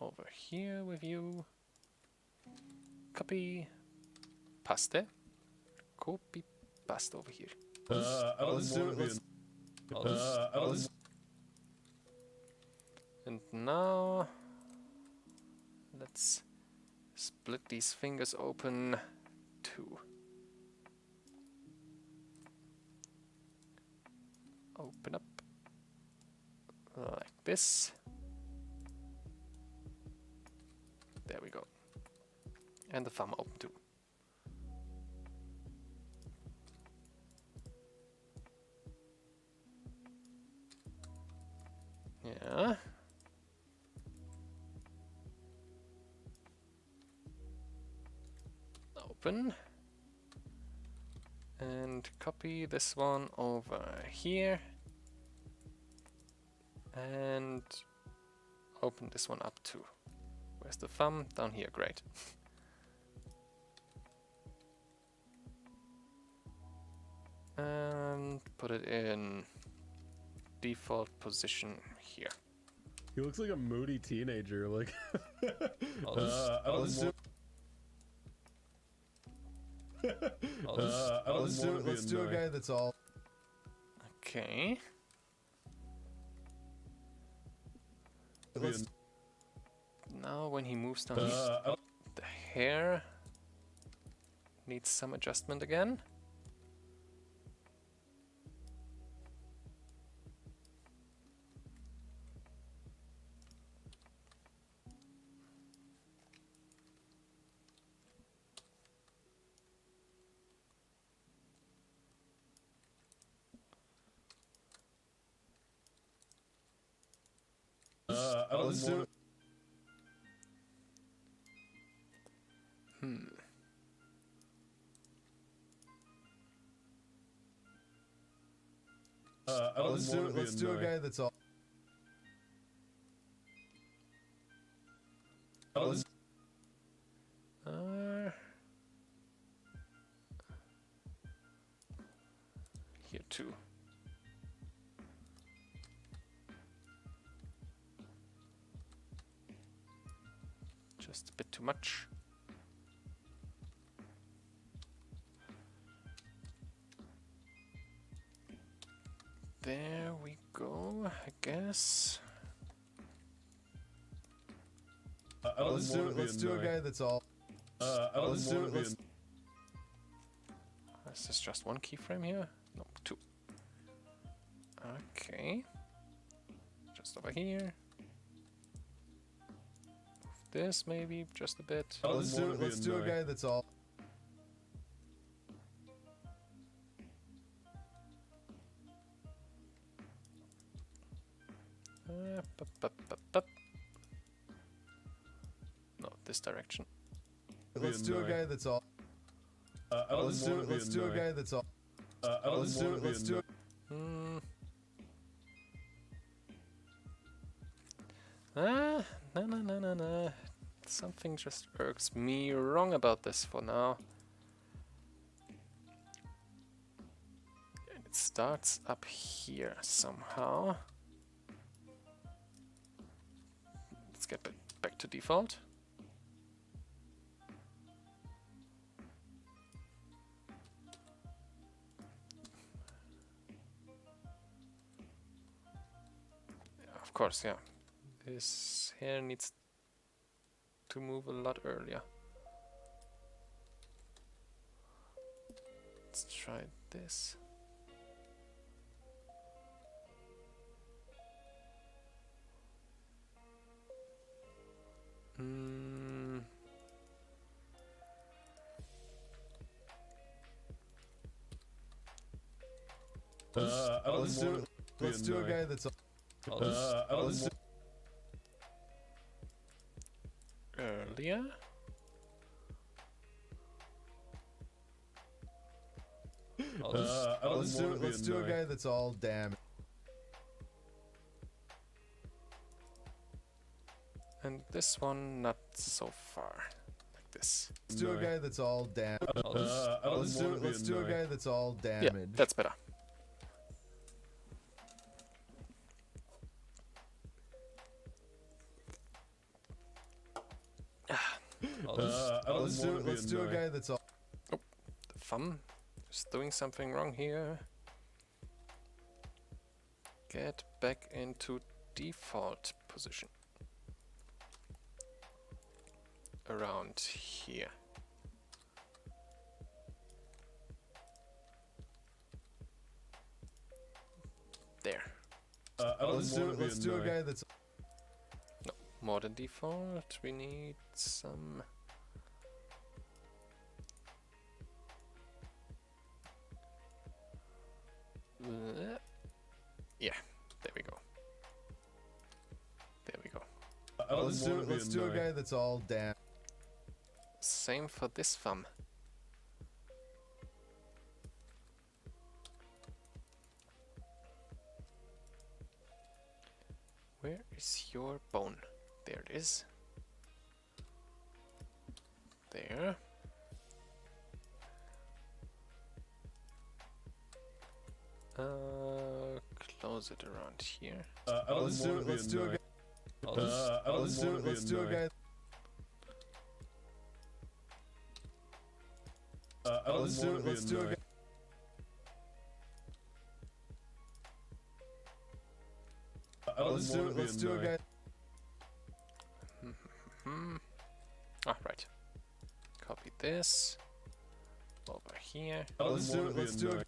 Over here with you. Copy, paste. Copy, paste over here. And now let's split these fingers open too. Open up like this. There we go. And the thumb open too. Yeah. Open. And copy this one over here. And open this one up too. Where's the thumb? Down here, great. And put it in default position here. He looks like a moody teenager. Like, Let's do a guy that's all. Okay. Now when he moves down here, the hair needs some adjustment again. Let's do it. Let's do it. Let's do a guy that's all. Let's here too. Just a bit too much. There we go, I guess. let's do it. Let's do a guy that's all. Let's do it. Let's Is this just one keyframe here? No, two. Okay. Just over here. Move this maybe just a bit. let's do it. Let's do a guy that's all. Bup. No, this direction. Let's do a guy that's all. Let's do it. Let's do a guy that's all. Let's do it. Let's do it. No. Something just irks me wrong about this for now. And it starts up here somehow. Let's get back to default. Of course, yeah. This here needs to move a lot earlier. Let's try this. Let's do it. Let's do a guy that's all. Let's do Earlier? let's do it. Let's do a guy that's all damaged. And this one not so far. Like this. Let's do a guy that's all damaged. Let's do it. Let's do a guy that's all Yeah, damaged. that's better. Let's do it. Let's do a guy that's all. The thumb is doing something wrong here. Get back into default position. Around here. There. Let's do it. Let's do a guy that's. No, more than default. We need some. Yeah, there we go. There we go. Let's do it. Let's do a guy that's all damaged. Same for this thumb. Where is your bone? There it is. There. Close it around here. Let's do it. Let's do a guy. Let's do it. Let's do a guy. Let's do it. Let's do a guy. Let's do it. Let's do a guy. Ah, right. Copy this. Over here. Let's do it. Let's do a.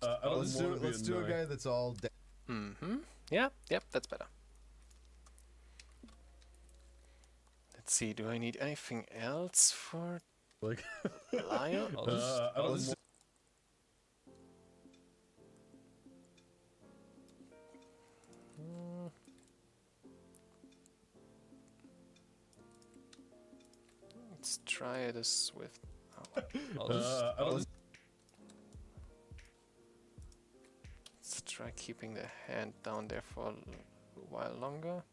Let's do it. Let's do a guy that's all damaged. Yeah, yep, that's better. Let's see, do I need anything else for Like, Lion? Let's Let's try this with. I'll Let's try keeping the hand down there for a while longer.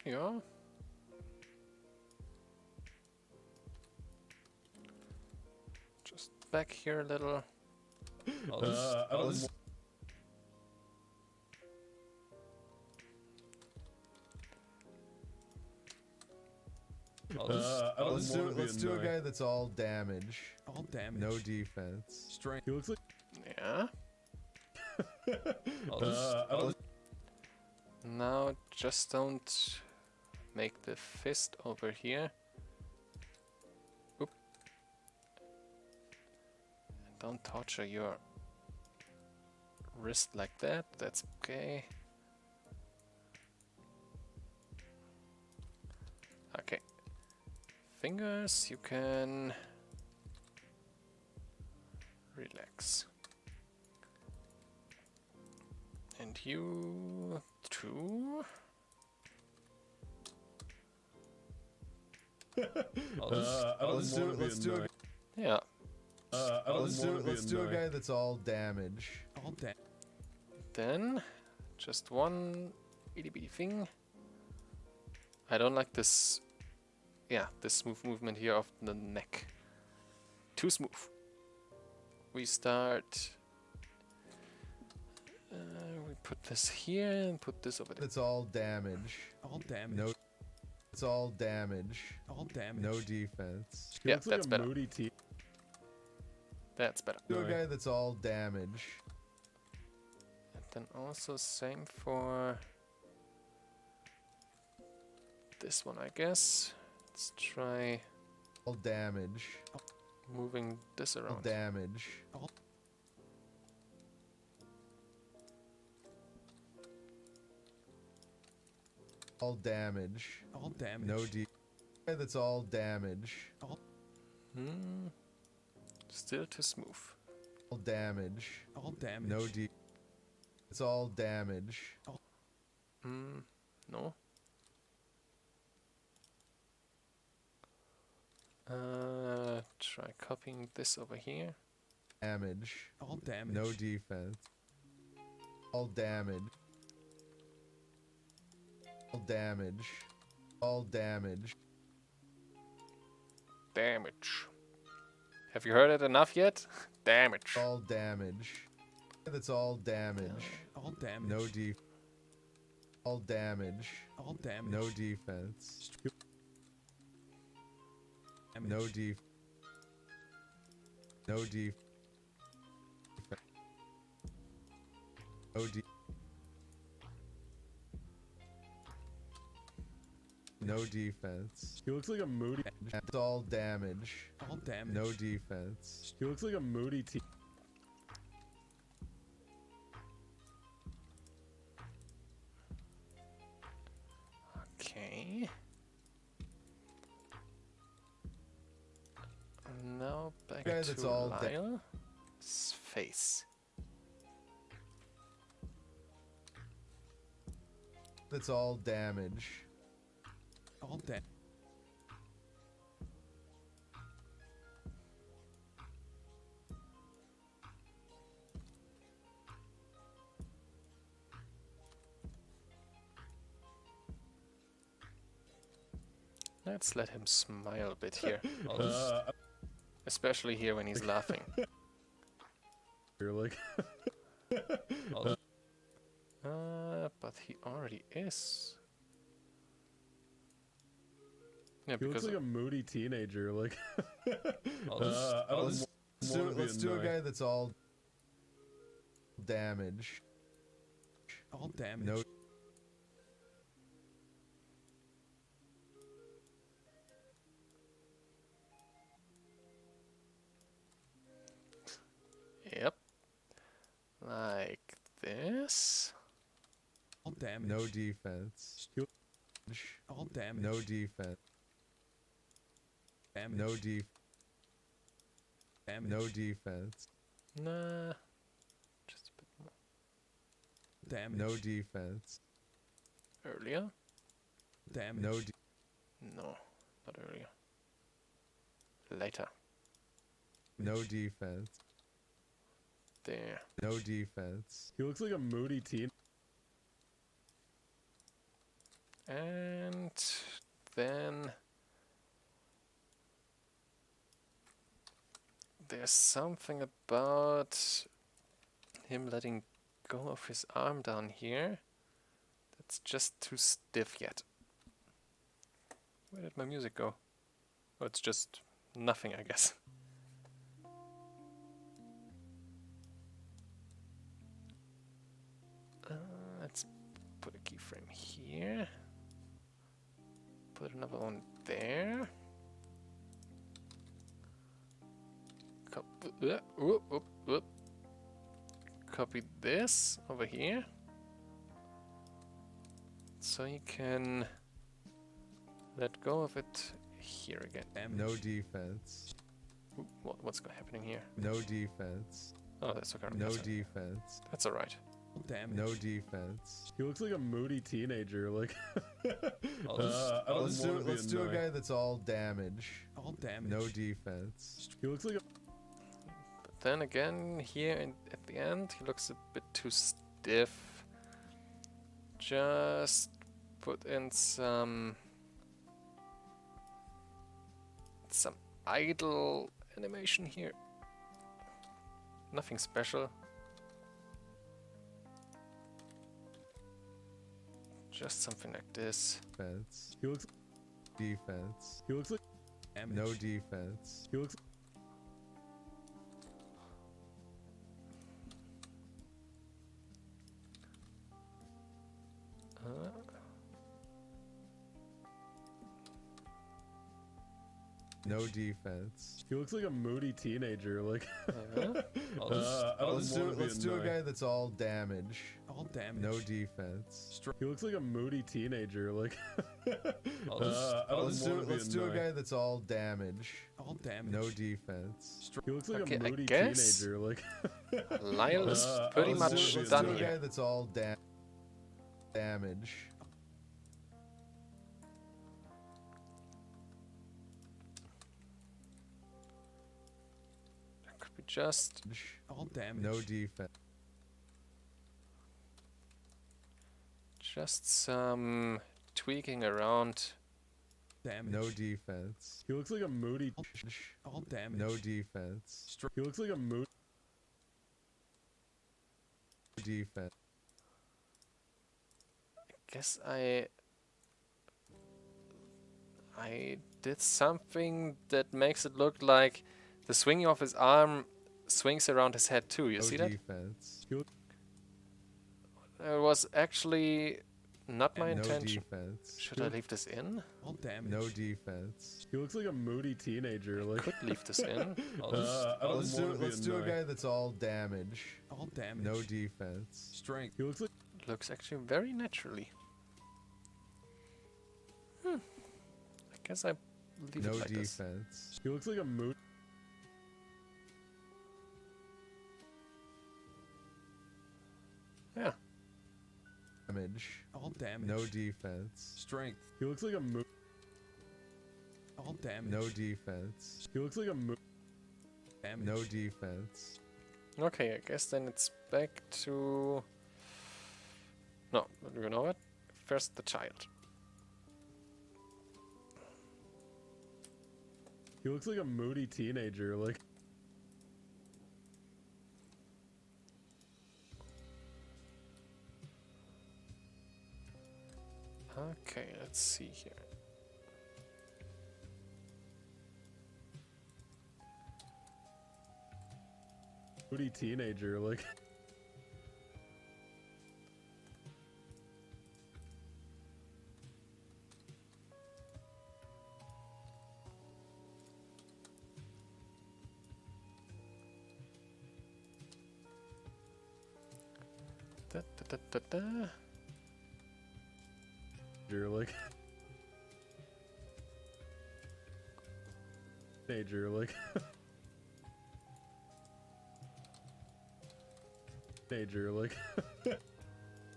Yeah. Just back here a little. Let's do a guy that's all damage. All damage. No defense. Strength. He looks like Yeah. Now just don't make the fist over here. Oop. And don't torture your wrist like that. That's okay. Okay. Fingers, you can relax. And you too. Let's do a Yeah. let's do a guy that's all damage. All damage. Then just one itty bitty thing. I don't like this. Yeah, this smooth movement here of the neck. Too smooth. We start. We put this here and put this over there. It's all damage. All damage. No. It's all damage. All damage. No defense. he Yeah, looks like that's a better. moody T. That's better. Do a guy that's all damage. And then also same for this one, I guess. Let's try All damage. moving this All around. damage. All damage. All damage. No guy that's all damage. Hmm. Still too smooth. All damage. All damage. No It's all damage. Hmm. No. Try copying this over here. Damage. All damage. No defense. All damage. All damage. All damage. Damage. Have you heard it enough yet? Damage. All damage. That's all damage. All damage. No all damage. All damage. No defense. Damage. No No No No defense. He looks like a moody. That's all damage. All damage. No defense. He looks like a moody T. Okay. Now back Okay, that's to all Lyle's face. That's all damage. All damage. Let's let him smile a bit here. Especially here when he's laughing. You're like But he already is. Yeah, he looks because like a moody teenager. Like Let's do a guy that's all damage. All damage. No Yep. Like this. All damage. No defense. All damage. No defense. Damage. No Damage. No defense. Nah, just a bit more Damage. No defense. earlier. Damage. No No, not earlier. Later. no defense. There. No defense. He looks like a moody teen. And then there's something about him letting go of his arm down here. That's just too stiff yet. Where did my music go? Oh, it's just nothing, I guess. Let's put a keyframe here. Put another one there. Copy this over here. So you can let go of it here again. Damage. No defense. Ooh, what's happening here? No defense. Oh, that's okay. No defense. That's alright. Damage. No defense. He looks like a moody teenager. Like, Let's do a guy that's all damage. All damage. No defense. He looks like a But then again, here at the end, he looks a bit too stiff. Just put in some idle animation here. Nothing special. Just something like this. Defense. He looks. Defense. He looks like. Damage. No defense. He looks. No defense. He looks like a moody teenager. Like, Let's do a guy that's all damage. All damage. No defense. he looks like a moody teenager. Like, Let's do a guy that's all damage. All damage. No defense. he looks like Okay, a I moody guess- teenager. Like, Lyle is pretty let's much Let's done do a here. guy that's all damage. That could be just All damage. No defense. some tweaking around. Damage. No defense. he looks like a moody. All damage. No defense. He looks like a moody. Defense. Guess I did something that makes it look like the swinging of his arm swings around his head too. You No see that? defense. It was actually not my No intention. defense. Should I leave this in? All damage. No defense. He looks like a moody teenager. Like, Could leave this in. Let's do a guy that's all damage. All damage. No defense. Strength. he looks like. Looks actually very naturally. I guess I leave No it like this. defense. He looks like a moody. Yeah. Damage. All damage. No defense. Strength. He looks like a moody. All damage. No defense. He looks like a moody. Damage. No defense. Okay, I guess then it's back to... No, you know what? First the child. He looks like a moody teenager. Like, Okay, let's see here. moody teenager. Like, Da, da, da, da, da. you're like. Teenager. Like, Teenager, like.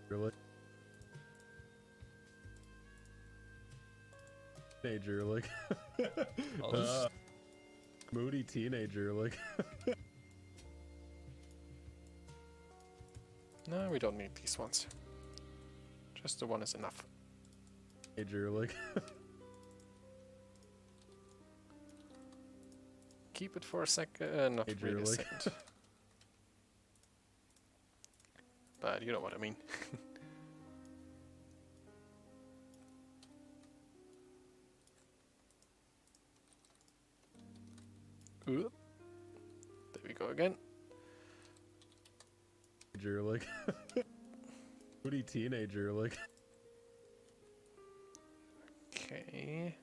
Really? Teenager, like. Moody teenager, like. No, we don't need these ones. Just the one is enough. Teenager, like. Keep it for a second. Not Major, really a like- second. But you know what I mean. Oop. There we go again. Teenager, like. Moody teenager, like. Okay.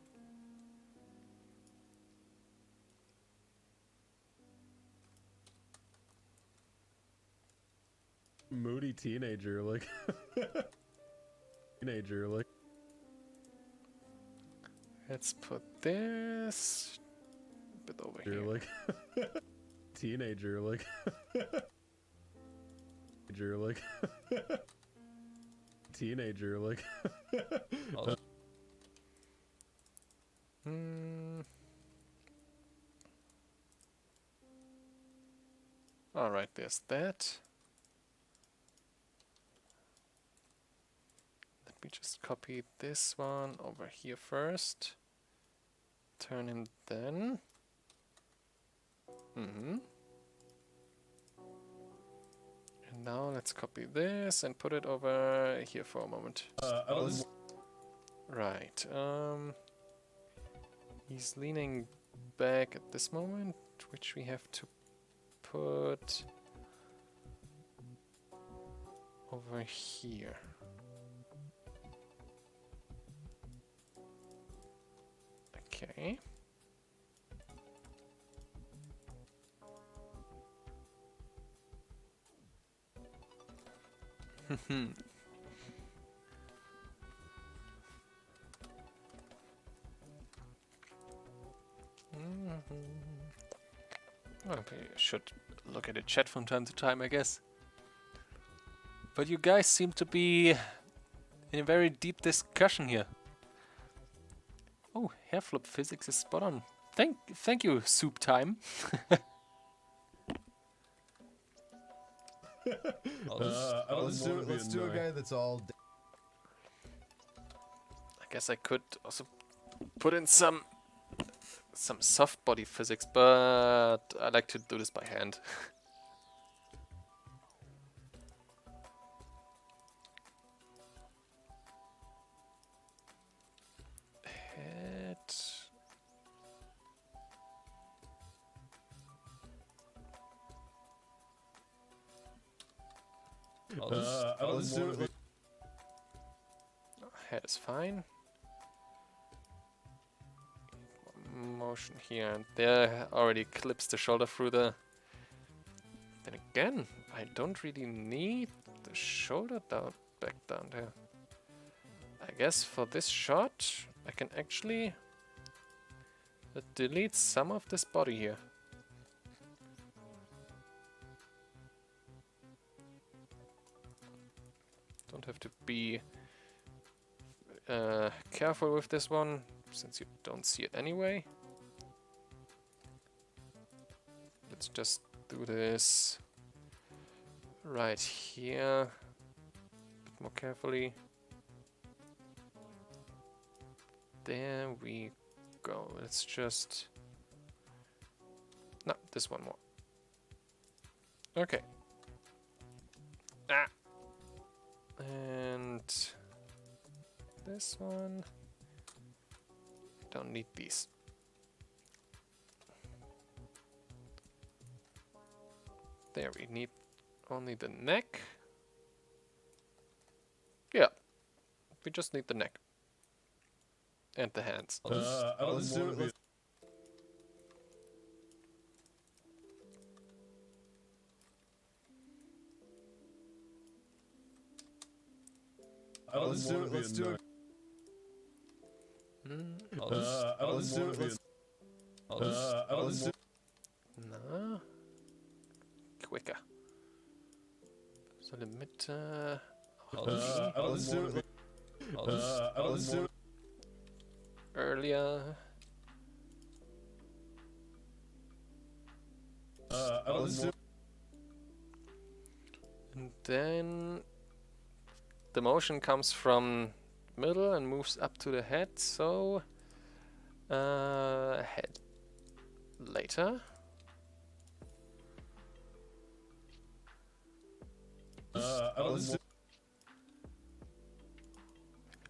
Moody teenager, like. Teenager, like. Let's put this a bit over You're here. like. Teenager, like. Teenager, like. Teenager, like. Alright, there's that. Let me just copy this one over here first. Turn him then. And now let's copy this and put it over here for a moment. Right. He's leaning back at this moment, which we have to put over here. Okay. Okay, I should look at the chat from time to time, I guess. But you guys seem to be in a very deep discussion here. Oh, hair flip physics is spot on. Thank you, Soup Time. Let's do a guy that's all. I guess I could also put in some soft body physics, but I like to do this by hand. Head. Head is fine. Motion here and there already clips the shoulder through the. Then again, I don't really need the shoulder back down there. I guess for this shot, I can actually delete some of this body here. Don't have to be careful with this one, since you don't see it anyway. Let's just do this right here, a bit more carefully. There we go. Let's just... No, this one more. Okay. Ah! And this one. Don't need these. There, we need only the neck. Yeah, we just need the neck. And the hands. Let's do it. Let's do it. No. Quicker. Soll in Mitte. Let's do it. Let's do it. Earlier. Let's do it. And then the motion comes from middle and moves up to the head, so head later. Let's do it.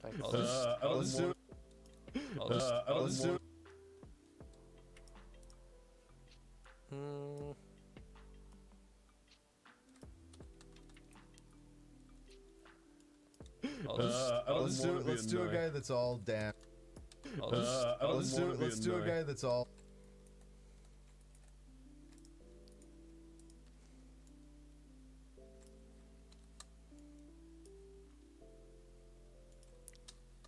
Like Let's do it. Let's do it. Hmm. Let's do it. Let's do a guy that's all damn. Let's do it. Let's do a guy that's all.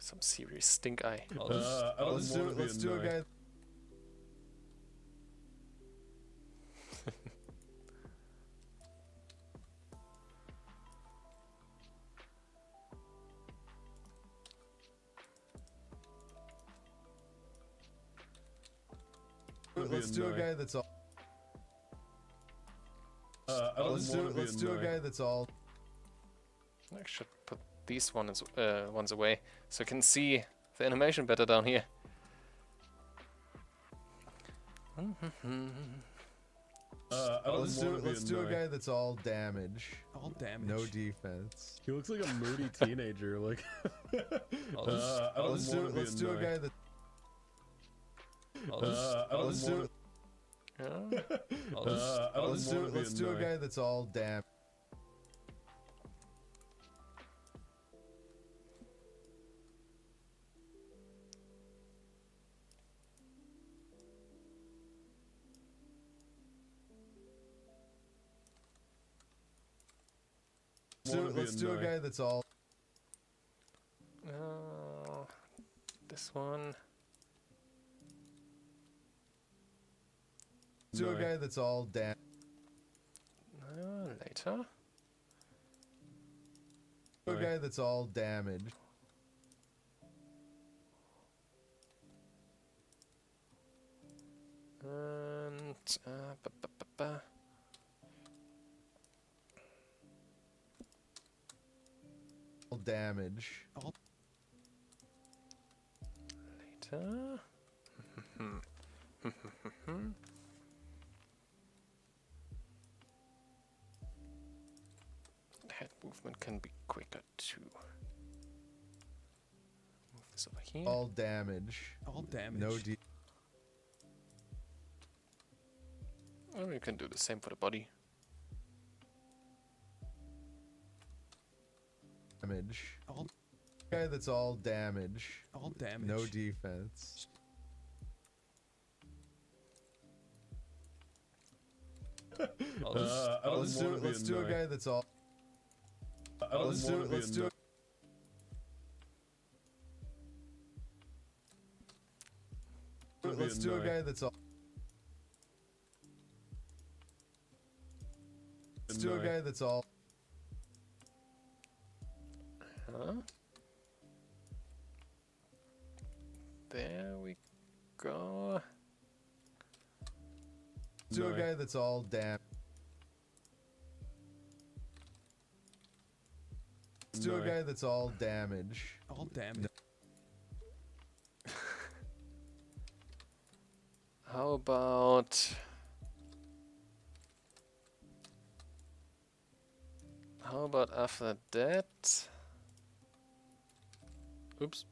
Some serious stink eye. Let's do it. Let's do a guy. Let's do a guy that's all. Let's do it. Let's do a guy that's all. I should put these ones away so I can see the animation better down here. Let's do it. Let's do a guy that's all damage. All damage. No defense. He looks like a moody teenager. Like. Let's do it. Let's do a guy that. Let's do it. Yeah. Let's do it. Let's do a guy that's all damage. Let's do a guy that's all. This one. Let's do a guy that's all damage. Later. A guy that's all damage. And All damage. later. Head movement can be quicker too. Move this over here. All damage. All damage. No Or you can do the same for the body. damage. All, Guy that's all damage. all damage. No defense. Let's do it. Let's do a guy that's all. Let's do it. Let's do it. Let's do a guy that's all. Let's do a guy that's all. Huh? There we go. Let's do a guy that's all damn. Let's do a guy that's all damage. All damage. How about... How about after that? Oops.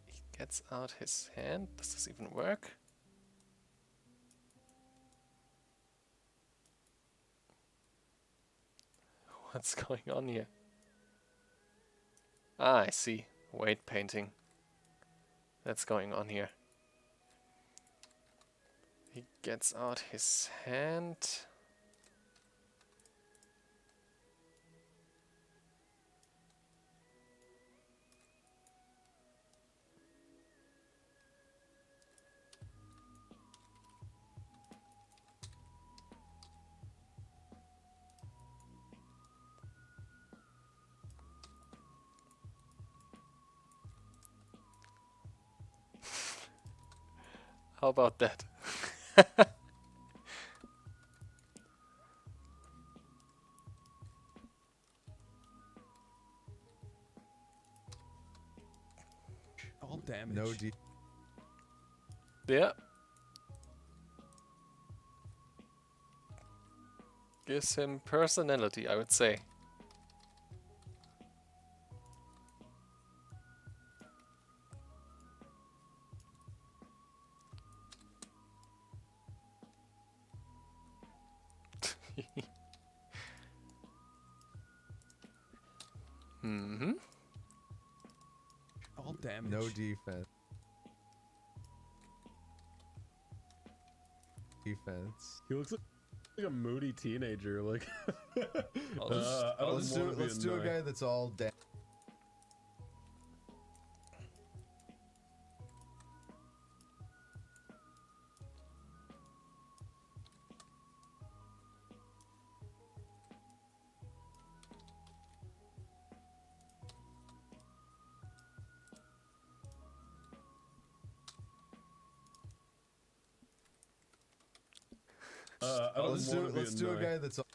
He gets out his hand. Does this even work? What's going on here? Ah, I see. Weight painting. That's going on here. He gets out his hand. How about that? All damage. No D. Yeah. Gives him personality, I would say. Mm-hmm. All damage. No defense. Defense. He looks like a moody teenager. Like, Oh, I don't Let's do a guy that's all damage. Let's do a guy that's all.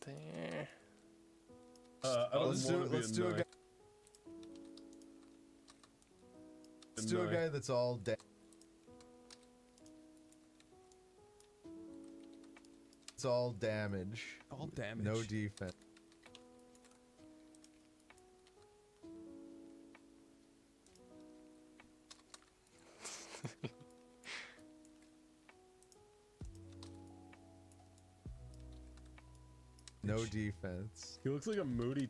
there. Let's do a guy. Let's do a guy that's all damage. It's all damage. All damage. No defense. No defense. He looks like a moody.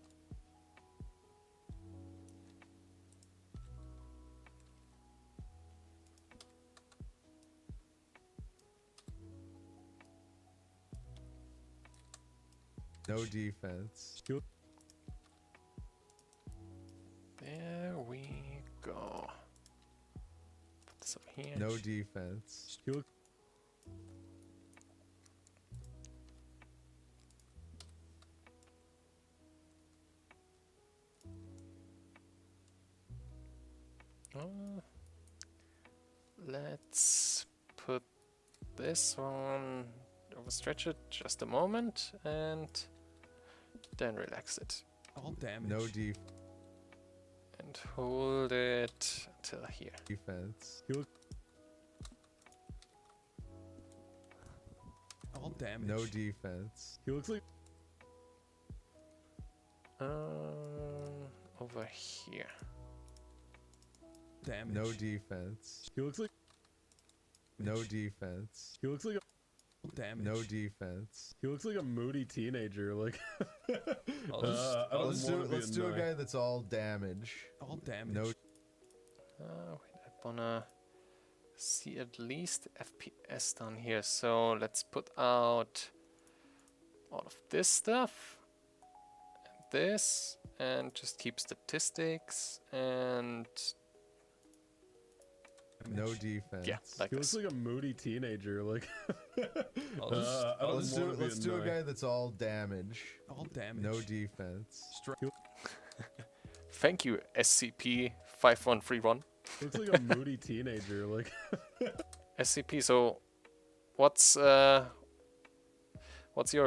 No defense. There we go. Put this over here. No defense. He looks. Let's put this one, overstretch it just a moment, and then relax it. All damage. No And hold it till here. defense. He looks. All damage. No defense. He looks like. Over here. Damage. No defense. He looks like. No defense. He looks like a. All damage. No defense. He looks like a moody teenager. Like, I'll I don't Let's wanna be do a annoying. guy that's all damage. All damage. No wait, I wanna see at least FPS down here. So let's put out all of this stuff, and this, and just keep statistics, and no defense. yeah, like He looks this. like a moody teenager. Like, I'll I don't Let's wanna be do a annoying. guy that's all damage. All damage. No defense. Thank you, SCP-5131. He looks like a moody teenager. Like, SCP. So, what's your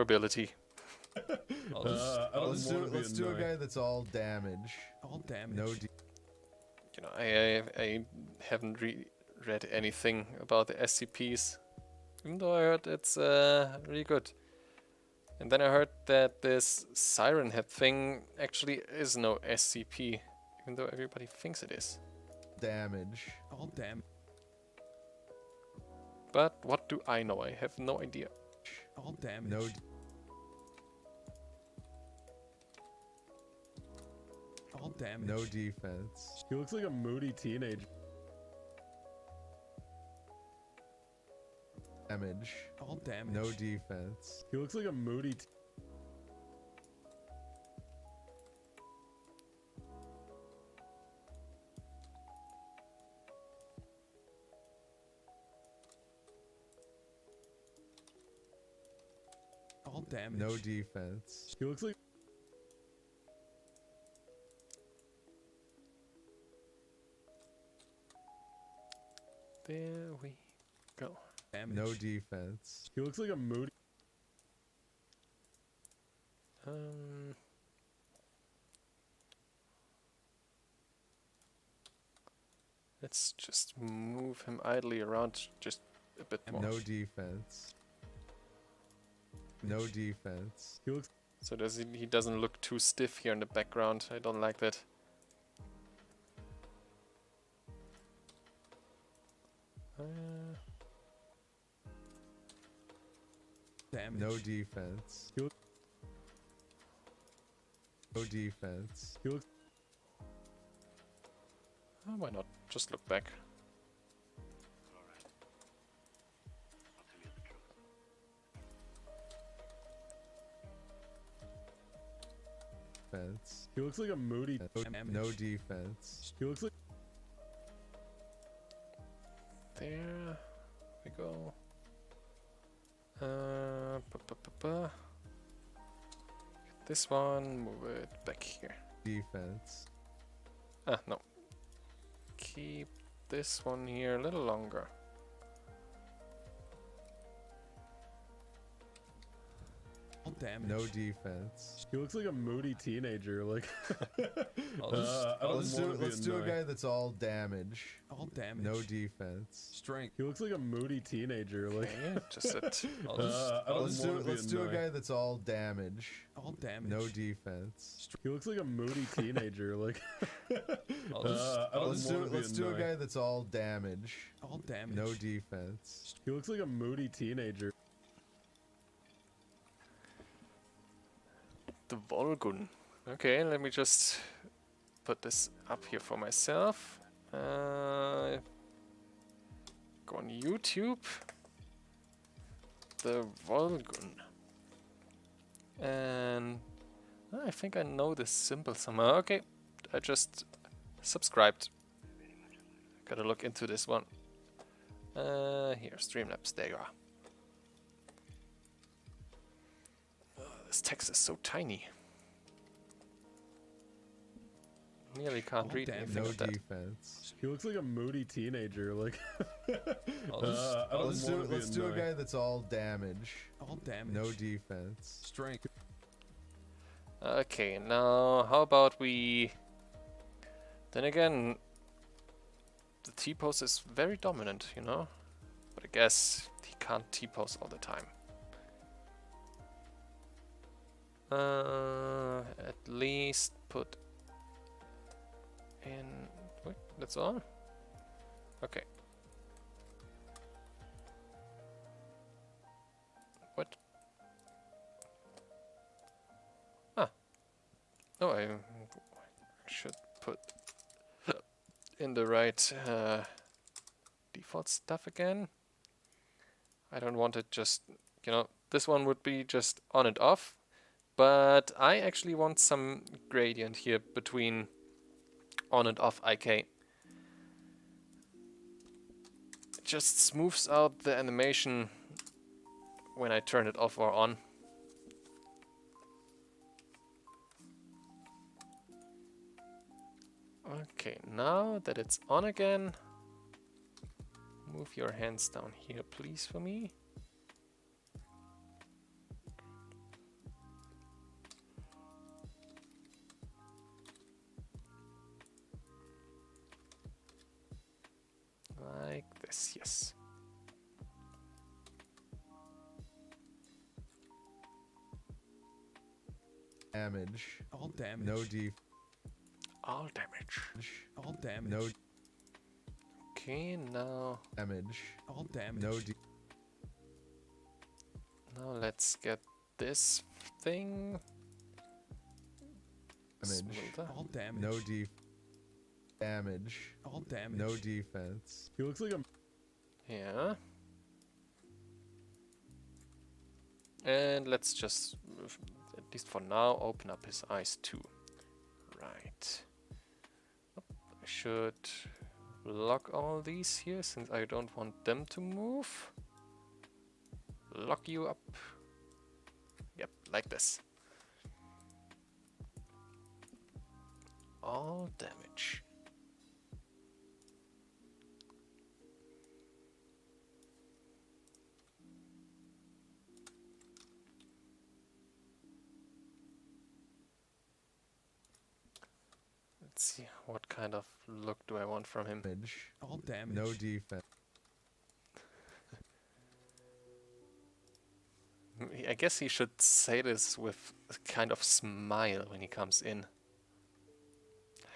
ability? I don't Let's wanna be do a annoying. guy that's all damage. All damage. No You know, I haven't read anything about the SCPs, even though I heard it's really good. And then I heard that this Siren Head thing actually is no SCP, even though everybody thinks it is. damage. All damage. But what do I know? I have no idea. All damage. No All damage. no defense. he looks like a moody teenager. Damage. All damage. No defense. He looks like a moody. All damage. No defense. He looks like. There we go. Damage. No defense. He looks like a moody. Let's just move him idly around just a bit more. No defense. No defense. He looks. So he doesn't look too stiff here in the background. I don't like that. Damage. No defense. He looks. No defense. He looks. Why not? Just look back. Defense. He looks like a moody. No defense. He looks like. There we go. This one, move it back here. Defense. Ah, no. Keep this one here a little longer. Damage. No defense. He looks like a moody teenager. Like. Let's do a guy that's all damage. All damage. No defense. Strength. He looks like a moody teenager. Like. Okay, just sit. Let's do a guy that's all damage. All damage. No defense. He looks like a moody teenager. Like. Let's do a guy that's all damage. All damage. No defense. He looks like a moody teenager. The Volgun. Okay, let me just put this up here for myself. Go on YouTube. The Volgun. And I think I know this symbol somewhere. Okay, I just subscribed. Gotta look into this one. Here, Streamlabs, there you are. This text is so tiny. Nearly can't read anything No of that. defense. He looks like a moody teenager. Like. Let's do a guy that's all damage. All damage. No defense. Strength. Okay, now how about we... Then again, the T-pose is very dominant, you know? But I guess he can't T-pose all the time. At least put in... Wait, that's all? Okay. What? Ah. Oh, I should put in the right default stuff again. I don't want it just, you know, this one would be just on and off. But I actually want some gradient here between on and off IK. It just smooths out the animation when I turn it off or on. Okay, now that it's on again, move your hands down here please for me. Like this, yes. Damage. All damage. No def. All damage. All damage. No Okay, now damage. All damage. No now let's get this thing damage. smoother. All damage. No def. Damage. All damage. No defense. He looks like a. Yeah. And let's just, at least for now, open up his eyes too. Right. I should lock all these here since I don't want them to move. Lock you up. Yep, like this. All damage. Let's see, what kind of look do I want from him? Damage. All damage. No defense. I guess he should say this with a kind of smile when he comes in.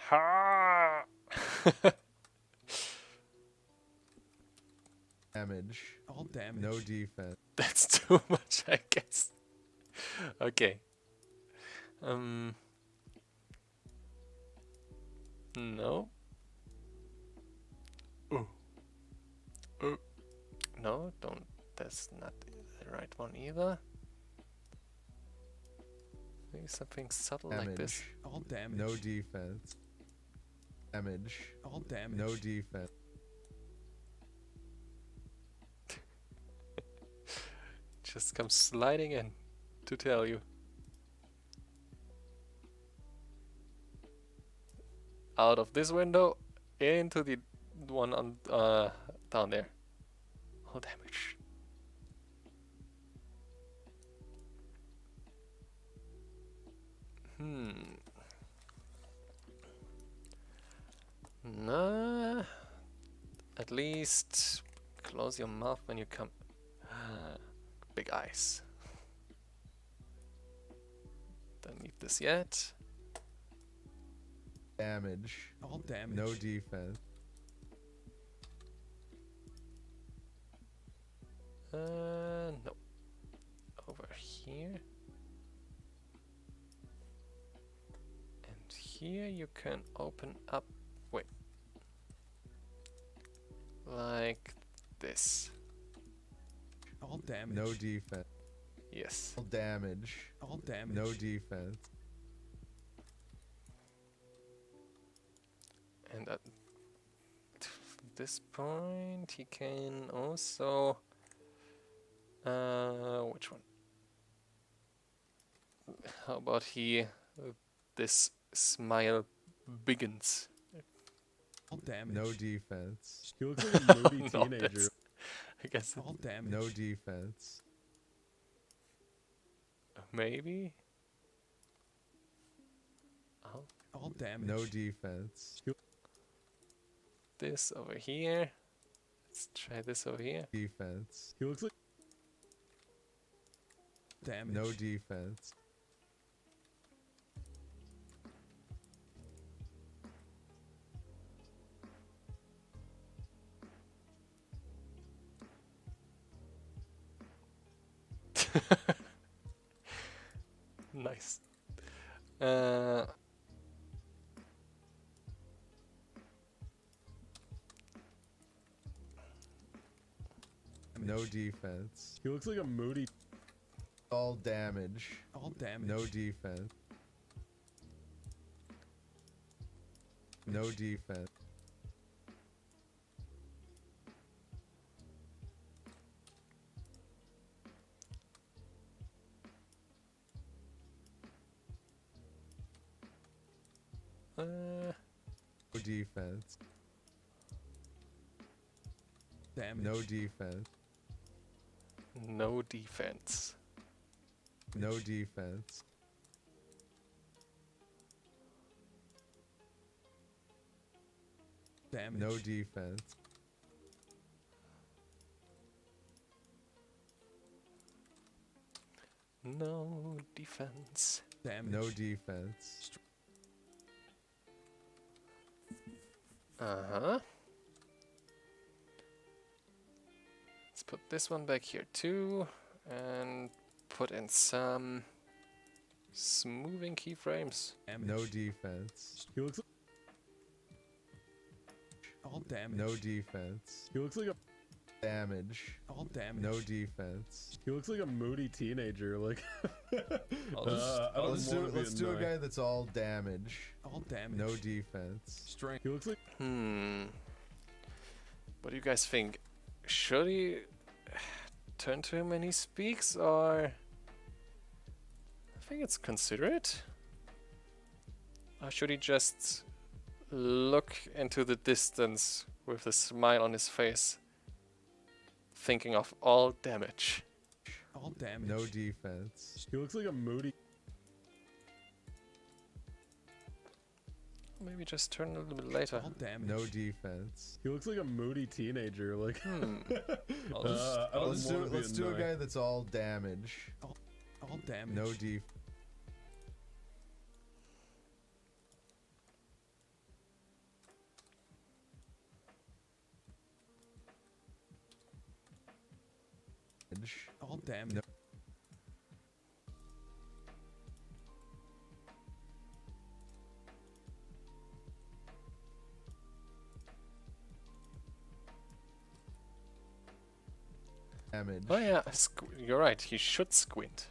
Ha! Damage. All damage. No defense. That's too much, I guess. Okay. No. No, don't. That's not the right one either. Maybe something subtle like this. Damage. All damage. No defense. Damage. All damage. No defense. Just comes sliding in to tell you. Out of this window into the one on down there. All damage. Nah. At least close your mouth when you come. Big eyes. Don't need this yet. Damage. All damage. No defense. No. Over here. And here you can open up. Wait. Like this. All damage. No defense. Yes. All damage. All damage. No defense. And at this point he can also which one? How about this smile begins. All damage. No defense. He looks like a moody No, teenager. that's- I guess All damage. No defense. maybe. Oh, All damage. No defense. this over here. Let's try this over here. Defense. He looks like damage. No defense. Nice. No defense. he looks like a moody. All damage. All damage. No defense. No defense. No defense. Damage. No defense. no defense. No defense. Damage. No defense. No defense. Damage. No defense. Uh-huh. Let's put this one back here too, and put in some smoothing keyframes. Damage. No defense. He looks. All damage. No defense. He looks like a. Damage. All damage. No defense. He looks like a moody teenager. Like. I'll I don't Let's wanna be do a annoying. guy that's all damage. All damage. No defense. Strength. He looks like. What do you guys think? Should he turn to him when he speaks, or I think it's considerate? Or should he just look into the distance with a smile on his face, thinking of all damage? All damage. No defense. He looks like a moody. maybe just turn a little bit later. All damage. No defense. He looks like a moody teenager. Like, Hmm. I don't Let's wanna be let's do a annoying. guy that's all damage. All damage. No def. All damage. No. Damage. Oh yeah, you're right. He should squint.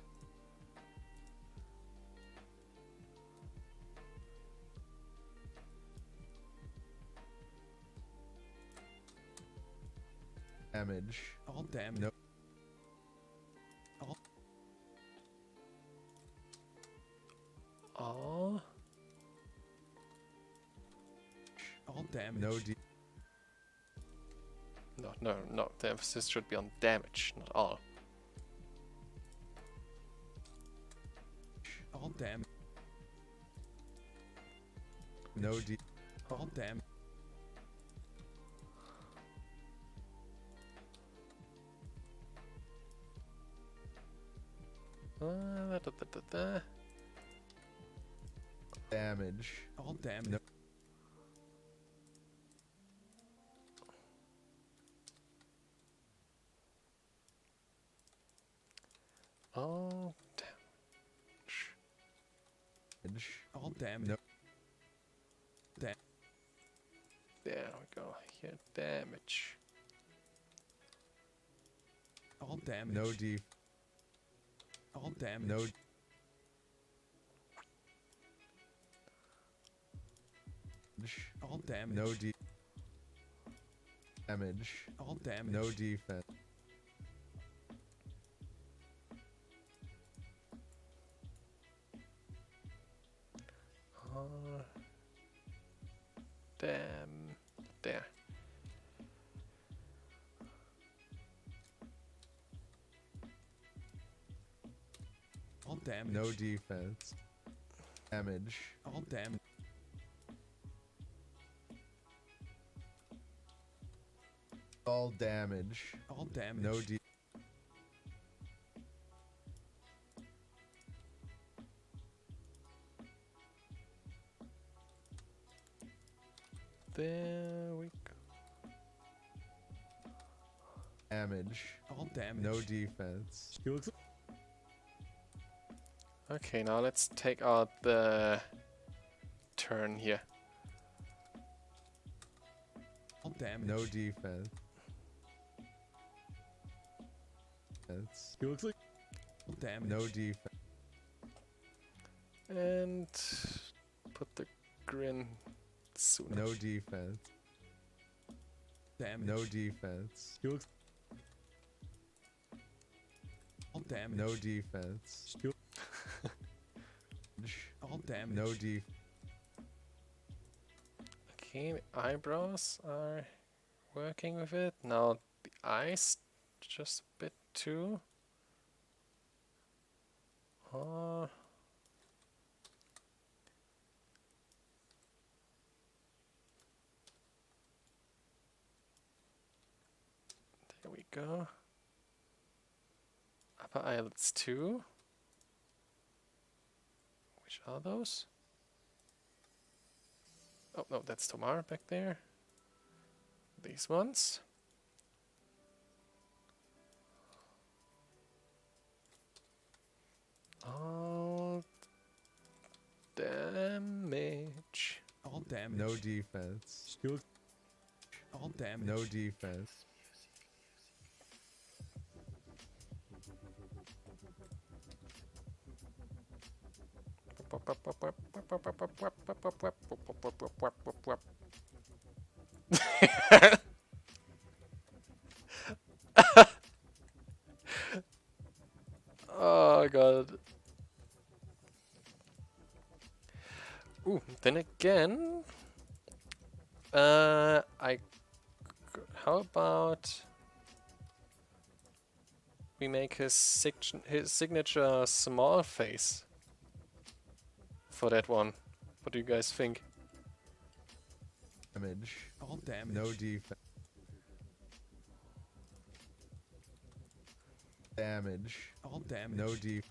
Damage. All damage. No. Oh. All damage. No de. No. The emphasis should be on damage, not all. All damage. No de. All damage. Da. Damage. All damage. No. Oh, Damage. All damage. No. there we go. Here, damage. All damage. No def. All damage. No. All damage. No de. Damage. All damage. No defense. Damn. There. All damage. No defense. Damage. All damage. All damage. All damage. No de. There we go. Damage. All damage. No defense. He looks. Okay, now let's take out the turn here. All damage. No defense. He looks like. All damage. No defense. And put the grin sooner. No defense. Damage. No defense. He looks. All damage. No defense. He, All damage. No def. Okay, the eyebrows are working with it. Now the eyes, just a bit too. There we go. Upper eyelids too. Which are those? Oh no, that's Tomar back there. These ones. All damage. All damage. No defense. he looks. All damage. No defense. Oh god. Ooh, then again, how about we make his signature small face for that one? What do you guys think? Damage. All damage. No defense. Damage. All damage. No defense.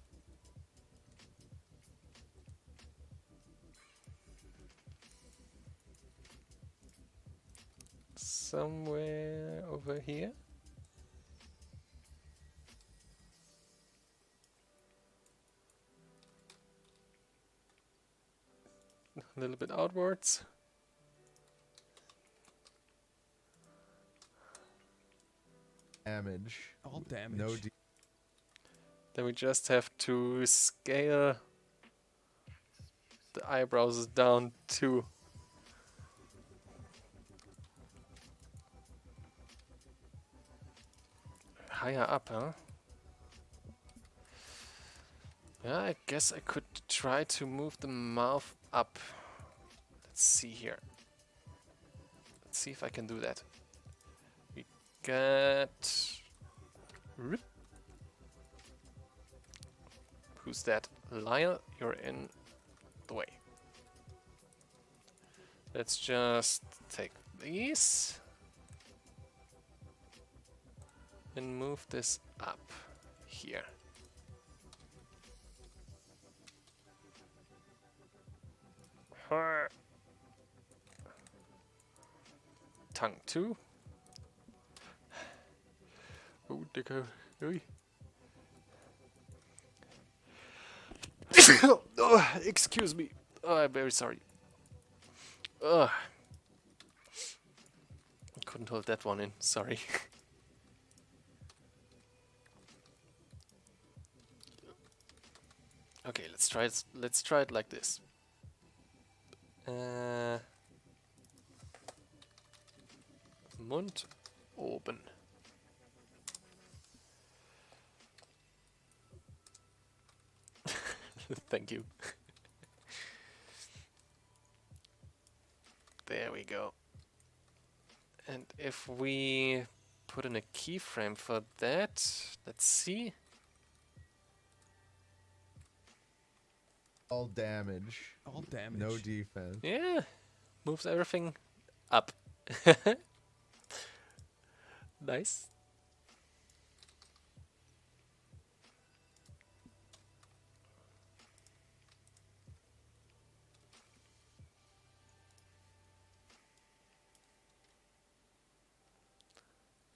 Somewhere over here. A little bit outwards. Damage. All damage. No Then we just have to scale the eyebrows down to higher up, huh? Yeah, I guess I could try to move the mouth up. Let's see here. Let's see if I can do that. We got... Rip. Who's that? Lyle, you're in the way. Let's just take these and move this up here. Her tongue too. Oh, Dicker. Oh, excuse me. Oh, I'm very sorry. I couldn't hold that one in. Sorry. Okay, let's try it. Let's try it like this. Mund oben. Thank you. There we go. And if we put in a keyframe for that, let's see. All damage. All damage. No defense. Yeah, moves everything up. Nice.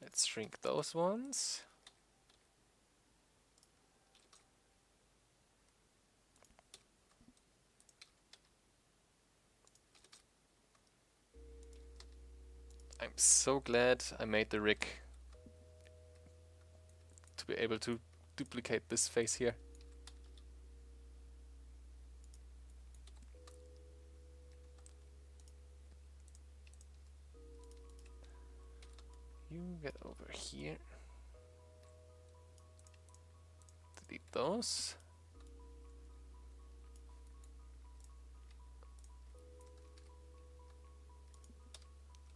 Let's shrink those ones. I'm so glad I made the rig to be able to duplicate this face here. You get over here. Delete those.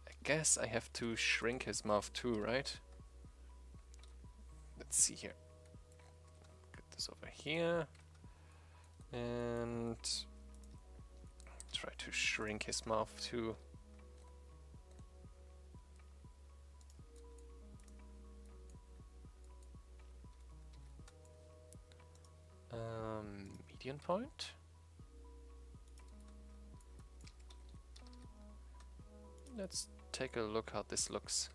I guess I have to shrink his mouth too, right? Let's see here. Get this over here. And try to shrink his mouth too. Median point. Let's take a look how this looks.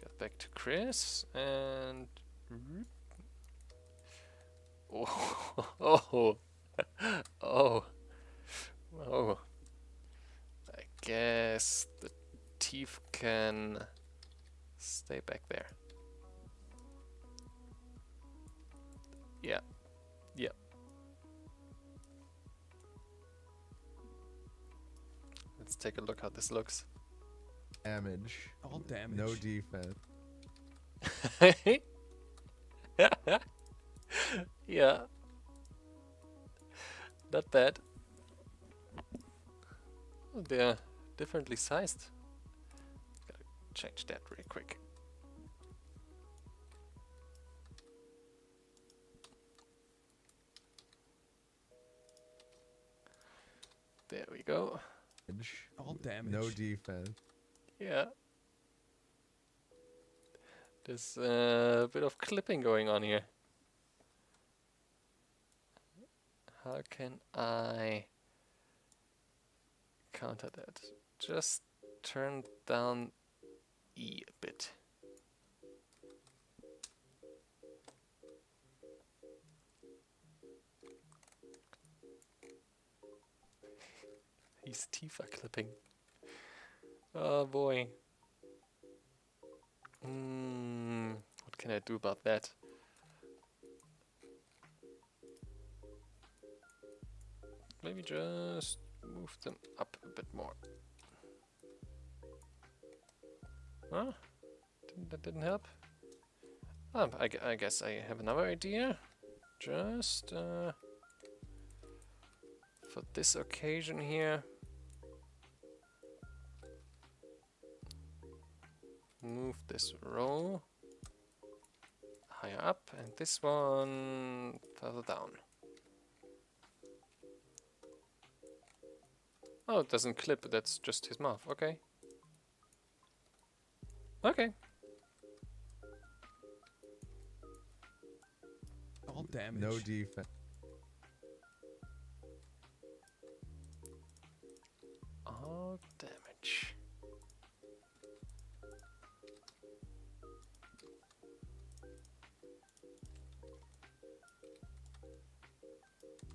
Get back to Chris and oh oh. I guess the teeth can stay back there. Yeah. Yeah. Let's take a look how this looks. Damage. All damage. No defense. Yeah. Not bad. Oh, they're differently sized. Gotta change that really quick. There we go. Damage. All All damage. No defense. Yeah. There's a bit of clipping going on here. How can I counter that? Just turn down E a bit. His teeth are clipping. Oh boy. What can I do about that? Maybe just move them up a bit more. Huh? That didn't help? I guess I have another idea. Just for this occasion here, move this row higher up and this one further down. Oh, it doesn't clip, that's just his mouth. Okay. Okay. All damage. No defense. All damage.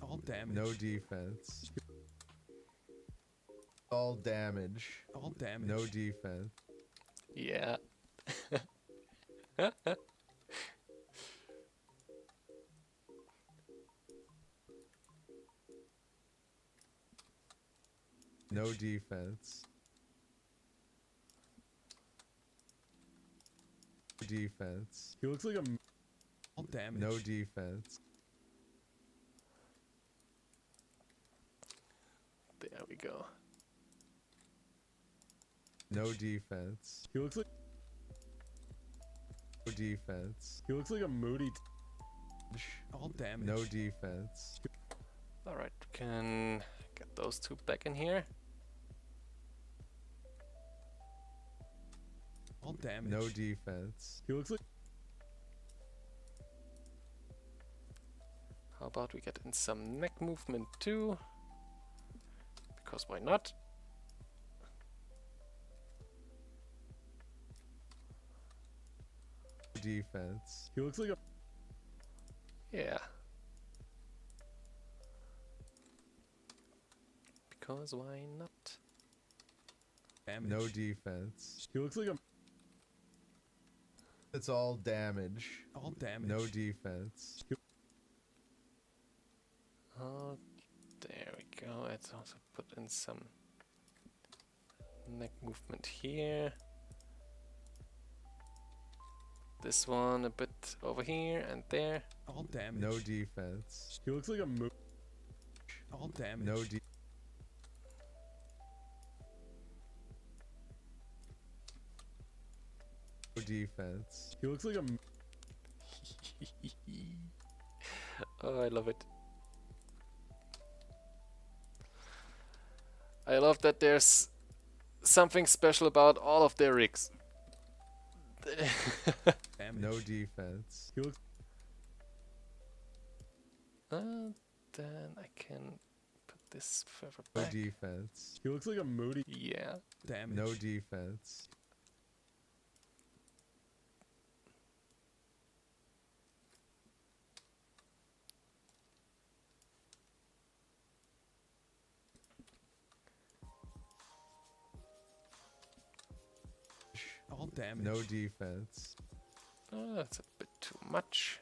All damage. No defense. All damage. All damage. No defense. Yeah. No defense. Defense. He looks like a. All damage. No defense. There we go. No defense. He looks like. No defense. He looks like a moody. All damage. No defense. Alright, can get those two back in here. All damage. No defense. He looks like. How about we get in some neck movement too? Because why not? Defense. He looks like a. Yeah. Because why not? Damage. No defense. He looks like a. It's all damage. All damage. No defense. Oh, there we go. Let's also put in some neck movement here. This one a bit over here and there. All damage. No defense. He looks like a. All damage. No defense. He looks like a. Oh, I love it. I love that there's something special about all of their rigs. Damage. No defense. He looks. Then I can put this further No back. defense. He looks like a moody. Yeah. Damage. No defense. All damage. No defense. Oh, that's a bit too much.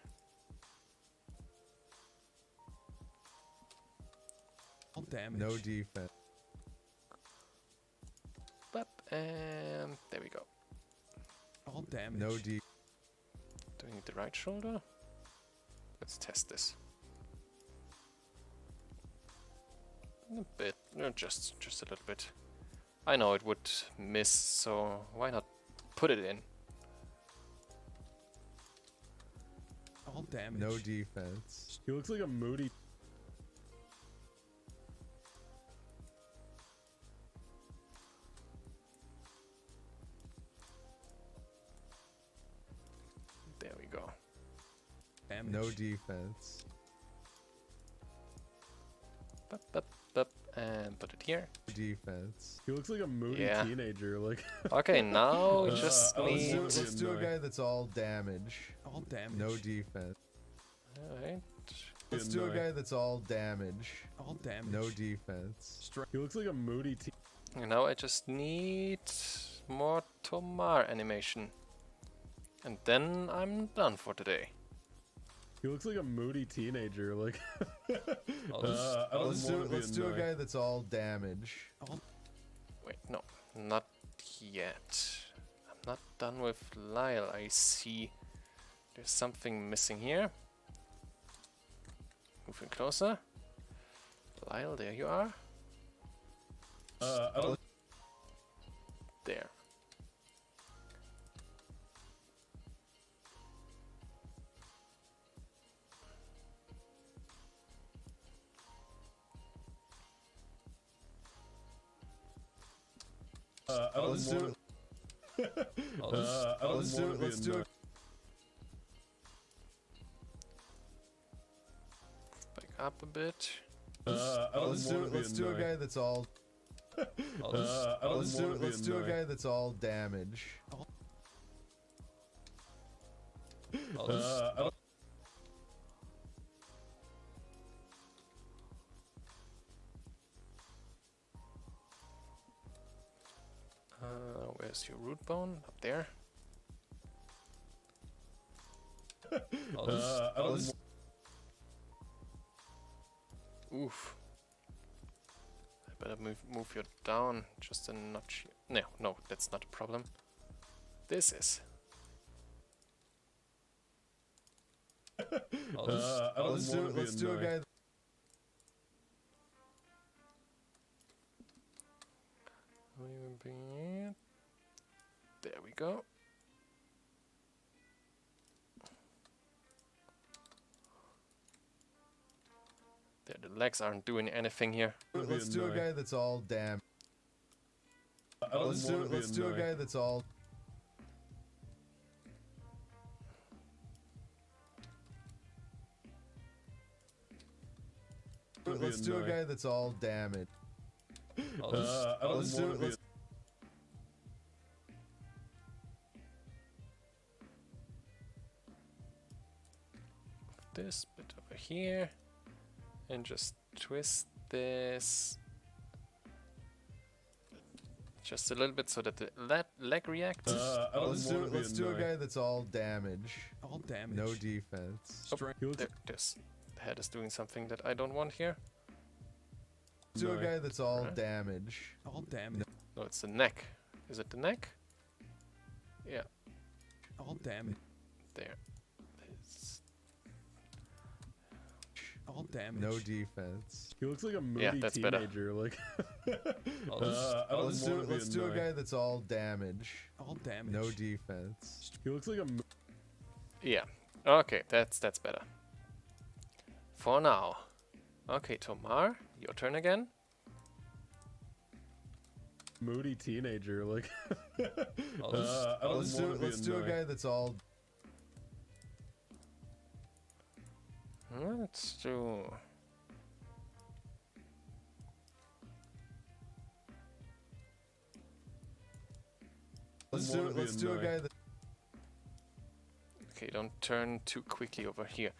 All damage. No defense. But there we go. All damage. No Doing the right shoulder. Let's test this. A bit, no, just a little bit. I know it would miss, so why not put it in? All damage. No defense. He looks like a moody. Damage. No defense. And put it here. Defense. He looks like a moody Yeah. teenager. Like Okay, now we just let's need... Let's do a guy that's all damage. All damage. No defense. Alright. Let's do a guy that's all damage. All damage. No defense. he looks like a moody teen. And now I just need more Tomar animation. And then I'm done for today. He looks like a moody teenager. Like Let's do a guy that's all damage. Wait, no, not yet. I'm not done with Lyle. I see there's something missing here. Moving closer. Lyle, there you are. There. Let's do it. Back up a bit. Let's do a guy that's all. Let's do a guy that's all damage. Where's your root bone? Up there. Oof. I better move you down just a notch. No, that's not a problem. This is. Let's do a guy. There we go. There, the legs aren't doing anything here. Let's do a guy that's all damn. Let's do a guy that's all. Let's do a guy that's all damaged. Let's do it. This bit over here and just twist this just a little bit so that the leg reacts. Let's do a guy that's all damage. All damage. No defense. Oh, there's the head is doing something that I don't want here. Let's do a guy that's all damage. All damage. No, it's the neck. Is it the neck? Yeah. All damage. There. It's All damage. No defense. He looks like a moody that's better. teenager. Like Let's do a guy that's all damage. All damage. No defense. he looks like a yeah. Okay, that's better. For now. Okay, Tomar, your turn again. moody teenager. Like Let's do a guy that's all. Let's do. Let's do a guy that. Okay, don't turn too quickly over here.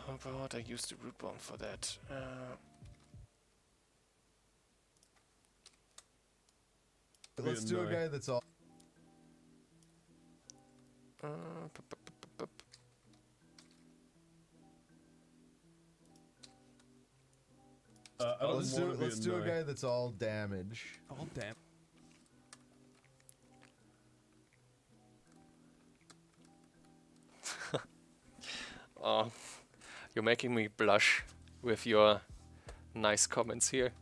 How about I use the root bone for that? Let's do a guy that's all. Let's do a guy that's all damage. All damage. Oh, you're making me blush with your nice comments here.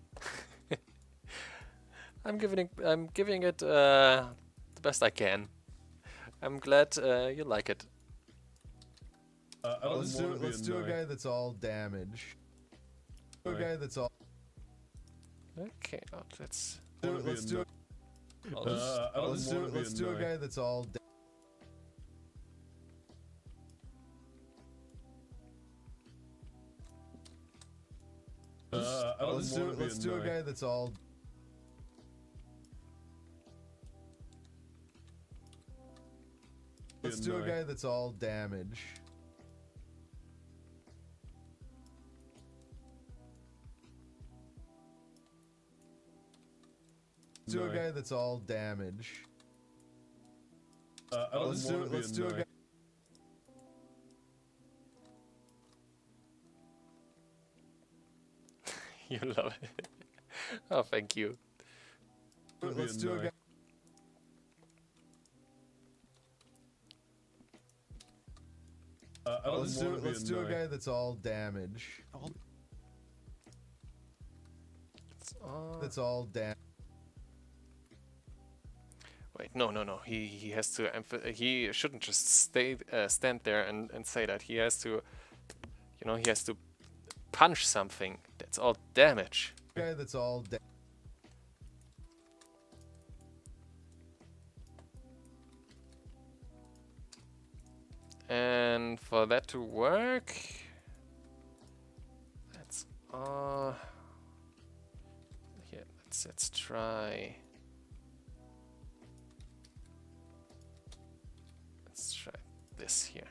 I'm giving it the best I can. I'm glad you like it. Let's do a guy that's all damage. A guy that's all. Okay, let's Let's do a guy that's all. Let's do a guy that's all. Let's do a guy that's all damage. Let's do a guy that's all damage. Let's do a guy. You love it. Oh, thank you. Let's do a guy. Let's do a guy that's all damage. That's all damage. Wait, no. He has to. He shouldn't just stand there and say that. He has to, you know, he has to punch something. That's all damage. Guy that's all damage. And for that to work, let's here. Let's try. Let's try this here.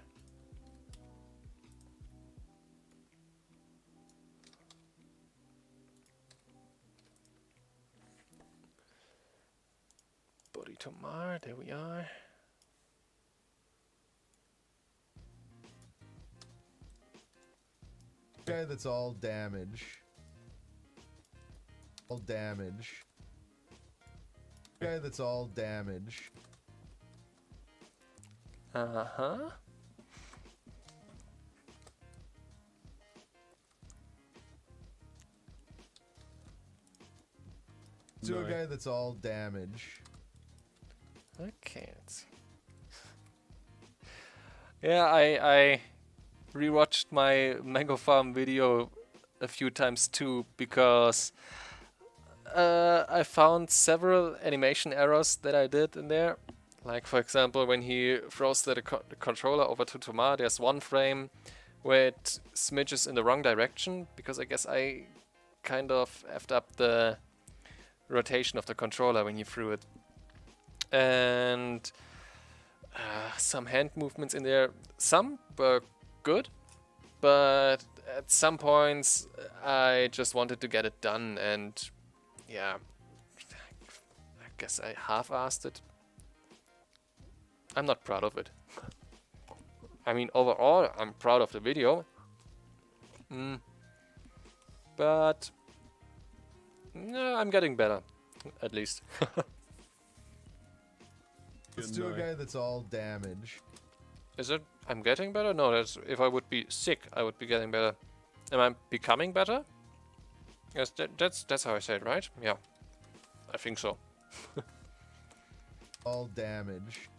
Body to Mar. There we are. Guy that's all damage. All damage. Guy that's all damage. Uh-huh. Do a guy that's all damage. Okay, let's see. Yeah, I rewatched my Mango Farm video a few times too, because I found several animation errors that I did in there. Like, for example, when he throws the controller over to Tomar, there's one frame where it smidges in the wrong direction, because I guess I kind of effed up the rotation of the controller when he threw it. And some hand movements in there. Some were good, but at some points I just wanted to get it done, and yeah, I guess I half-assed it. I'm not proud of it. I mean, overall I'm proud of the video, but I'm getting better, at least. Let's do a guy that's all damage. Is it? I'm getting better? No, that's if I would be sick, I would be getting better. Am I becoming better? Yes, that's how I say it, right? Yeah, I think so. All damage.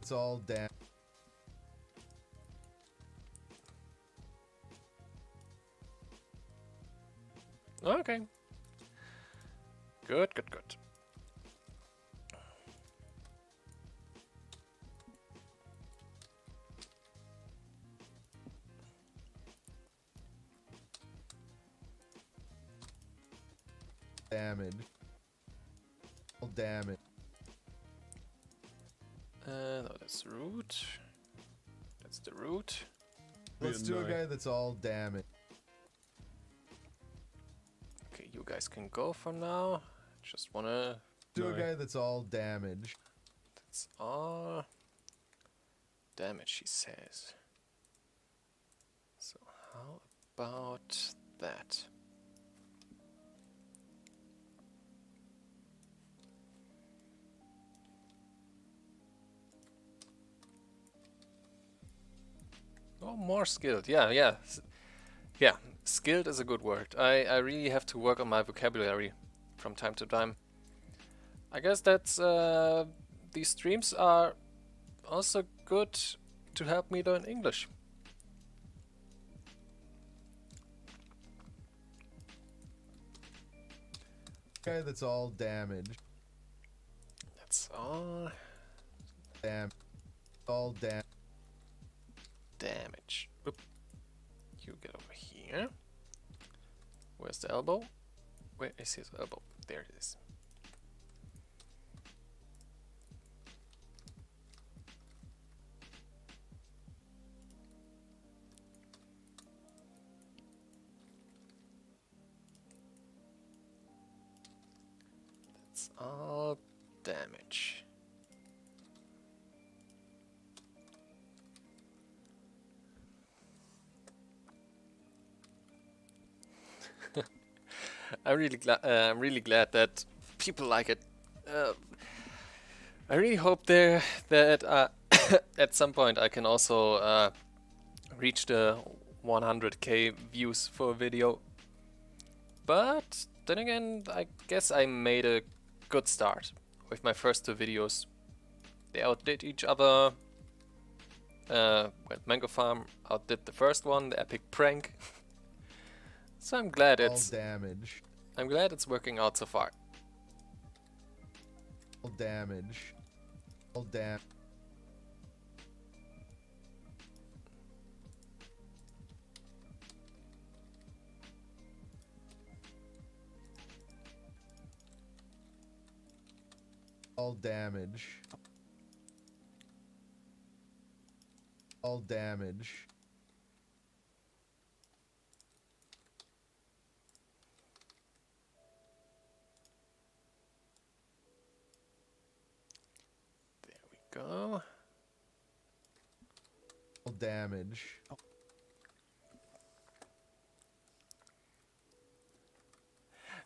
It's all damage. Okay. Good. Damage. All damage. No, that's the root. That's the root. Let's do a guy that's all damage. Okay, you guys can go for now. Just wanna do a guy that's all damage. That's all damage, he says. So how about that? Oh, more skilled. Yeah. Skilled is a good word. I really have to work on my vocabulary from time to time. I guess that's these streams are also good to help me learn English. Okay, that's all damage. That's all. Damn. All damage. Oop. You get over here. Where's the elbow? Where is his elbow? There it is. That's all damage. I'm really glad that people like it. I really hope that at some point I can also reach the 100k views for a video. But then again, I guess I made a good start with my first two videos. They outdid each other. Well, Mango Farm outdid the first one, the epic prank. So I'm glad damage. I'm glad it's working out so far. All damage. All damage. All damage. All damage. Go. All damage. Oh.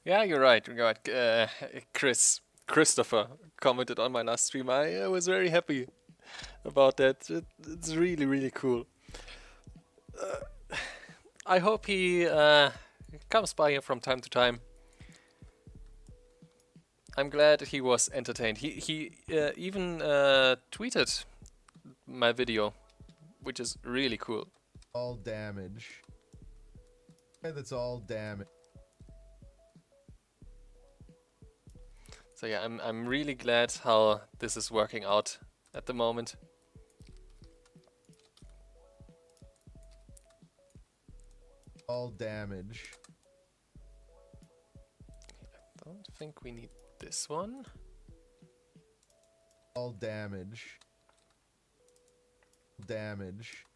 Yeah, you're right. Christopher commented on my last stream. I was very happy about that. It's really, really cool. I hope he comes by here from time to time. I'm glad he was entertained. He even tweeted my video, which is really cool. All damage. That's all damage. So yeah, I'm really glad how this is working out at the moment. All damage. I don't think we need this one. All damage. Damage.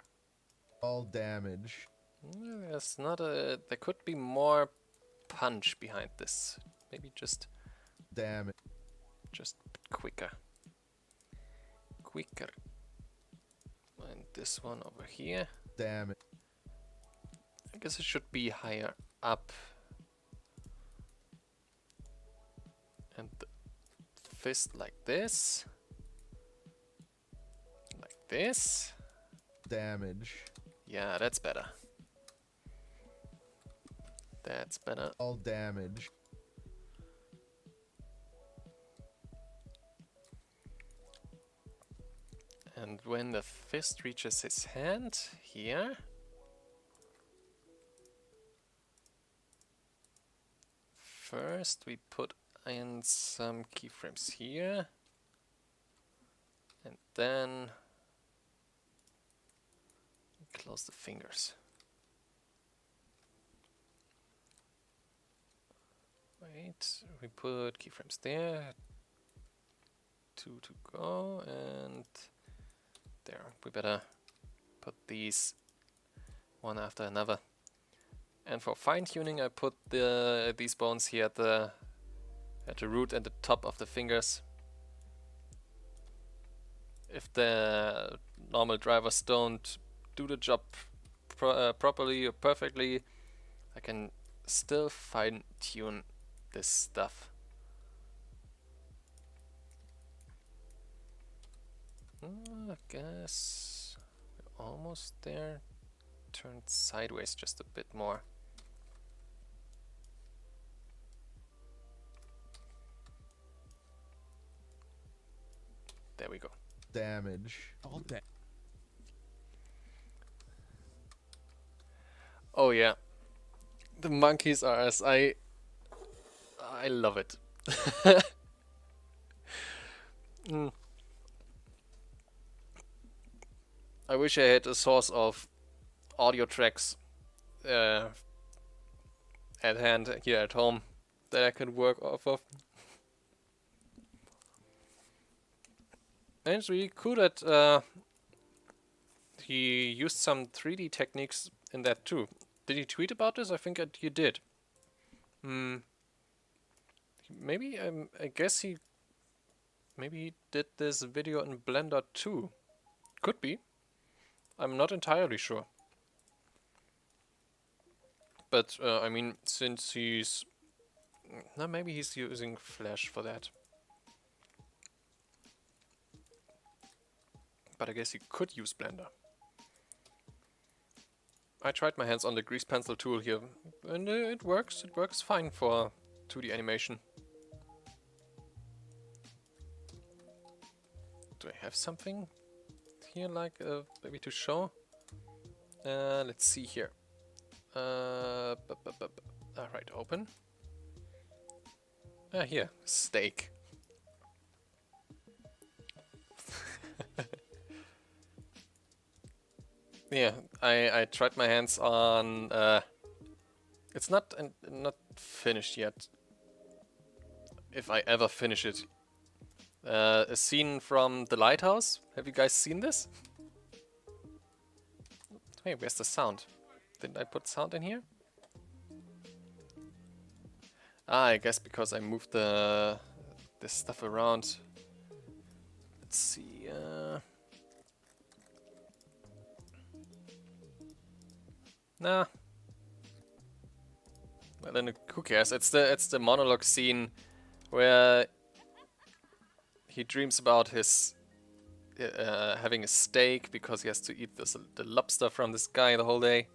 All damage. There's not a. There could be more punch behind this. Maybe just damage. Just quicker. Quicker. And this one over here. Damage. I guess it should be higher up. And the fist like this. Like this. Damage. Yeah, that's better. That's better. All damage. And when the fist reaches his hand, here. First we put in some keyframes here. And then close the fingers. Wait, we put keyframes there. 2 to go, and there. We better put these one after another. And for fine tuning, I put these bones here at the root and the top of the fingers. If the normal drivers don't do the job properly or perfectly, I can still fine tune this stuff. I guess we're almost there. Turn sideways just a bit more. There we go. Damage. All damage. Oh yeah, the monkeys are as I love it. I wish I had a source of audio tracks at hand here at home that I could work off of. And it's really cool that he used some 3D techniques in that too. Did he tweet about this? I think he did. Maybe I guess maybe he did this video in Blender too. Could be. I'm not entirely sure. But I mean, since he's no, maybe he's using Flash for that. But I guess he could use Blender. I tried my hands on the grease pencil tool here, and it works. It works fine for 2D animation. Do I have something here, like maybe to show? Let's see here. Alright, open. Here, steak. Yeah, I tried my hands on. It's not finished yet. If I ever finish it, a scene from The Lighthouse. Have you guys seen this? Hey, where's the sound? Didn't I put sound in here? Ah, I guess because I moved this stuff around. Let's see. Nah. Well, then who cares? It's the monologue scene where he dreams about his having a steak because he has to eat the lobster from this guy the whole day.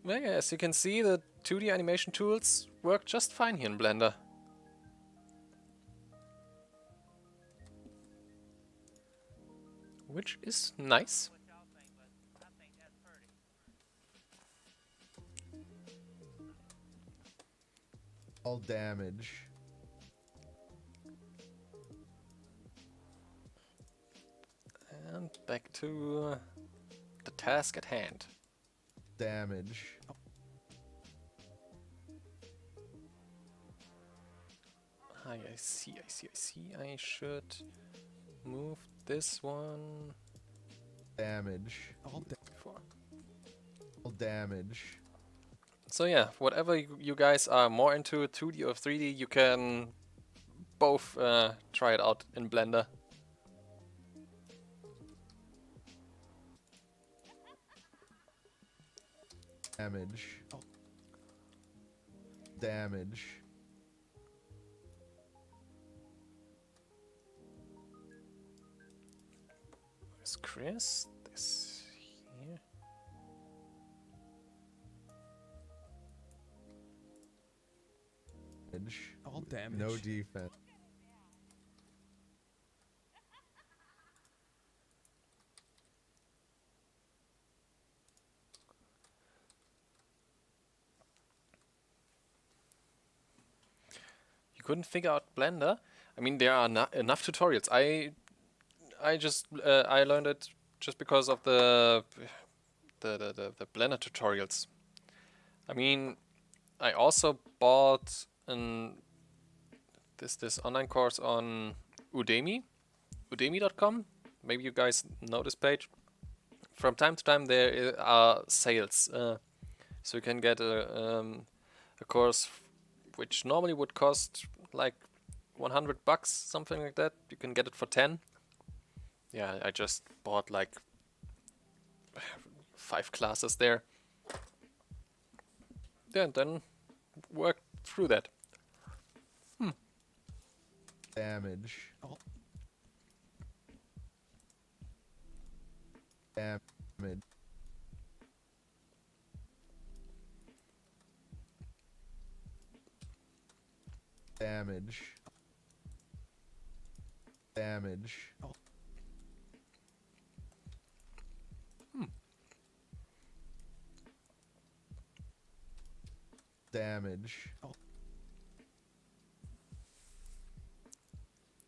Well, yeah, as you can see, the 2D animation tools work just fine here in Blender. Which is nice. All damage. And back to the task at hand. Damage. I see. I should move this one. Damage. All damage. So yeah, whatever you guys are more into, 2D or 3D, you can both try it out in Blender. Damage. Damage. There's Chris. This here. All damage. No defense. You couldn't figure out Blender? I mean, there are enough tutorials. I learned it just because of the Blender tutorials. I mean, I also bought this online course on Udemy, udemy.com. Maybe you guys know this page. From time to time there are sales, so you can get a course which normally would cost like $100, something like that. You can get it for 10. Yeah, I just bought like 5 classes there. Yeah, and then work through that. Damage. Damage. Damage. Damage. Damage.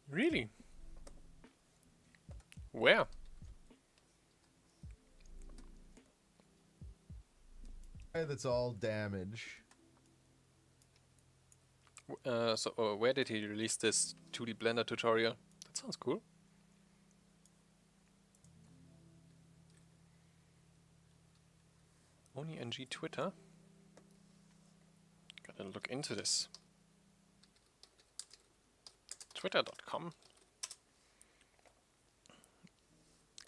Really? Where? That's all damage. Where did he release this 2D Blender tutorial? That sounds cool. Oney NG Twitter. Gotta look into this. Twitter.com.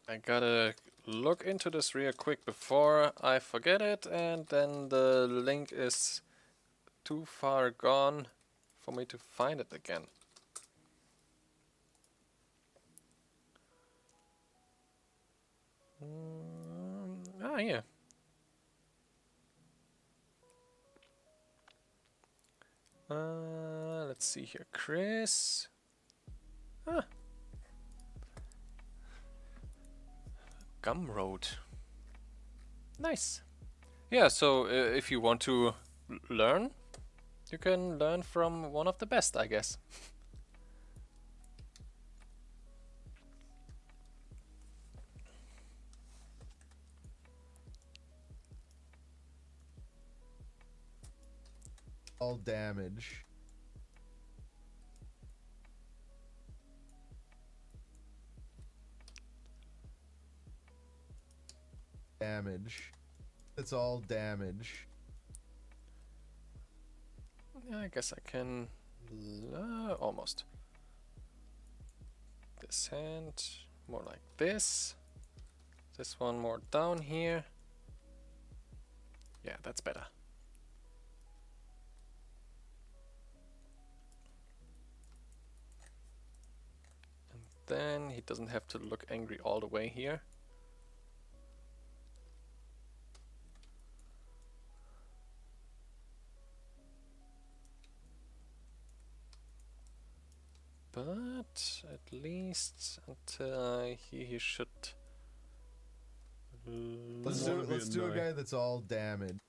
I gotta look into this real quick before I forget it, and then the link is too far gone for me to find it again. Yeah. Let's see here, Chris. Gumroad. Nice. Yeah, so if you want to learn, you can learn from one of the best, I guess. All damage. Damage. It's all damage. Yeah, I guess I can almost. This hand more like this. This one more down here. Yeah, that's better. And then he doesn't have to look angry all the way here. But at least until he should. Let's do a guy that's all damaged.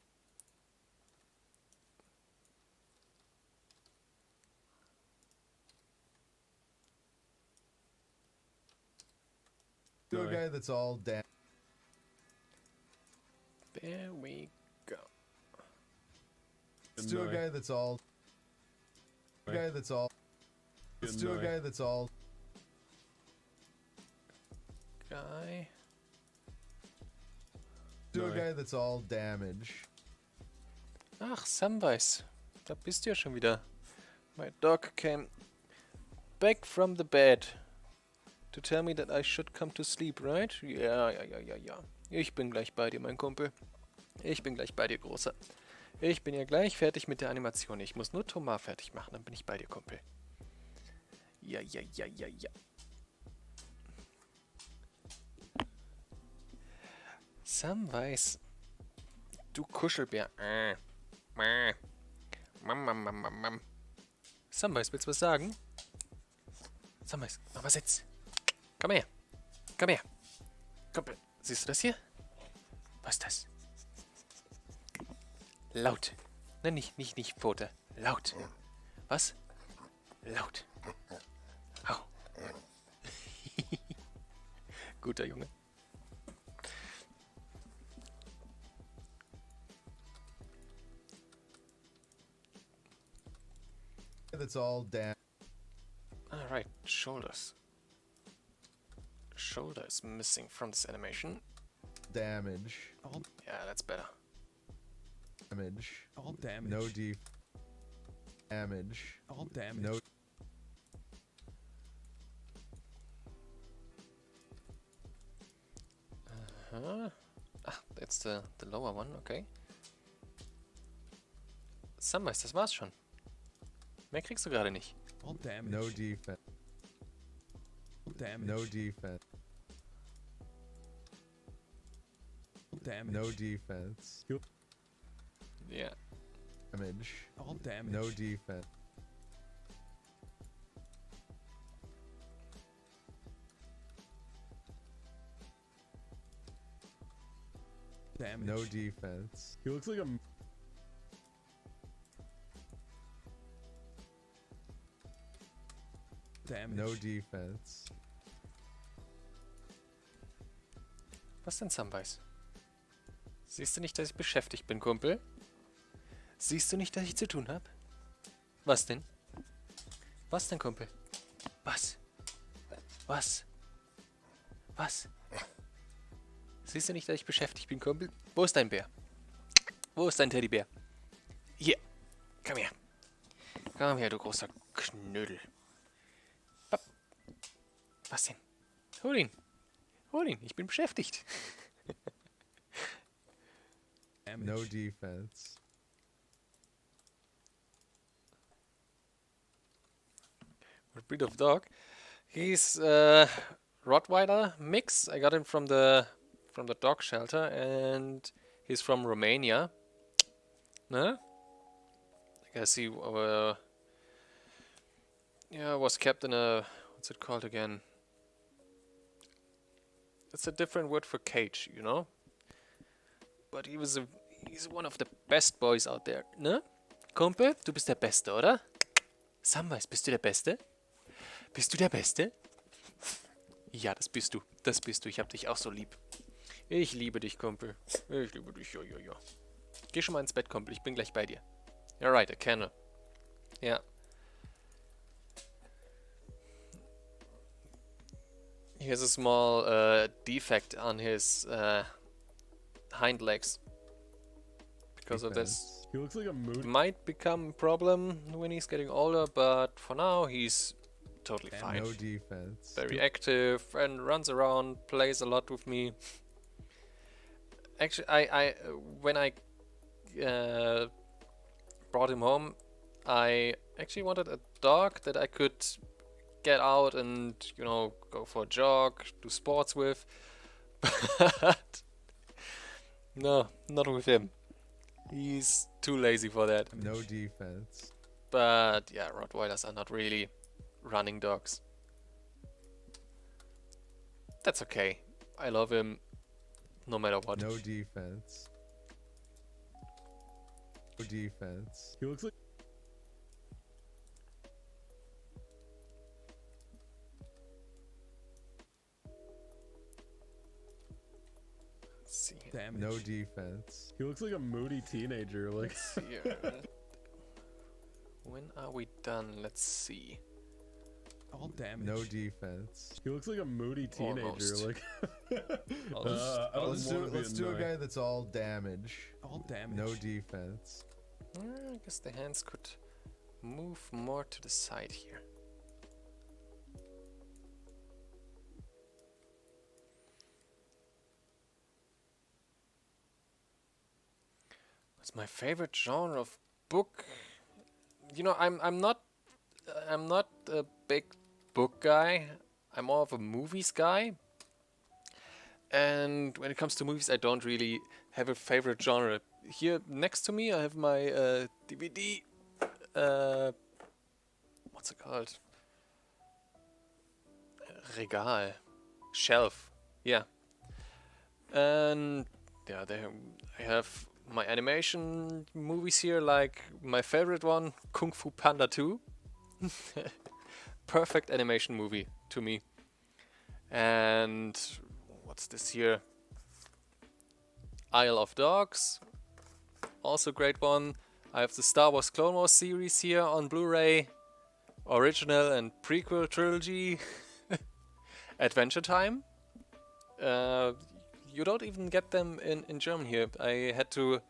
Do a guy that's all damaged. There we go. Let's do a guy that's all. A guy that's all. Let's do a guy that's all. Guy. Do a guy that's all damage. Ach, Samwise. Da bist du ja schon wieder. My dog came back from the bed to tell me that I should come to sleep, right? Ja. Ich bin gleich bei dir, mein Kumpel. Ich bin gleich bei dir, Großer. Ich bin ja gleich fertig mit der Animation. Ich muss nur Thomas fertig machen, dann bin ich bei dir, Kumpel. Ja. Samwise. Du Kuschelbär. Samwise, willst du was sagen? Samwise, mach mal Sitz. Komm her. Kumpel, siehst du das hier? Was ist das? Laut. Nein, nicht Pfote. Laut. Was? Laut. Hau. Guter Junge. That's all damage. Alright, shoulders. Shoulder is missing from this animation. Damage. Yeah, that's better. Damage. All damage. No deep. Damage. All damage. No. Ah, that's the lower one, okay. Samwise, das war's schon. Mehr kriegst du gerade nicht. All damage. No defense. All damage. No defense. All damage. No defense. Yeah. Damage. All damage. No defense. Damage. No defense. He looks like a. Damage. No defense. Was denn, Samwise? Siehst du nicht, dass ich beschäftigt bin, Kumpel? Siehst du nicht, dass ich zu tun habe? Was denn? Was denn, Kumpel? Was? Was? Was? Siehst du nicht, dass ich beschäftigt bin, Kumpel? Wo ist dein Bär? Wo ist dein Teddybär? Hier. Komm her. Komm her, du großer Knödel. Papp. Was denn? Hol ihn. Hol ihn. Ich bin beschäftigt. No defense. What breed of dog? He's Rottweiler mix. I got him from the dog shelter, and he's from Romania. No? I guess he was kept in a, what's it called again? It's a different word for cage, you know? But he's one of the best boys out there, ne? Kumpel, du bist der Beste, oder? Samwise, bist du der Beste? Bist du der Beste? Ja, das bist du. Das bist du. Ich hab dich auch so lieb. Ich liebe dich, Kumpel. Ich liebe dich, ja, ja, ja. Geh schon mal ins Bett, Kumpel. Ich bin gleich bei dir. You're right, a kennel. Ja. He has a small defect on his hind legs. Because of this. He looks like a moody. Might become a problem when he's getting older, but for now he's totally fine. No defense. Very active and runs around, plays a lot with me. Actually, when I brought him home, I actually wanted a dog that I could get out and, you know, go for a jog, do sports with. But no, not with him. He's too lazy for that. No defense. But yeah, Rottweilers are not really running dogs. That's okay. I love him no matter what. No defense. No defense. He looks like. Let's see. Damage. No defense. He looks like a moody teenager. Like. Let's see here. When are we done? Let's see. All damage. No defense. He looks like a moody teenager. Almost. Like. Almost. I don't Let's wanna be do a annoying. guy that's all damage. All damage. No defense. I guess the hands could move more to the side here. What's my favorite genre of book? You know, I'm not a big book guy. I'm more of a movies guy. And when it comes to movies, I don't really have a favorite genre. Here next to me, I have my DVD. What's it called? Regal, shelf. Yeah. And yeah, there I have my animation movies here. Like my favorite one, Kung Fu Panda 2. Perfect animation movie to me. And what's this here? Isle of Dogs. Also great one. I have the Star Wars Clone Wars series here on Blu-ray. Original and prequel trilogy. Adventure Time. You don't even get them in German here. I had to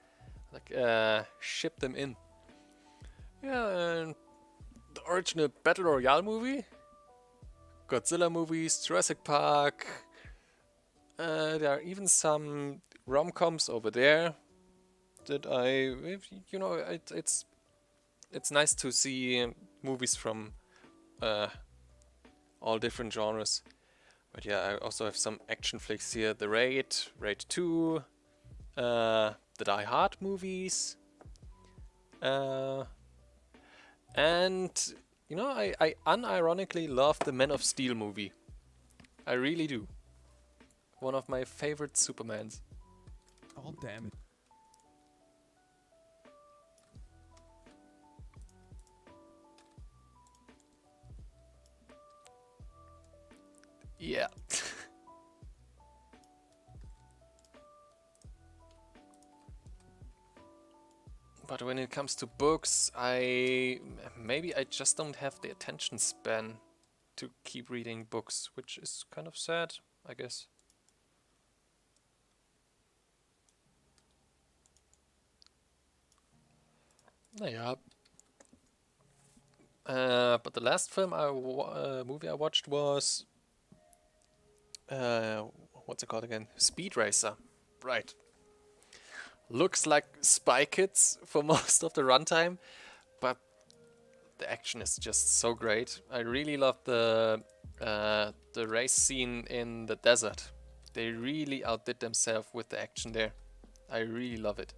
ship them in. Yeah, and the original Battle Royale movie. Godzilla movies, Jurassic Park. There are even some rom-coms over there that you know, it's nice to see movies from all different genres. But yeah, I also have some action flicks here. The Raid 2, the Die Hard movies, and you know, I unironically love the Man of Steel movie. I really do. One of my favorite Supermans. All damage. Yeah. But when it comes to books, maybe I just don't have the attention span to keep reading books, which is kind of sad, I guess. Naja. But the last film movie I watched was what's it called again? Speed Racer. Right. Looks like Spy Kids for most of the runtime, but the action is just so great. I really love the race scene in the desert. They really outdid themselves with the action there. I really love it.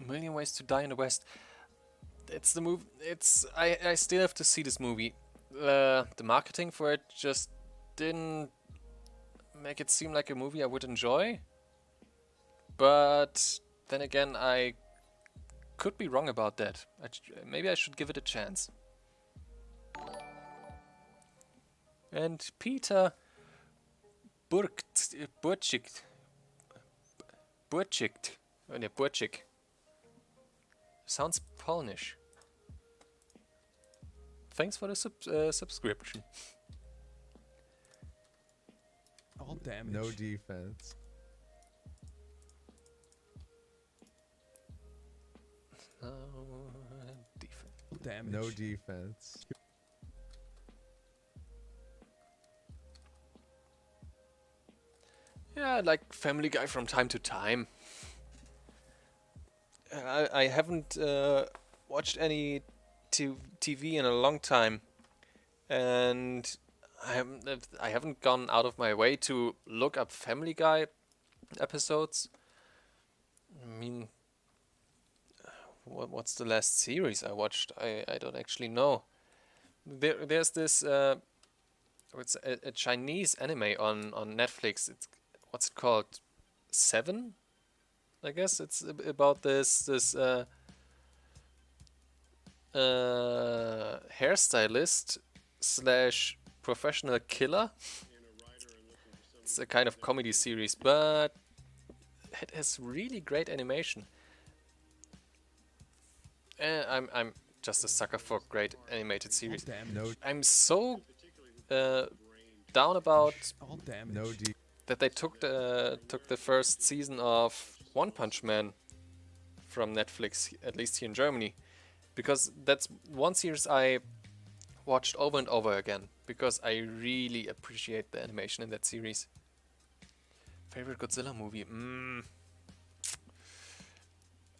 A Million Ways to Die in the West. It's the movie. I still have to see this movie. The marketing for it just didn't make it seem like a movie I would enjoy. But then again, I could be wrong about that. Maybe I should give it a chance. And Peter Burczyk. Sounds Polish. Thanks for the subscription. All damage. No defense. Defense. Damage. No defense. Yeah, I like Family Guy from time to time. I haven't watched any TV in a long time, and I haven't gone out of my way to look up Family Guy episodes. I mean, what's the last series I watched? I don't actually know. There's this it's a Chinese anime on Netflix. What's it called? 7? I guess it's about this hairstylist / professional killer. It's a kind of comedy series, but it has really great animation. And I'm just a sucker for great animated series. No. I'm so down about All damage. No that they took the first season of One Punch Man from Netflix, at least here in Germany, because that's one series I watched over and over again because I really appreciate the animation in that series. Favorite Godzilla movie?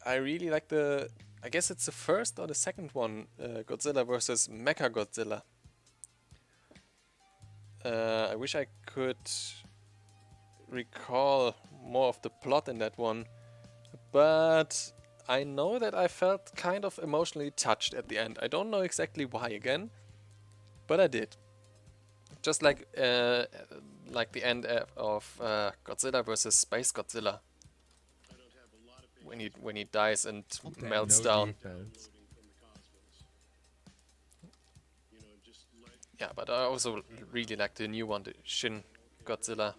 I really like I guess it's the first or the second one, Godzilla vs. Mechagodzilla. I wish I could recall more of the plot in that one, but I know that I felt kind of emotionally touched at the end. I don't know exactly why again, but I did. Just like the end of Godzilla vs. Space Godzilla, when he dies and melts down. defense. Yeah, but I also really like the new one, the Shin Godzilla.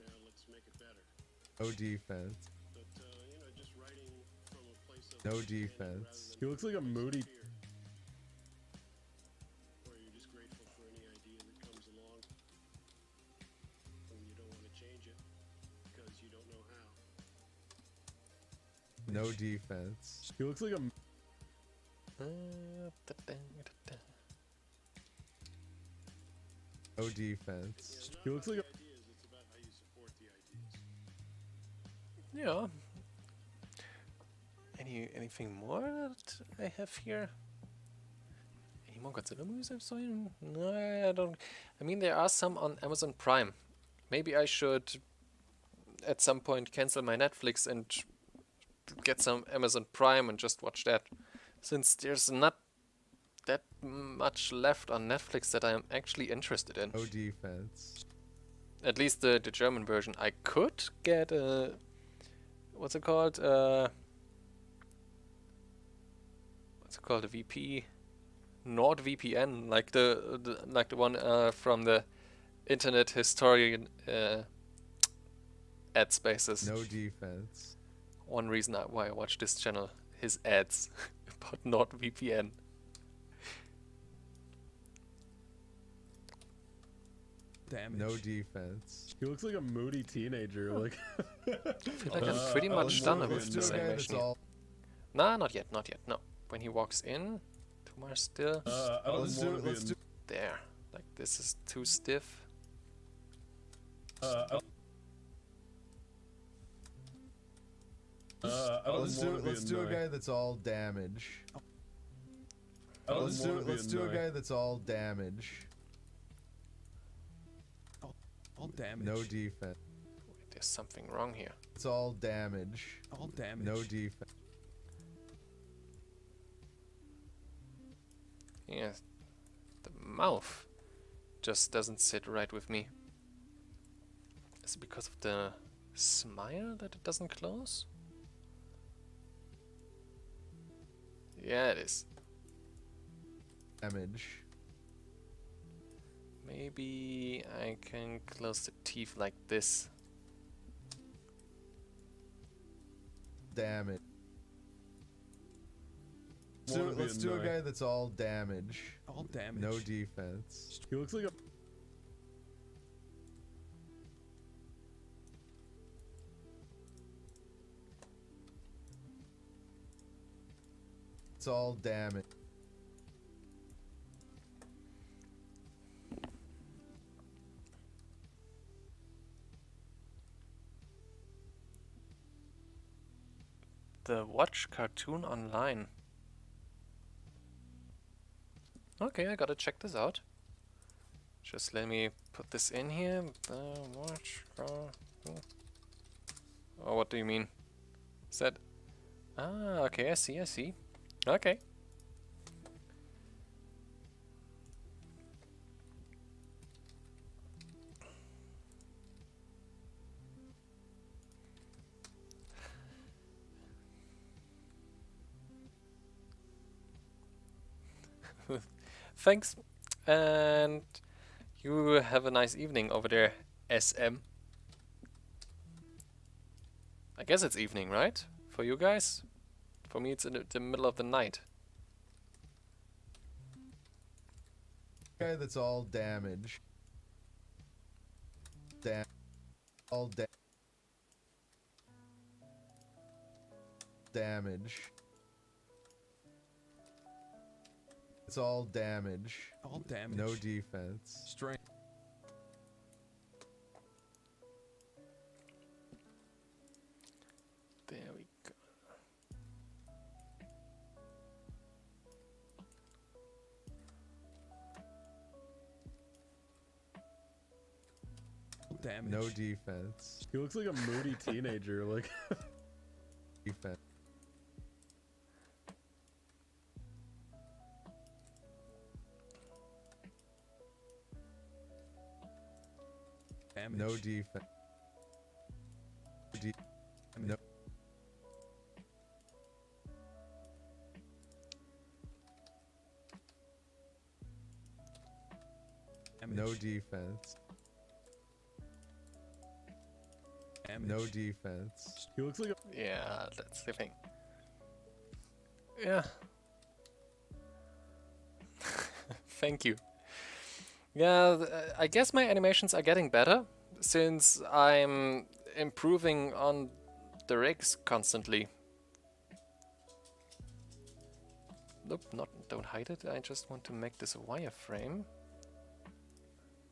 No defense. No defense. He looks like a moody. No defense. He looks like a. No defense. He looks like a. Yeah. Anything more that I have here? Any more Godzilla movies I've seen? No, I don't. I mean, there are some on Amazon Prime. Maybe I should at some point cancel my Netflix and get some Amazon Prime and just watch that, since there's not that much left on Netflix that I'm actually interested in. No defense. At least the German version. I could get a... What's it called? What's it called? A VP? NordVPN, like the one from the Internet Historian ad spaces. No defense. One reason why I watch this channel, his ads about NordVPN. Damage. No defense. He looks like a moody teenager. Like, I feel like I'm pretty much done with this animation. Here. Nah, not yet, no. When he walks in, too much still. I don't want to be There, like this is too stiff. Let's do a guy that's all damage. Let's do a guy that's all damage. All damage. No defense. Wait, there's something wrong here. It's all damage. All damage. No defense. Yeah, the mouth just doesn't sit right with me. Is it because of the smile that it doesn't close? Yeah, it is. Damage. Maybe I can close the teeth like this. Damage. Let's do a guy that's all damage. All damage. No defense. He looks like a. It's all damage. The watch cartoon online. Okay, I gotta check this out. Just let me put this in here. The watch cartoon. Oh, what do you mean? Is that? Ah, okay, I see. Okay. Thanks, and you have a nice evening over there, SM. I guess it's evening, right? For you guys? For me, it's in the middle of the night. Guy that's all damage. All damage. It's all damage. All damage. No defense. Strength. There we go. All damage. No defense. He looks like a moody teenager. Like, Defense. Damage. No defense. No. Damage. No defense. Damage. No defense. he looks like a. Yeah, that's the thing. Yeah. Thank you. Yeah, I guess my animations are getting better since I'm improving on the rigs constantly. Nope, don't hide it. I just want to make this a wireframe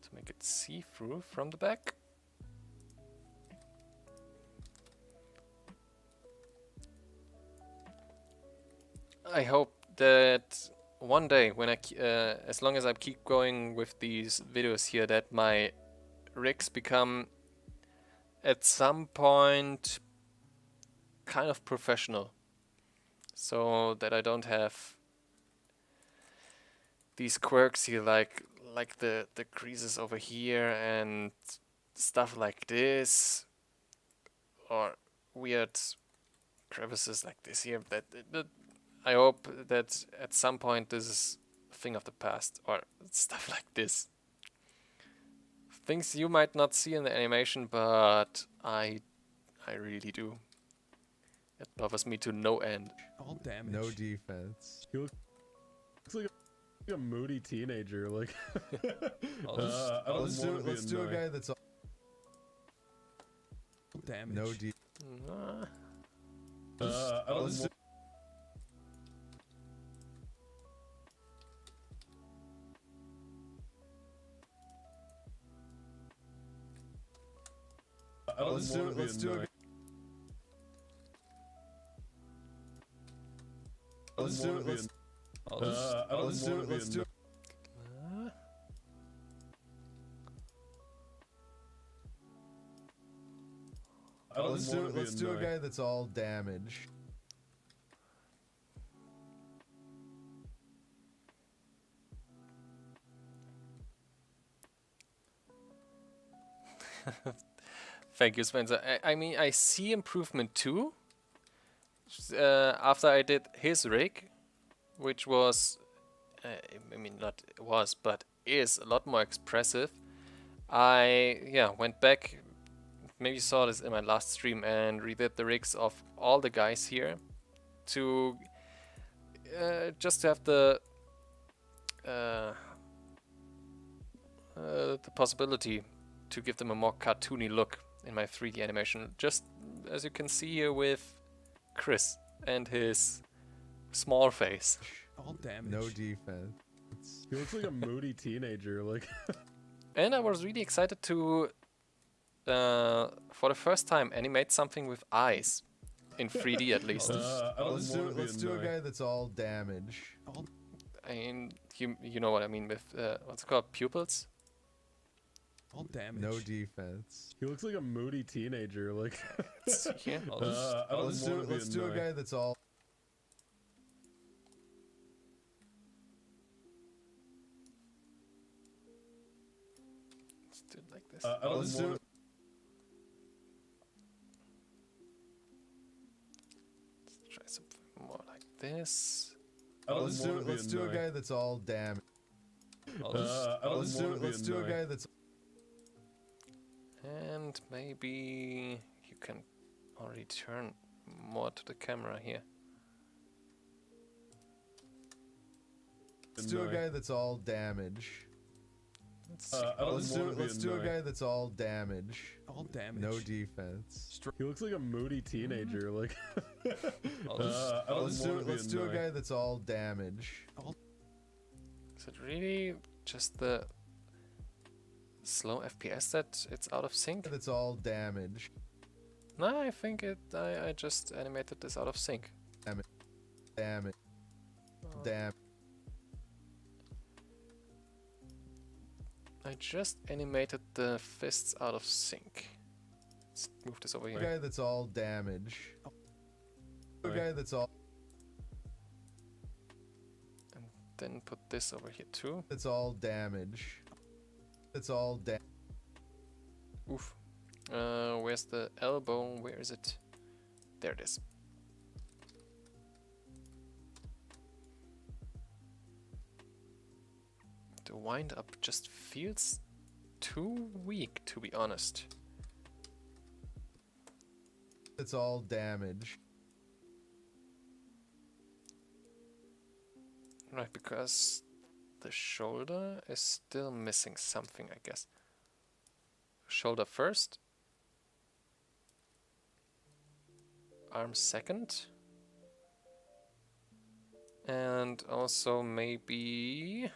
to make it see-through from the back. I hope that one day, when as long as I keep going with these videos here, that my rigs become at some point kind of professional, so that I don't have these quirks here, like the creases over here and stuff like this, or weird crevices like this here. That I hope that at some point this is thing of the past, or stuff like this. Things you might not see in the animation, but I really do. It bothers me to no end. All damage. No defense. He looks like a moody teenager. Like, Let's do a guy that's all Damage. no defense. Nah. Let's do let's do a let's do a guy that's all damage. Thank you, Spencer. I mean, I see improvement too. After I did his rig, which was, I mean, not was, but is a lot more expressive. I went back. Maybe you saw this in my last stream and redid the rigs of all the guys here to just to have the possibility to give them a more cartoony look in my 3D animation. Just as you can see here with Chris and his small face. All damage. No defense. he looks like a moody teenager. Like, And I was really excited to, for the first time, animate something with eyes. In 3D at least. Let's do a guy that's all damage. I mean, you know what I mean with, what's it called, pupils? All damage. No defense. he looks like a moody teenager. Like, Here. Let's do a guy that's all. Let's do it like this. Let's do. Let's try something more like this. Let's do a guy that's all damage. Let's do a guy that's. And maybe you can already turn more to the camera here. Let's do a guy that's all damage. Let's see. Let's do a guy that's all damage. All damage. No defense. he looks like a moody teenager. Like, Let's do a guy that's all damage. Is it really just the slow FPS that it's out of sync? That's all damage. No, I think I just animated this out of sync. Damn it. Oh. Damn. I just animated the fists out of sync. Let's move this over A here. guy that's all damage. A guy that's all. And then put this over here too. That's all damage. That's all damage. Oof. Where's the elbow? Where is it? There it is. The wind up just feels too weak, to be honest. That's all damage. Right, because the shoulder is still missing something, I guess. Shoulder first. Arm second. And also maybe...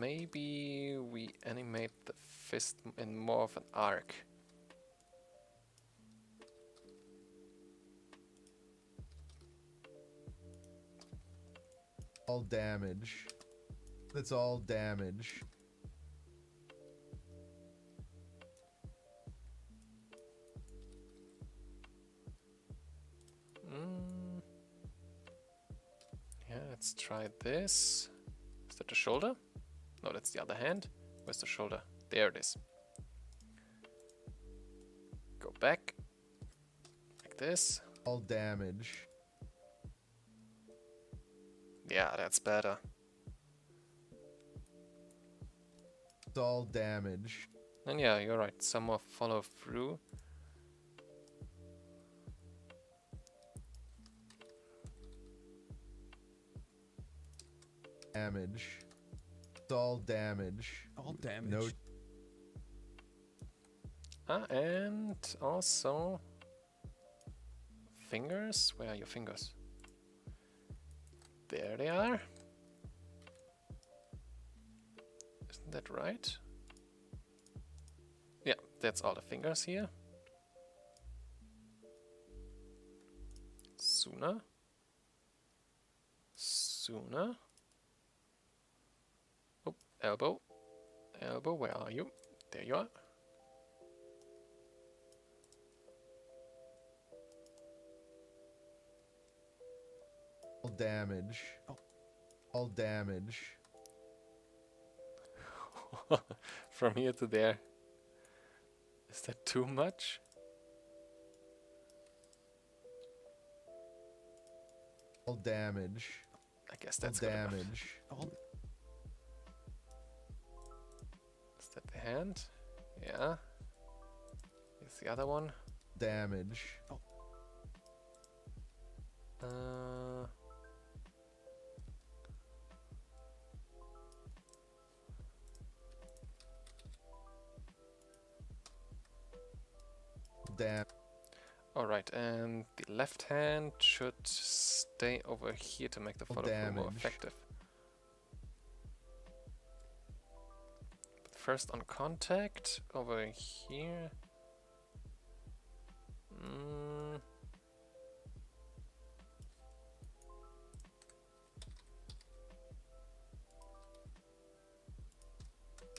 maybe we animate the fist in more of an arc. All damage. That's all damage. Yeah, let's try this. Is that the shoulder? No, that's the other hand. Where's the shoulder? There it is. this. All damage. Yeah, that's better. It's all damage. And yeah, you're right. Some more follow through. Damage. It's all damage. All damage. No. And also fingers. Where are your fingers? There they are. Isn't that right? Yeah, that's all the fingers here. Sooner. Sooner. Oh, elbow. Elbow, where are you? There you are. All damage. All damage. From here to there. Is that too much? All damage. I guess that's all good enough. damage. Is that the hand? Yeah. Here's the other one. Damage. Damn. Alright, and the left hand should stay over here to make the follow through more effective. But first on contact, over here.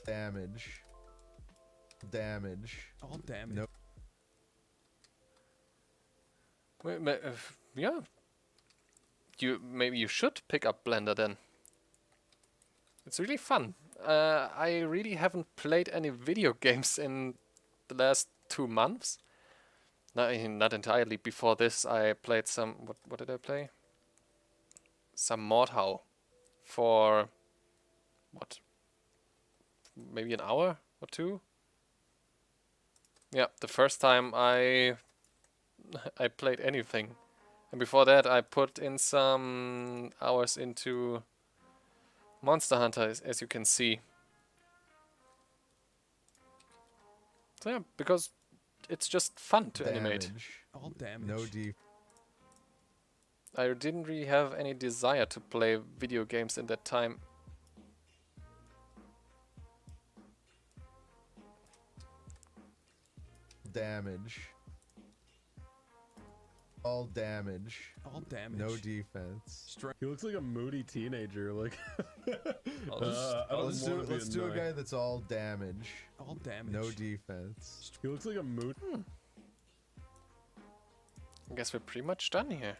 Damage. Damage. All damage. Nope. Yeah. Maybe you should pick up Blender then. It's really fun. I really haven't played any video games in the last 2 months. Not entirely. Before this, I played some. What did I play? Some Mordhau for what? Maybe an hour or 2. Yeah, the first time I played anything. And before that I put in some hours into Monster Hunter, as you can see. So yeah, because it's just fun to animate. All damage. No deep. I didn't really have any desire to play video games in that time. Damage. All damage. All damage. No defense. He looks like a moody teenager. Like, Let's do a guy that's all damage. All damage. No defense. He looks like a mood. I guess we're pretty much done here.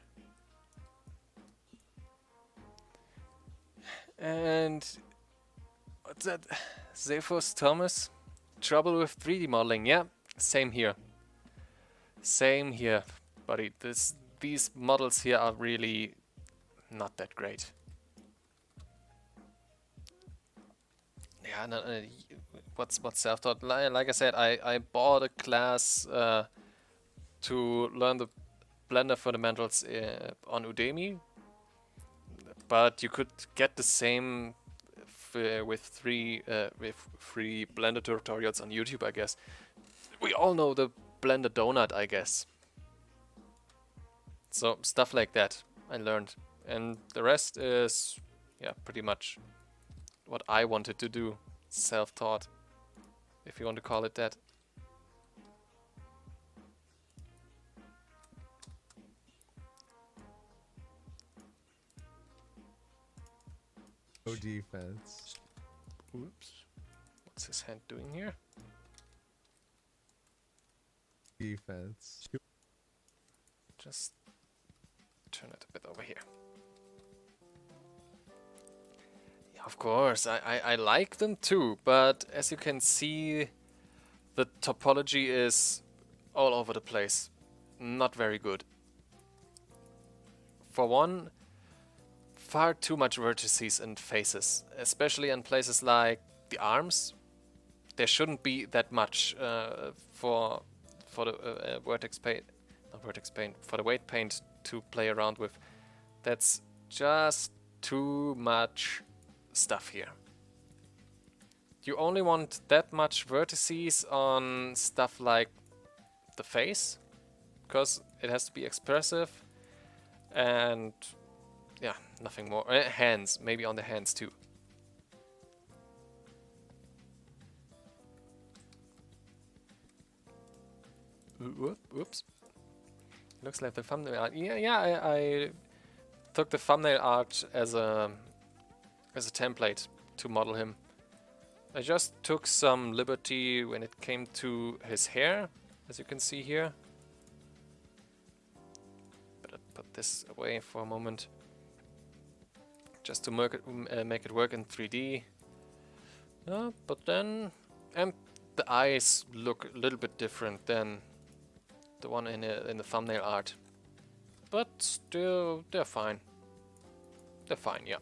And what's that? Zephos Thomas? Trouble with 3D modeling, yeah. Same here. Same here, buddy. These models here are really not that great. Yeah, no, what's self-taught? Like I said, I bought a class to learn the Blender fundamentals on Udemy, but you could get the same with free Blender tutorials on YouTube, I guess. We all know the Blender donut, I guess. So stuff like that I learned, and the rest is, yeah, pretty much what I wanted to do, self-taught, if you want to call it that. No defense. Oops. What's his hand doing here? Defense. Just turn it a bit over here. Yeah, of course, I like them too, but as you can see, the topology is all over the place. not very good. For one, far too much vertices and faces, especially in places like the arms. There shouldn't be that much for the vertex paint, not vertex paint, for the weight paint to play around with. That's just too much stuff here. You only want that much vertices on stuff like the face, because it has to be expressive, and yeah, nothing more. Hands, maybe on the hands too. Whoops. Looks like the thumbnail art. Yeah, I took the thumbnail art as a template to model him. I just took some liberty when it came to his hair, as you can see here. But I put this away for a moment, just to make it work in 3D. But then, and the eyes look a little bit different than the one in the thumbnail art, but still they're fine. They're fine, yeah.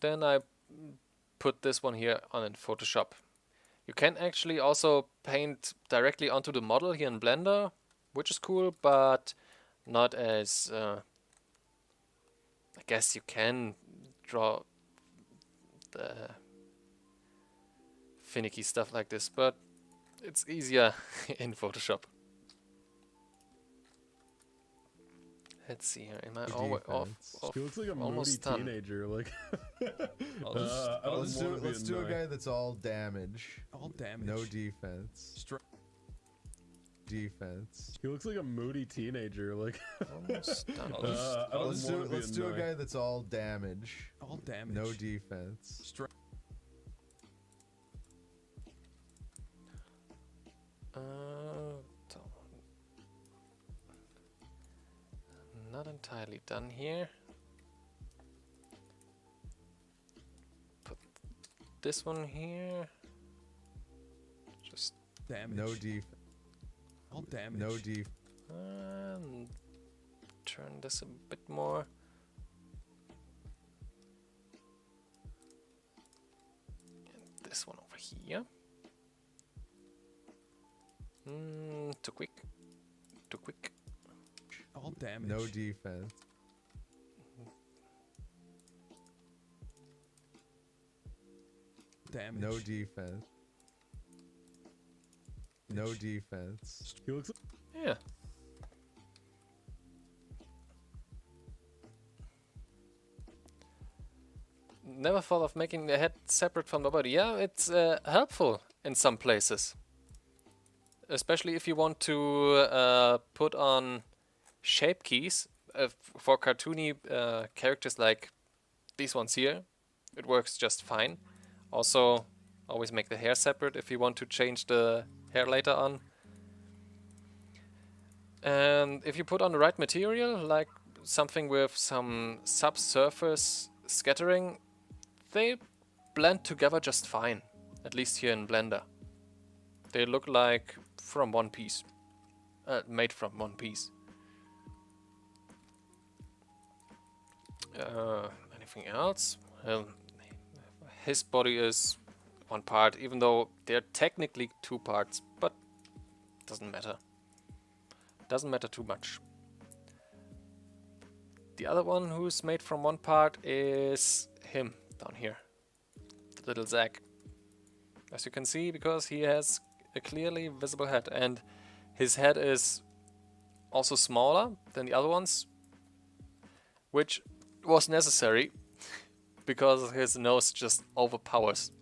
Then I put this one here on in Photoshop. You can actually also paint directly onto the model here in Blender, which is cool, but not as... I guess you can draw the finicky stuff like this, but it's easier in Photoshop. Let's see here. Am I off? He looks like a moody almost done. teenager. Like, Let's do a guy that's all damage. All damage. No defense. Defense. He looks like a moody teenager. Like, Almost done. Let's do a guy that's all damage. All damage. No defense. Not entirely done here. Put this one here. Just damage. No defense. All damage. No defense. Turn this a bit more. And this one over here. Too quick. Too quick. All damage. No defense. Damage. No defense. No defense. he looks. Yeah. Never thought of making the head separate from the body. Yeah, it's helpful in some places. Especially if you want to put on shape keys for cartoony characters like these ones here. It works just fine. Also, always make the hair separate if you want to change the hair later on. And if you put on the right material, like something with some subsurface scattering, they blend together just fine. At least here in Blender. They look like from one piece. Made from one piece. Anything else? Well, his body is one part, even though they're technically two parts, but doesn't matter. Doesn't matter too much. The other one who's made from one part is him down here. The little Zack. As you can see, because he has a clearly visible head, and his head is also smaller than the other ones, which was necessary because his nose just overpowers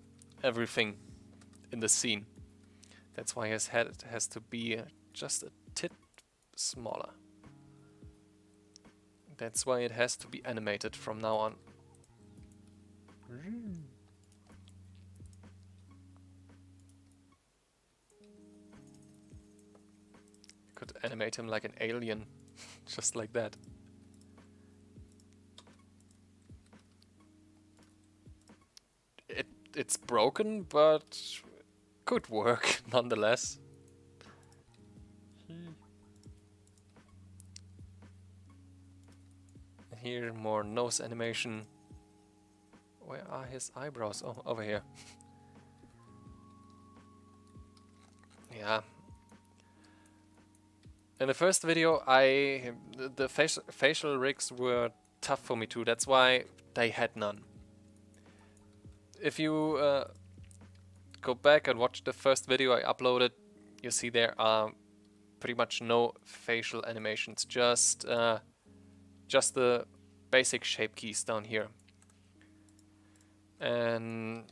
everything in the scene. That's why his head has to be just a tit smaller. That's why it has to be animated from now on. Could animate him like an alien, just like that. It it's broken, but could work nonetheless. Here, more nose animation. Where are his eyebrows? Oh, over here. Yeah. In the first video, the facial rigs were tough for me too. That's why they had none. If you go back and watch the first video I uploaded, you see there are pretty much no facial animations, just the basic shape keys down here. And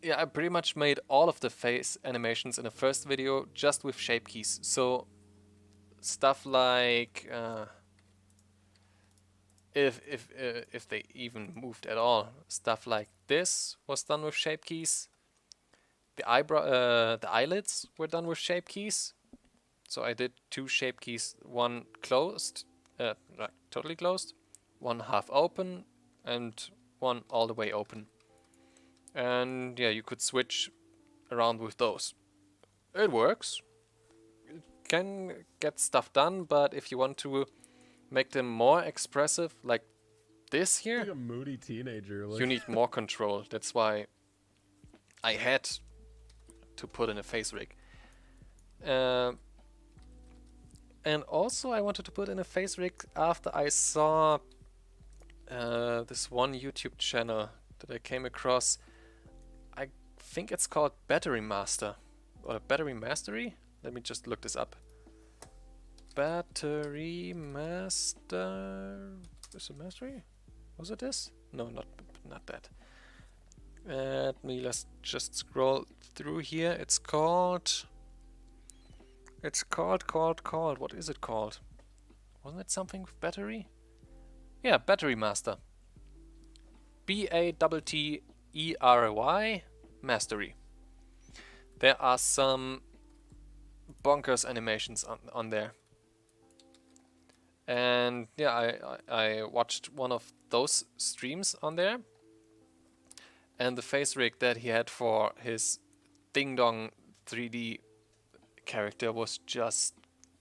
yeah, I pretty much made all of the face animations in the first video just with shape keys. So stuff like if they even moved at all, stuff like this was done with shape keys. The eyelids were done with shape keys. So I did 2 shape keys, one closed, like totally closed, one half open, and one all the way open. And yeah, you could switch around with those. It works. It can get stuff done, but if you want to make them more expressive, like this here, Like a moody teenager. Like. you need more control. That's why I had to put in a face rig. And also I wanted to put in a face rig after I saw this one YouTube channel that I came across. I think it's called Battery Master or Battery Mastery. Let me just look this up. Battery Master. Is it Mastery? Was it this? No, not that. Let's just scroll through here. It's called. What is it called? Wasn't it something with battery? Yeah, Battery Master. Battery Mastery. There are some bonkers animations on there. And yeah, I watched one of those streams on there. And the face rig that he had for his Ding Dong 3D character was just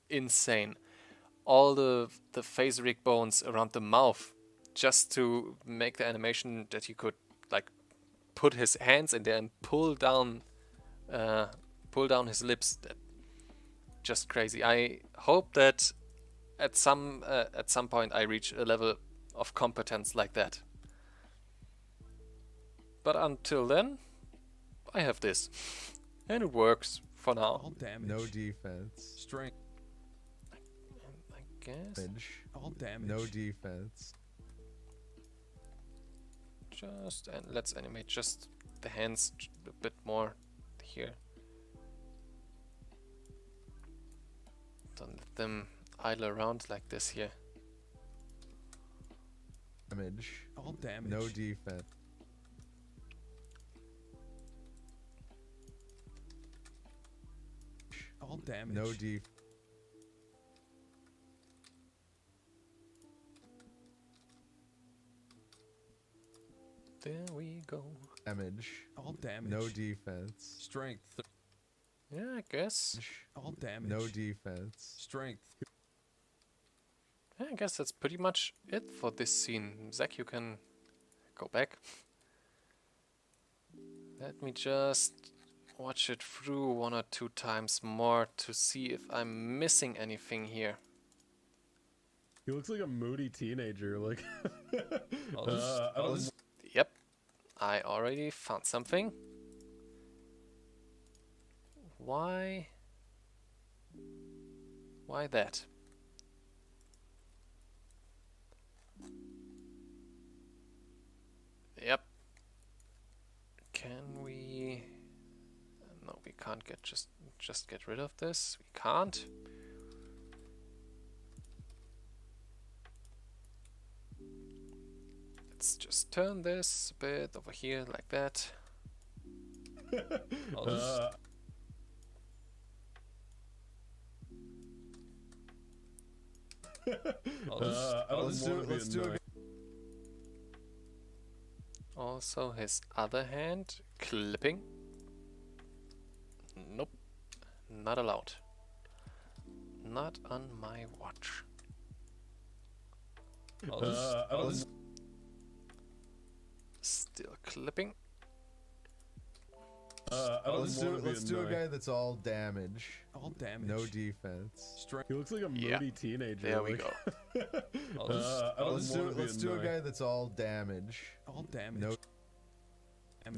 insane. All the face rig bones around the mouth, just to make the animation that he could like put his hands in there and pull down his lips. That just crazy. I hope that at some point I reach a level of competence like that. But until then, I have this, and it works for now. All damage. No defense. Strength. I guess. Damage. All damage. No defense. And let's animate just the hands a bit more here. Don't let them idle around like this here. Damage. All damage. No defense. All damage. No defense. There we go. Damage. All damage. No defense. Strength. Yeah, I guess. All damage. No defense. Strength. Yeah, I guess that's pretty much it for this scene. Zach, you can go back. Let me just watch it through 1 or 2 times more to see if I'm missing anything here. He looks like a moody teenager. Like. Yep, I already found something. Why that? Yep. Can we? No, we can't just get rid of this. We can't. Let's just turn this a bit over here like that. I'll just Also his other hand, clipping. Nope, not allowed. Not on my watch. Still clipping. Let's do a guy that's all damage. All damage. No defense. He looks like a moody teenager. There we like. go. Let's do a guy that's all damage. All damage.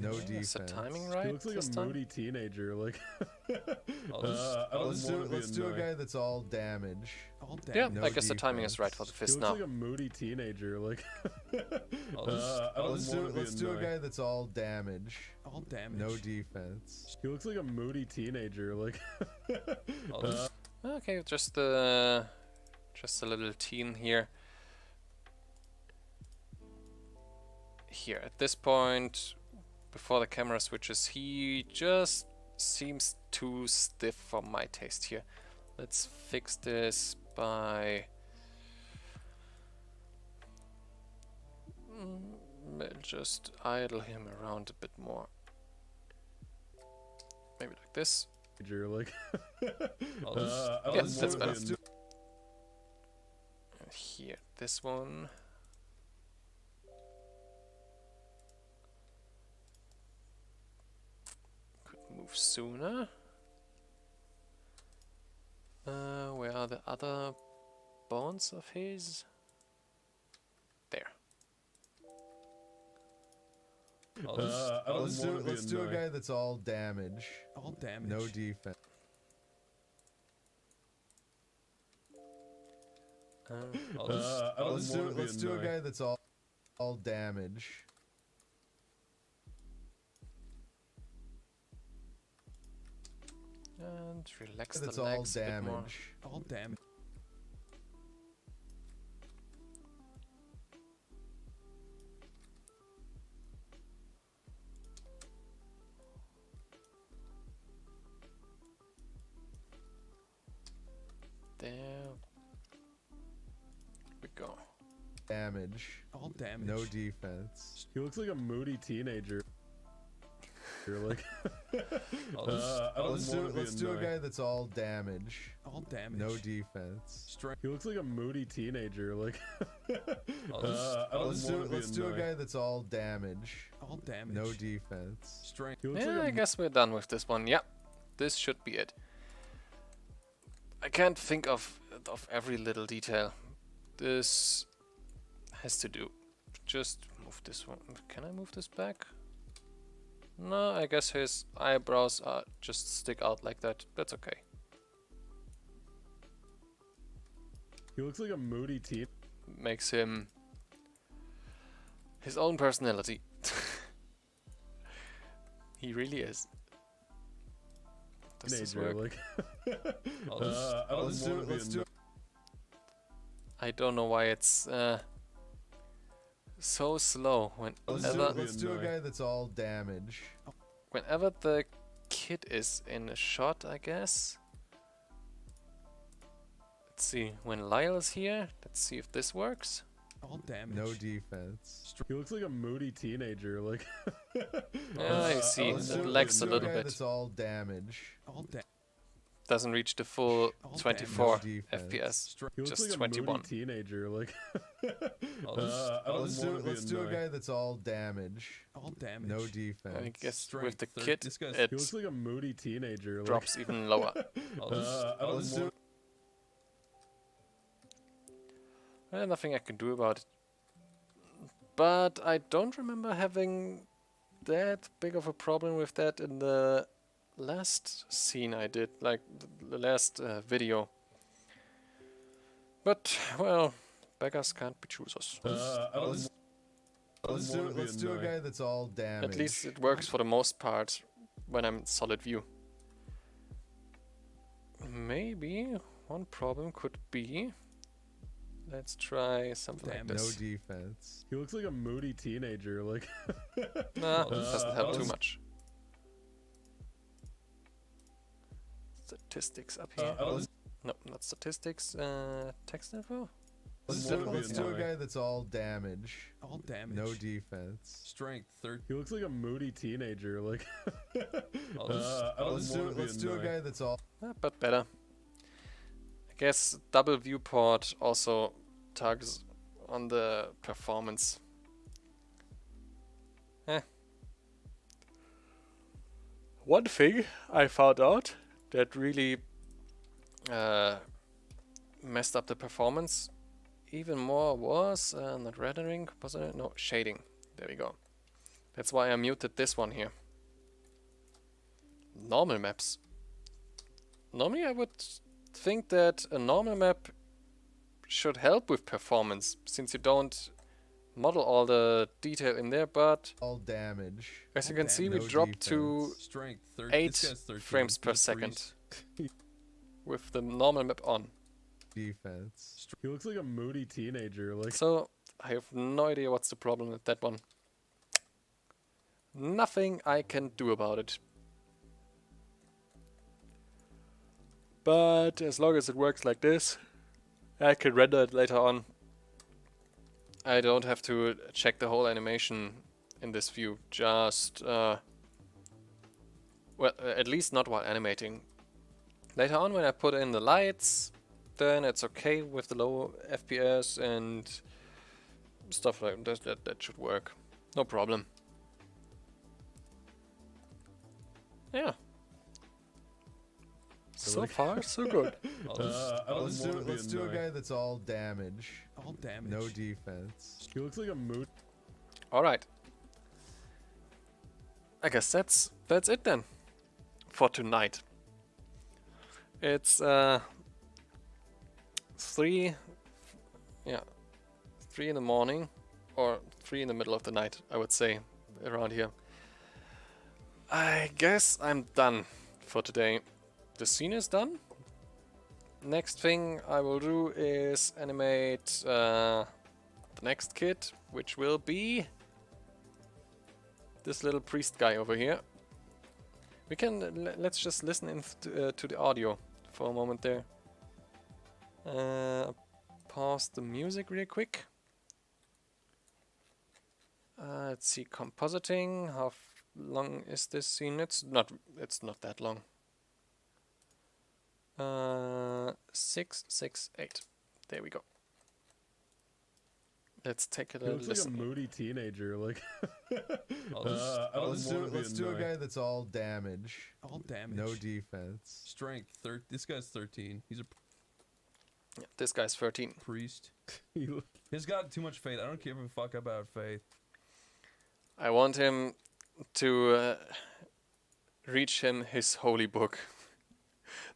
No Is defense. the timing right? He looks like this a time? moody teenager. Like. Let's do a guy that's all damage. All Yeah, damage. No I guess the timing is right for the He fist looks now. like a moody teenager. Like. Let's do a guy that's all damage. All damage. No defense. He looks like a moody teenager. Like. Okay, just a little teen here. Here, at this point, before the camera switches, he just seems too stiff for my taste here. Let's fix this by... just idle him around a bit more. Maybe like this. Like. Yeah, that's better. And here, this one. Could move sooner. Where are the other bones of his? There. Let's do a guy that's all damage. All damage. No defense. Let's do a guy that's all damage. And relax That's the all legs a bit more. damage. All damage. There we go. Damage. All damage. No defense. He looks like a moody teenager. You're like. Let's do a guy that's all damage. All damage. No defense. He looks like a moody teenager. Like. Let's do a guy that's all damage. All damage. No defense. Strength. He looks Yeah, like I a guess we're done with this one. Yep, this should be it. I can't think of every little detail. This has to do. Just move this one. Can I move this back? No, I guess his eyebrows are just stick out like that. That's okay. He looks like a moody teen. Makes him his own personality. He really is. Does this Teenager. work? Like. Let's do I don't know why it's so slow. let's do a guy that's all damage. Whenever the kid is in a shot, I guess. Let's see. When Lyle is here, let's see if this works. All damage. No defense. He looks like a moody teenager. Like. I see. It lags a little guy bit. That's all damage. All damage. Doesn't reach the full All 24 damage. No defense. FPS. He looks Just like a 21. moody teenager. Like. Let's do a guy that's all damage. All damage. No defense. I guess Strength. with the Third kid, disgust. it He looks like a moody teenager. Like. drops even lower. Let's do Nothing I can do about it. But I don't remember having that big of a problem with that in the last scene I did, like the last video. But, well, beggars can't be choosers. let's do a guy that's all damage. At least it works for the most part when I'm in solid view. Maybe one problem could be... Let's try something like no this. defense. He looks like a moody teenager. Like. Nah, doesn't help too much. Statistics up here. No, not statistics. Text info? Let's do a guy that's all damage. All damage. No defense. Strength 13. He looks like a moody teenager. Like, Let's do a guy that's all. But better. I guess double viewport also targets on the performance. One thing I found out that really messed up the performance even more was not rendering, was it? No, shading. There we go. That's why I muted this one here. Normal maps. Normally I would think that a normal map should help with performance, since you don't model all the detail in there, but all damage. as you can see, we No dropped to defense. Strength 13. 8 This guy's 13. frames per He's a second priest. with the normal map on. Defense. he looks like a moody teenager. Like, So I have no idea what's the problem with that one. Nothing I can do about it. But as long as it works like this, I can render it later on. I don't have to check the whole animation in this view, just well, at least not while animating. Later on, when I put in the lights, then it's okay with the low FPS and stuff like that. That should work, no problem. Yeah. So far, so good. Let's do a guy that's all damage. All damage. No defense. he looks like a mood. All right. I guess that's it then for tonight. It's 3 in the morning, or 3 in the middle of the night, I would say, around here. I guess I'm done for today. The scene is done. Next thing I will do is animate the next kid, which will be this little priest guy over here. We can let's just listen in to the audio for a moment there. Pause the music real quick. Let's see, compositing. How long is this scene? It's not that long. 6, 6, 8. There we go. Let's take a He little looks like a listen. moody teenager. Like, Let's do a guy that's all damage. All damage. No defense. Strength 13. This guy's 13. He's a Yeah, this guy's 13. priest. he look- He's got too much faith. I don't give a fuck about faith. I want him to reach him his holy book.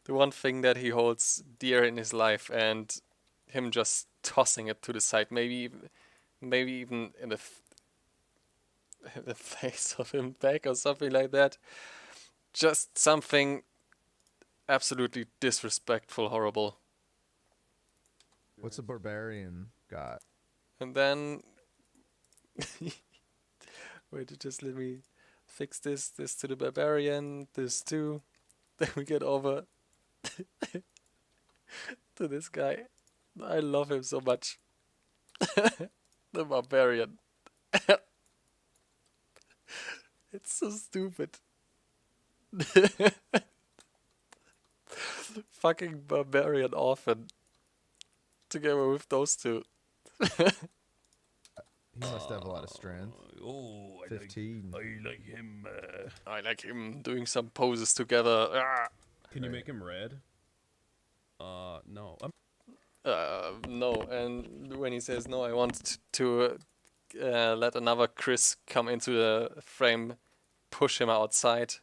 The one thing that he holds dear in his life, and him just tossing it to the side, maybe even in the face of him back or something like that. Just something absolutely disrespectful, horrible. What's a barbarian got? And then wait, just let me fix this to the barbarian, this too. Then we get over to this guy. I love him so much. The barbarian. It's so stupid. Fucking barbarian orphan. Together with those two. He must have a lot of strength. Oh, 15. I like him. I like him doing some poses together. Can you make him red? No. No, and when he says no, I want to let another Chris come into the frame, push him outside.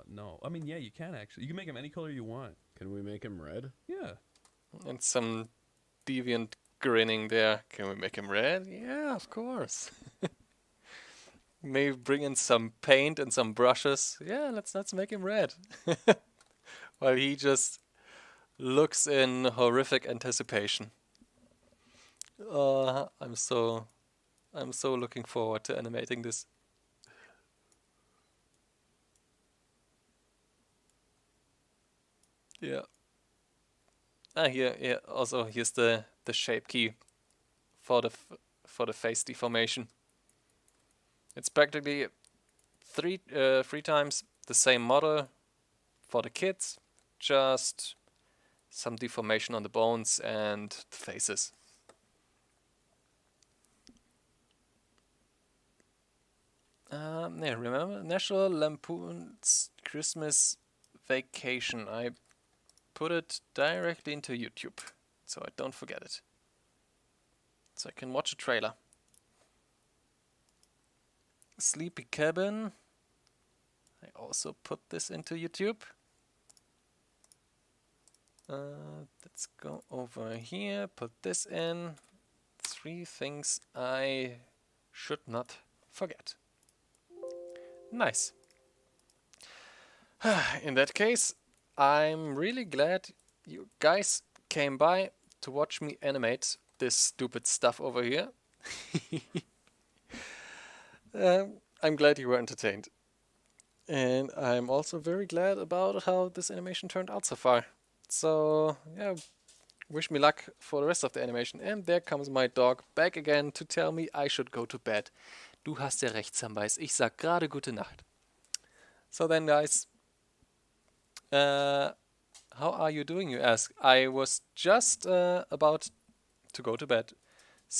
No. I mean, yeah, you can actually. You can make him any color you want. Can we make him red? Yeah. And some deviant grinning there. Can we make him red? Yeah, of course. Maybe bring in some paint and some brushes. Yeah, let's make him red. While he just looks in horrific anticipation. I'm so looking forward to animating this. Yeah. Here, yeah. Also, here's the the shape key for the face deformation. It's practically three times the same model for the kids, just some deformation on the bones and the faces. Yeah, remember National Lampoon's Christmas Vacation. I put it directly into YouTube, so I don't forget it. So I can watch a trailer. Sleepy Cabin. I also put this into YouTube. Let's go over here, put this in. 3 things I should not forget. Nice. In that case, I'm really glad you guys came by to watch me animate this stupid stuff over here. I'm glad you were entertained. And I'm also very glad about how this animation turned out so far. So, yeah, wish me luck for the rest of the animation. And there comes my dog back again to tell me I should go to bed. Du hast ja recht, Samwise. Ich sag gerade gute Nacht. So then, guys, how are you doing, you ask? I was just about to go to bed.